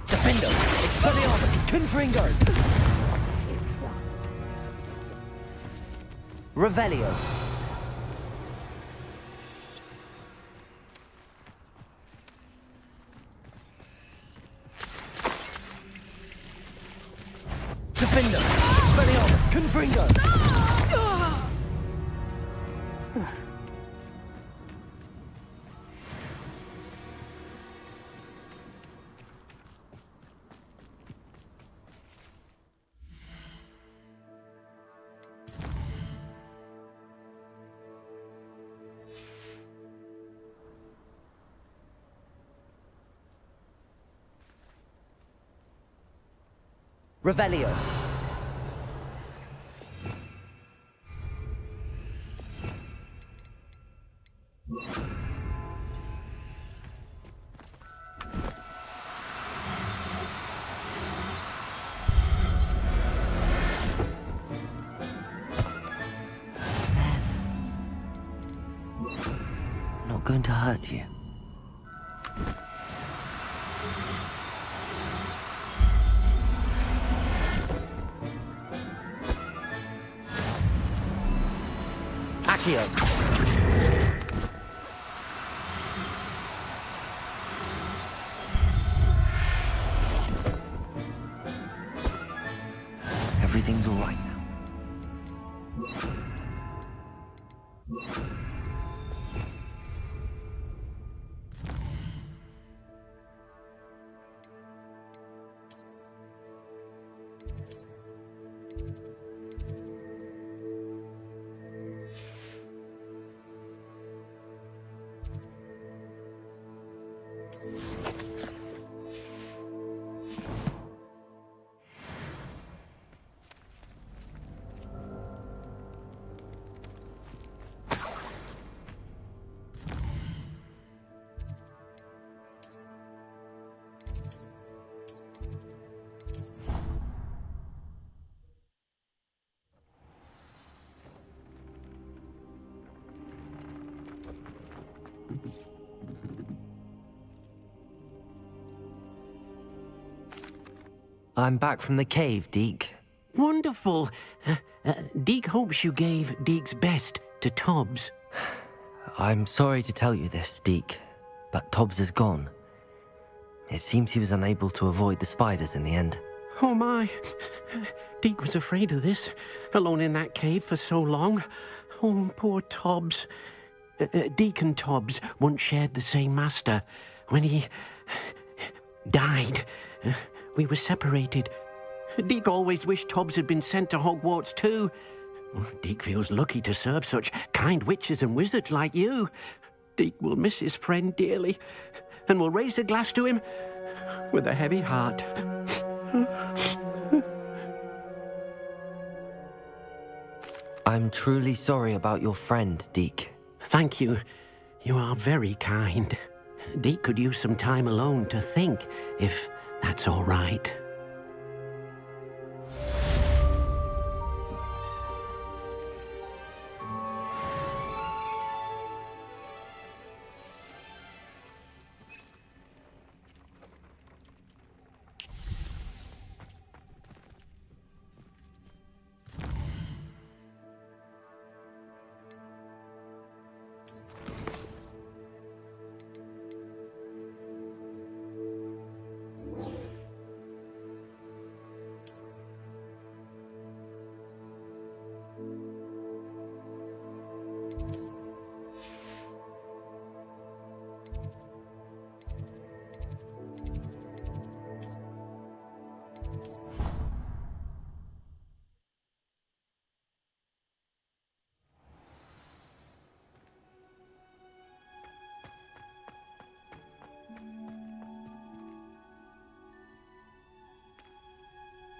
Defendo! Expelliarmus! Confringo! Revelio! Defendo! Expelliarmus! Confringo! Revelio. Not going to hurt you. Accio. Everything's all right now. I'm back from the cave, Deke. Wonderful. Deke hopes you gave Deke's best to Tobbs. I'm sorry to tell you this, Deke, but Tobbs is gone. It seems he was unable to avoid the spiders in the end. Oh my. Deke was afraid of this, alone in that cave for so long. Oh, poor Tobbs. Deke and Tobbs once shared the same master. When he died, we were separated. Deke always wished Tobbs had been sent to Hogwarts too. Deke feels lucky to serve such kind witches and wizards like you. Deke will miss his friend dearly, and will raise a glass to him with a heavy heart. I'm truly sorry about your friend, Deke. Thank you. You are very kind. Deke could use some time alone to think, if that's all right.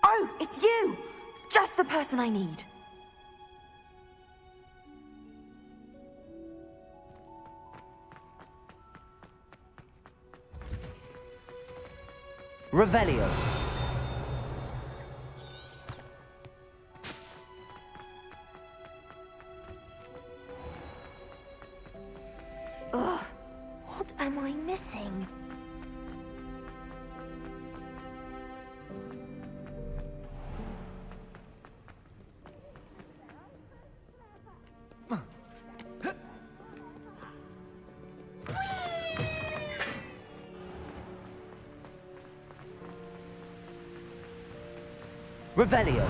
Oh, it's you! Just the person I need. Revelio. Ugh, what am I missing? Revelio.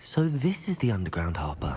So this is the underground harbor.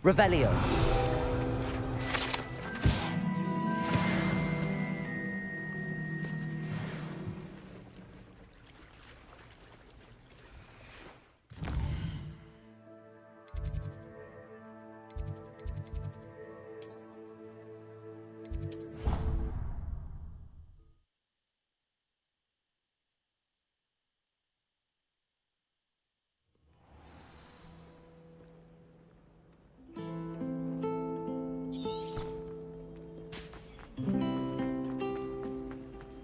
Revelio.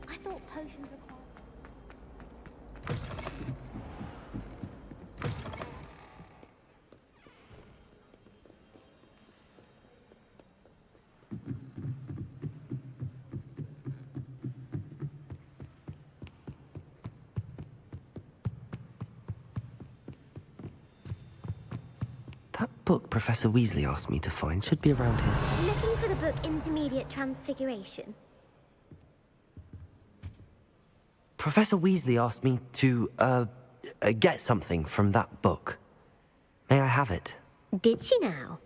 I thought potions were called. That book Professor Weasley asked me to find should be around his... Looking for the book Intermediate Transfiguration. Professor Weasley asked me to, get something from that book. May I have it? Did she now?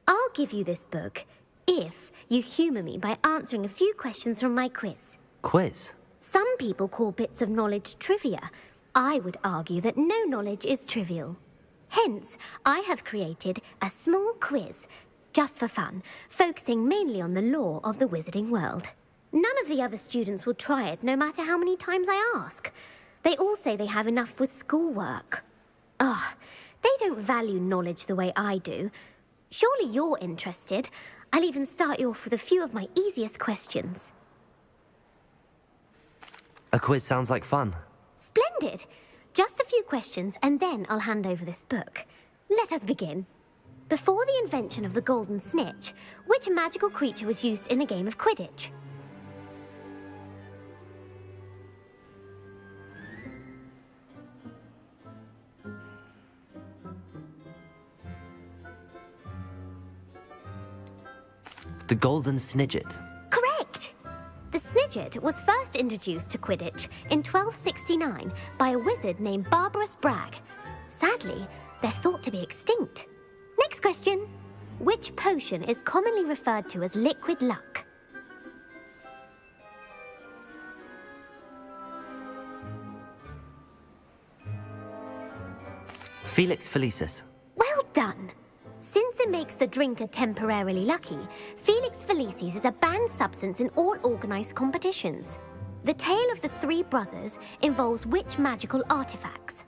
I'll give you this book if you humour me by answering a few questions from my quiz. Quiz? Some people call bits of knowledge trivia. I would argue that no knowledge is trivial. Hence, I have created a small quiz, just for fun, focusing mainly on the lore of the wizarding world. None of the other students will try it, no matter how many times I ask. They all say they have enough with schoolwork. Ugh, they don't value knowledge the way I do. Surely you're interested. I'll even start you off with a few of my easiest questions. A quiz sounds like fun. Splendid! Just a few questions, and then I'll hand over this book. Let us begin. Before the invention of the golden snitch, which magical creature was used in a game of Quidditch? The golden snidget. Correct! The snidget was first introduced to Quidditch in 1269 by a wizard named Barbarous Bragg. Sadly, they're thought to be extinct. Next question. Which potion is commonly referred to as liquid luck? Felix Felicis. Well done! Since it makes the drinker temporarily lucky, Felix Felicis is a banned substance in all organised competitions. The tale of the three brothers involves which magical artifacts?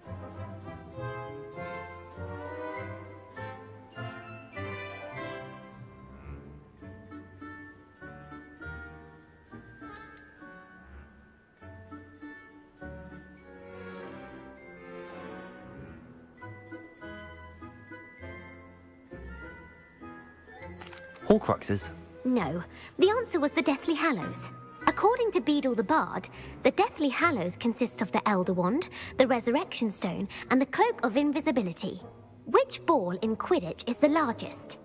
Horcruxes? No, the answer was the Deathly Hallows. According to Beadle the Bard, the Deathly Hallows consists of the Elder Wand, the Resurrection Stone, and the Cloak of Invisibility. Which ball in Quidditch is the largest?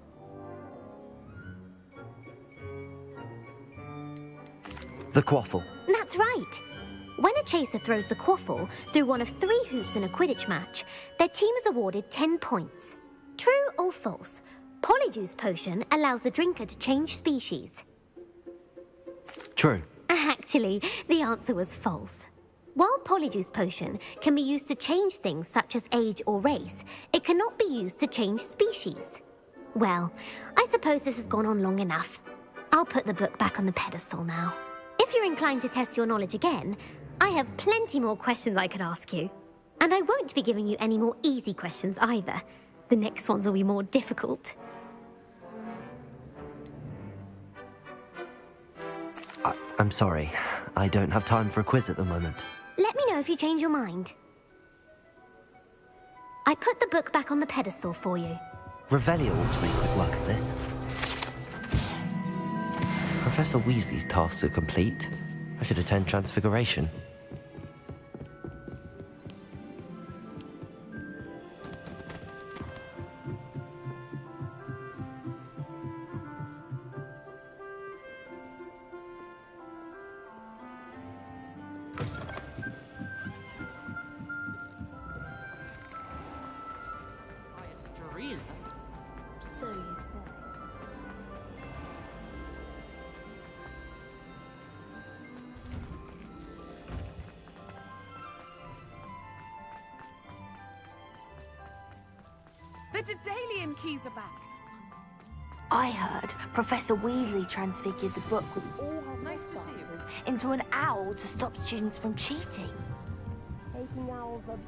The quaffle. That's right. When a chaser throws the quaffle through one of 3 hoops in a Quidditch match, their team is awarded 10 points. True or false? Polyjuice potion allows the drinker to change species. True. Actually, the answer was false. While Polyjuice potion can be used to change things such as age or race, it cannot be used to change species. Well, I suppose this has gone on long enough. I'll put the book back on the pedestal now. If you're inclined to test your knowledge again, I have plenty more questions I could ask you. And I won't be giving you any more easy questions either. The next ones will be more difficult. I'm sorry. I don't have time for a quiz at the moment. Let me know if you change your mind. I put the book back on the pedestal for you. Revelio ought to make quick work of this. Professor Weasley's tasks are complete. I should attend Transfiguration. The Daedalian keys are back. I heard Professor Weasley transfigured the book with all her Nice to see you. into an owl to stop students from cheating. Taking owls are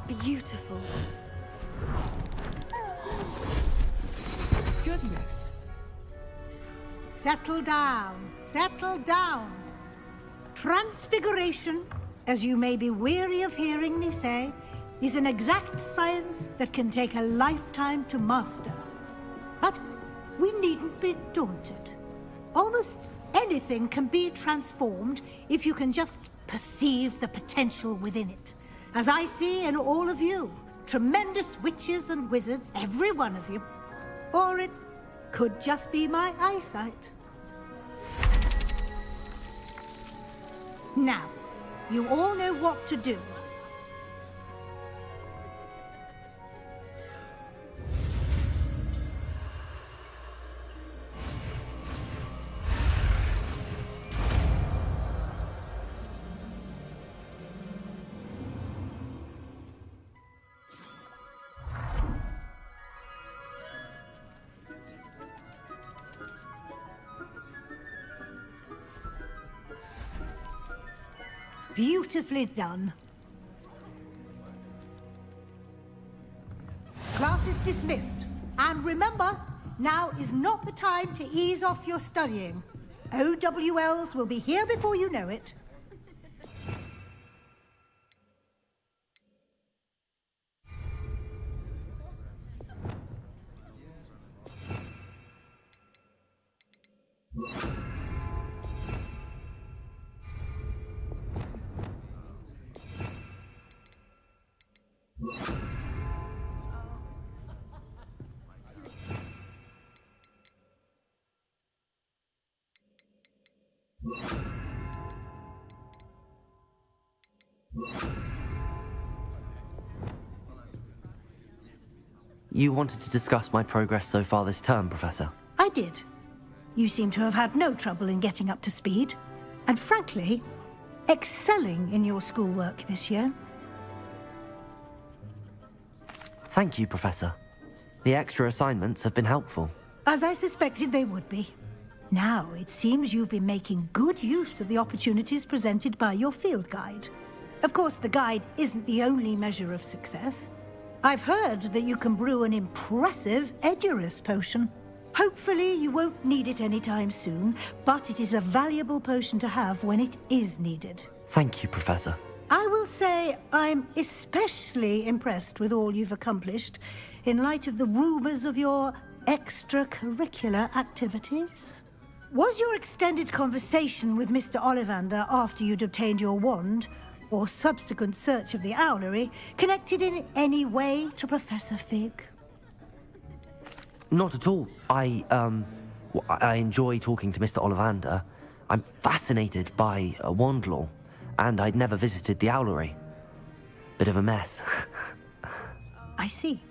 Beautiful. Goodness. Settle down, settle down. Transfiguration, as you may be weary of hearing me say, is an exact science that can take a lifetime to master. But we needn't be daunted. Almost anything can be transformed if you can just perceive the potential within it. As I see in all of you, tremendous witches and wizards, every one of you. Or it could just be my eyesight. Now, you all know what to do. Beautifully done. Class is dismissed. And remember, now is not the time to ease off your studying. OWLs will be here before you know it. You wanted to discuss my progress so far this term, Professor? I did. You seem to have had no trouble in getting up to speed. And frankly, excelling in your schoolwork this year. Thank you, Professor. The extra assignments have been helpful. As I suspected they would be. Now, it seems you've been making good use of the opportunities presented by your field guide. Of course, the guide isn't the only measure of success. I've heard that you can brew an impressive Edurus potion. Hopefully, you won't need it anytime soon, but it is a valuable potion to have when it is needed. Thank you, Professor. I will say I'm especially impressed with all you've accomplished in light of the rumors of your extracurricular activities. Was your extended conversation with Mr. Ollivander after you'd obtained your wand, or subsequent search of the owlery, connected in any way to Professor Fig? Not at all. I enjoy talking to Mr. Ollivander. I'm fascinated by wand lore, and I'd never visited the owlery. Bit of a mess. I see.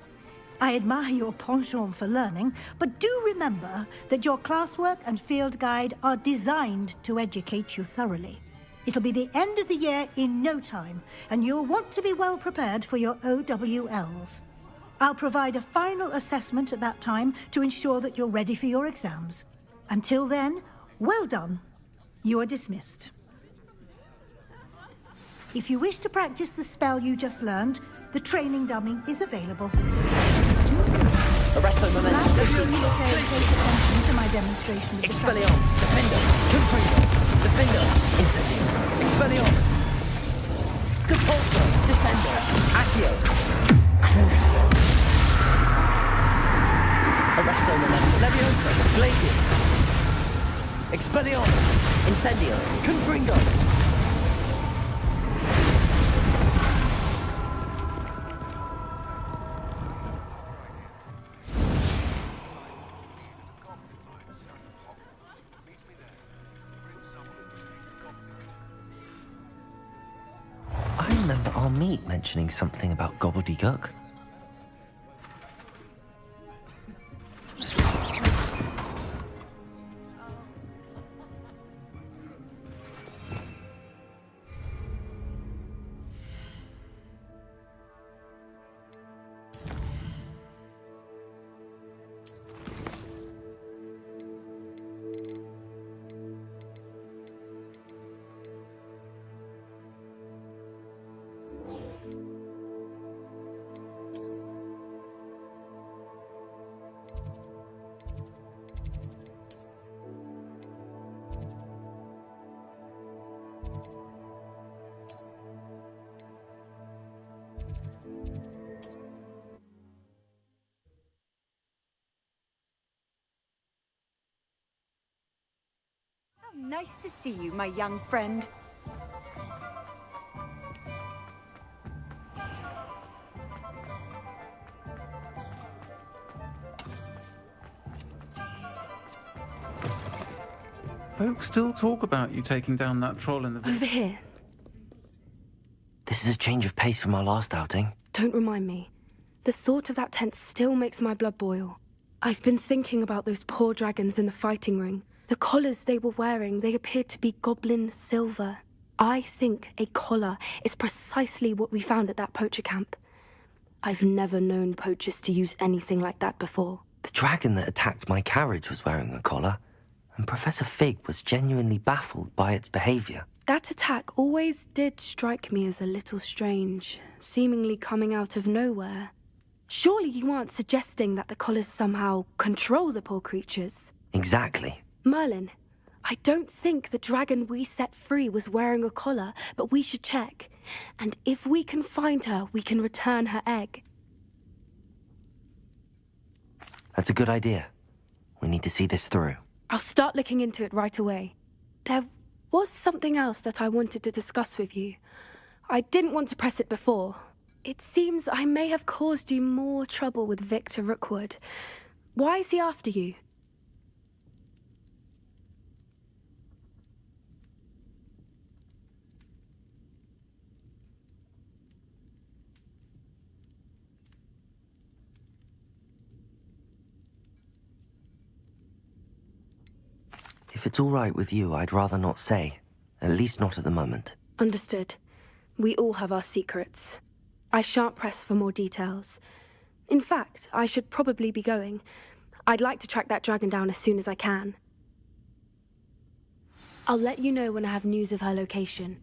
I admire your penchant for learning, but do remember that your classwork and field guide are designed to educate you thoroughly. It'll be the end of the year in no time, and you'll want to be well prepared for your OWLs. I'll provide a final assessment at that time to ensure that you're ready for your exams. Until then, well done. You are dismissed. If you wish to practice the spell you just learned, the training dummy is available. Arresto momentum. To my demonstration of Expelliarmus. Defender. Confront. Defender. Incendio. Expelliarmus. Compulsor. Descender. Accio. Crucio. Arresto momentum. Levioso. Glacius. Expelliarmus. Incendio. Confringo. I remember our meet mentioning something about gobbledygook. Nice to see you, my young friend. Folks still talk about you taking down that troll in the Over here. This is a change of pace from our last outing. Don't remind me. The thought of that tent still makes my blood boil. I've been thinking about those poor dragons in the fighting ring. The collars they were wearing, they appeared to be goblin silver. I think a collar is precisely what we found at that poacher camp. I've never known poachers to use anything like that before. The dragon that attacked my carriage was wearing a collar, and Professor Fig was genuinely baffled by its behavior. That attack always did strike me as a little strange, seemingly coming out of nowhere. Surely you aren't suggesting that the collars somehow control the poor creatures? Exactly. Merlin, I don't think the dragon we set free was wearing a collar, but we should check. And if we can find her, we can return her egg. That's a good idea. We need to see this through. I'll start looking into it right away. There was something else that I wanted to discuss with you. I didn't want to press it before. It seems I may have caused you more trouble with Victor Rookwood. Why is he after you? If it's all right with you, I'd rather not say. At least not at the moment. Understood. We all have our secrets. I shan't press for more details. In fact, I should probably be going. I'd like to track that dragon down as soon as I can. I'll let you know when I have news of her location.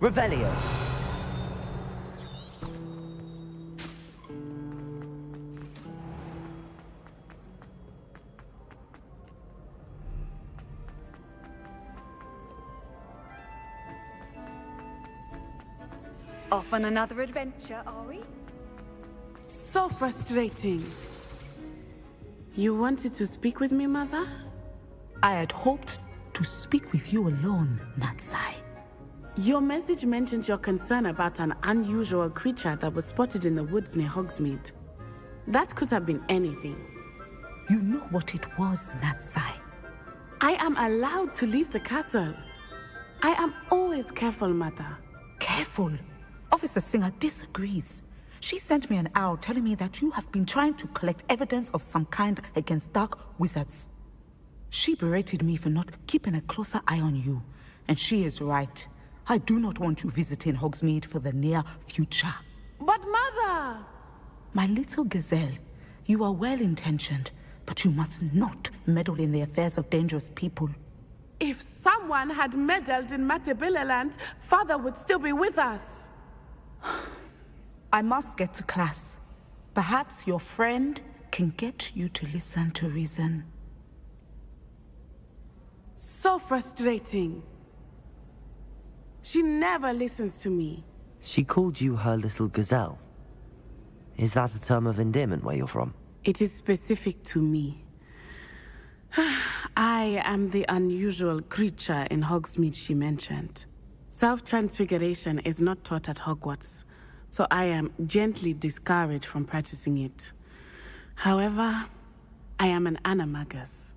Revelio. Off on another adventure, are we? So frustrating. You wanted to speak with me, Mother? I had hoped to speak with you alone, Natsai. Your message mentioned your concern about an unusual creature that was spotted in the woods near Hogsmeade. That could have been anything. You know what it was, Natsai. I am allowed to leave the castle. I am always careful, Mother. Careful? Officer Singer disagrees. She sent me an owl telling me that you have been trying to collect evidence of some kind against dark wizards. She berated me for not keeping a closer eye on you, and she is right. I do not want you visiting Hogsmeade for the near future. But Mother! My little gazelle, you are well-intentioned, but you must not meddle in the affairs of dangerous people. If someone had meddled in Matabeleland, Father would still be with us. I must get to class. Perhaps your friend can get you to listen to reason. So frustrating. She never listens to me. She called you her little gazelle. Is that a term of endearment where you're from? It is specific to me. I am the unusual creature in Hogsmeade she mentioned. Self-transfiguration is not taught at Hogwarts, so I am gently discouraged from practicing it. However, I am an animagus.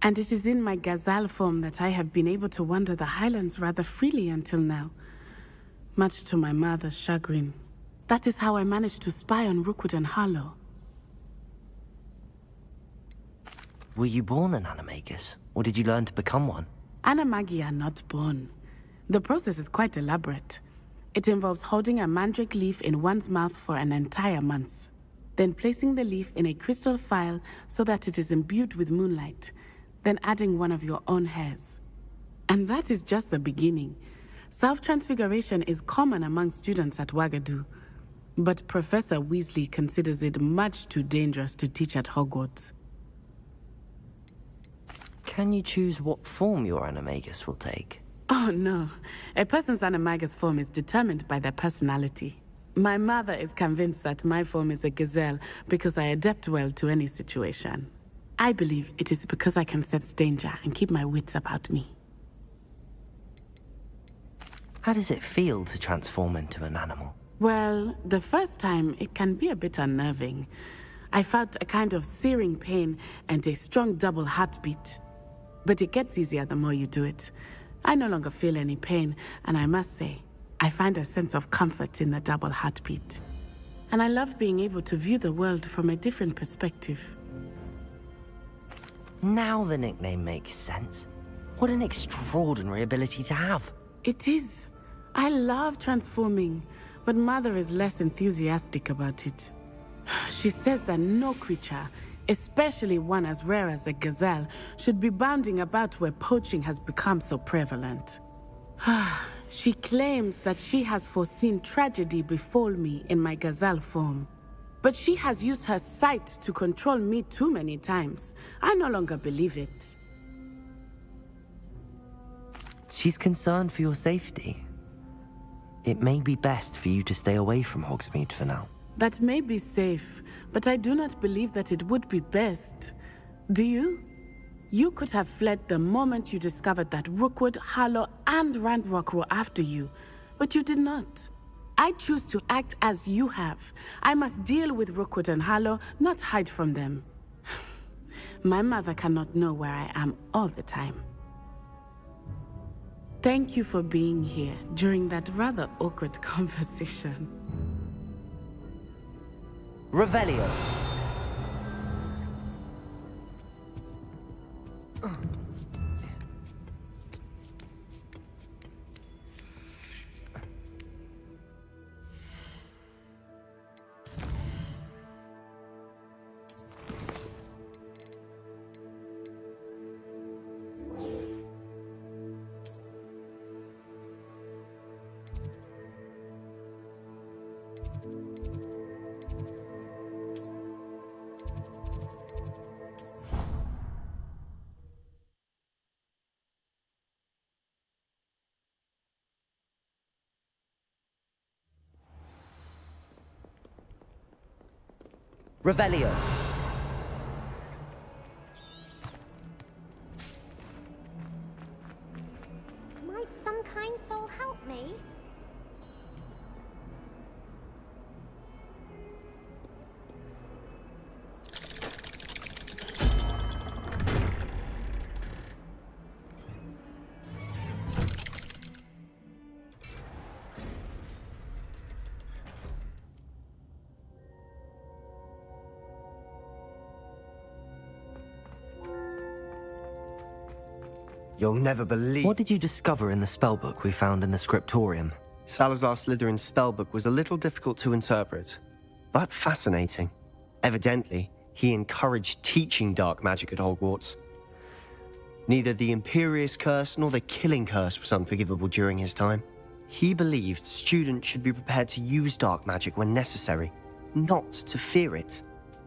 And it is in my gazelle form that I have been able to wander the highlands rather freely until now, much to my mother's chagrin. That is how I managed to spy on Rookwood and Harlow. Were you born an animagus, or did you learn to become one? Animagi are not born. The process is quite elaborate. It involves holding a mandrake leaf in one's mouth for an entire month, then placing the leaf in a crystal phial so that it is imbued with moonlight, then adding one of your own hairs. And that is just the beginning. Self-transfiguration is common among students at Wagadu, but Professor Weasley considers it much too dangerous to teach at Hogwarts. Can you choose what form your animagus will take? Oh, no. A person's animagus form is determined by their personality. My mother is convinced that my form is a gazelle because I adapt well to any situation. I believe it is because I can sense danger and keep my wits about me. How does it feel to transform into an animal? Well, the first time, it can be a bit unnerving. I felt a kind of searing pain and a strong double heartbeat. But it gets easier the more you do it. I no longer feel any pain, and I must say, I find a sense of comfort in the double heartbeat. And I love being able to view the world from a different perspective. Now the nickname makes sense. What an extraordinary ability to have. It is. I love transforming, but Mother is less enthusiastic about it. She says that no creature, especially one as rare as a gazelle, should be bounding about where poaching has become so prevalent. She claims that she has foreseen tragedy befall me in my gazelle form. But she has used her sight to control me too many times. I no longer believe it. She's concerned for your safety. It may be best for you to stay away from Hogsmeade for now. That may be safe, but I do not believe that it would be best. Do you? You could have fled the moment you discovered that Rookwood, Harlow, and Ranrock were after you, but you did not. I choose to act as you have. I must deal with Rookwood and Harlow, not hide from them. My mother cannot know where I am all the time. Thank you for being here during that rather awkward conversation. Revelio. Revelio. Might some kind soul help me? You'll never believe... What did you discover in the spellbook we found in the scriptorium? Salazar Slytherin's spellbook was a little difficult to interpret, but fascinating. Evidently, he encouraged teaching dark magic at Hogwarts. Neither the Imperious Curse nor the Killing Curse was unforgivable during his time. He believed students should be prepared to use dark magic when necessary, not to fear it.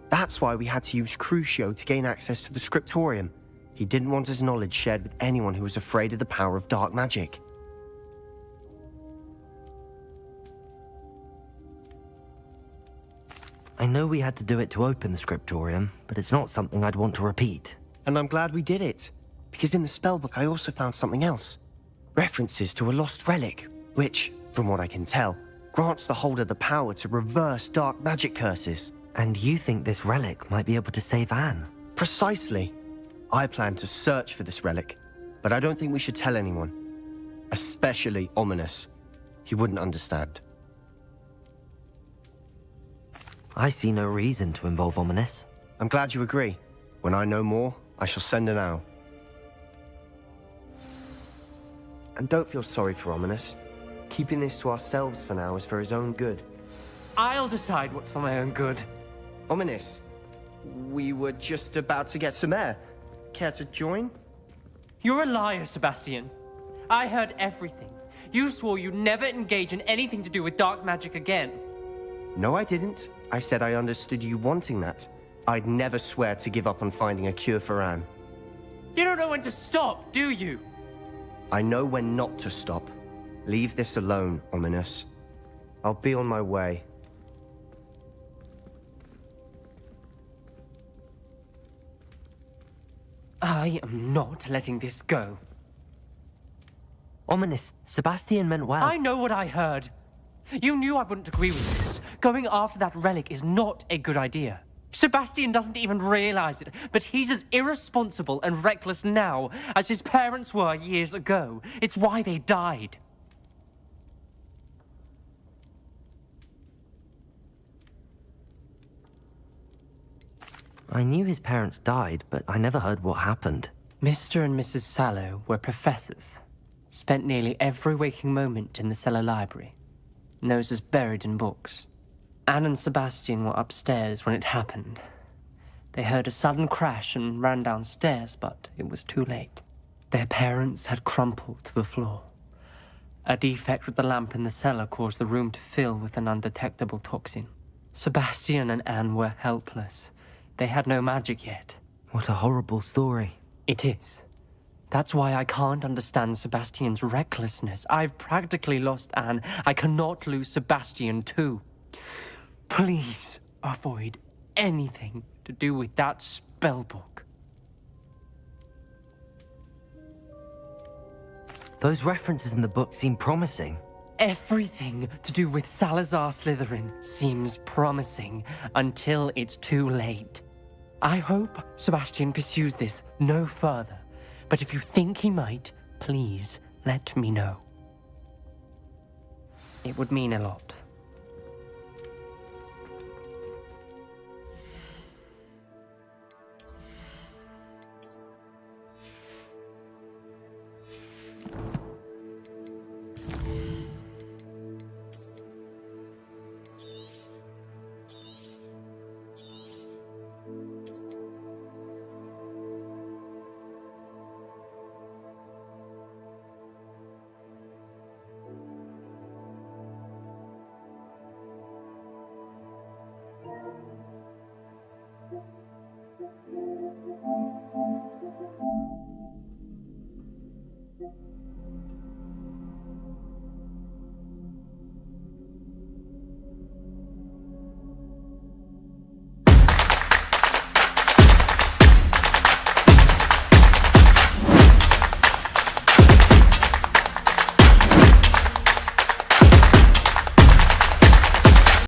That's why we had to use Crucio to gain access to the scriptorium. He didn't want his knowledge shared with anyone who was afraid of the power of dark magic. I know we had to do it to open the scriptorium, but it's not something I'd want to repeat. And I'm glad we did it, because in the spellbook I also found something else. References to a lost relic, which, from what I can tell, grants the holder the power to reverse dark magic curses. And you think this relic might be able to save Anne? Precisely. I plan to search for this relic, but I don't think we should tell anyone. Especially Ominous. He wouldn't understand. I see no reason to involve Ominous. I'm glad you agree. When I know more, I shall send an owl. And don't feel sorry for Ominous. Keeping this to ourselves for now is for his own good. I'll decide what's for my own good. Ominous, we were just about to get some air. Care to join? You're a liar, Sebastian. I heard everything. You swore you'd never engage in anything to do with dark magic again. No, I didn't. I said I understood you wanting that. I'd never swear to give up on finding a cure for Anne. You don't know when to stop, do you? I know when not to stop. Leave this alone, Ominous. I'll be on my way. I am not letting this go. Ominous, Sebastian meant well. I know what I heard. You knew I wouldn't agree with this. Going after that relic is not a good idea. Sebastian doesn't even realize it, but he's as irresponsible and reckless now as his parents were years ago. It's why they died. I knew his parents died, but I never heard what happened. Mr. and Mrs. Sallow were professors. Spent nearly every waking moment in the cellar library. Noses buried in books. Anne and Sebastian were upstairs when it happened. They heard a sudden crash and ran downstairs, but it was too late. Their parents had crumpled to the floor. A defect with the lamp in the cellar caused the room to fill with an undetectable toxin. Sebastian and Anne were helpless. They had no magic yet. What a horrible story. It is. That's why I can't understand Sebastian's recklessness. I've practically lost Anne. I cannot lose Sebastian too. Please avoid anything to do with that spellbook. Those references in the book seem promising. Everything to do with Salazar Slytherin seems promising until it's too late. I hope Sebastian pursues this no further, but if you think he might, please let me know. It would mean a lot.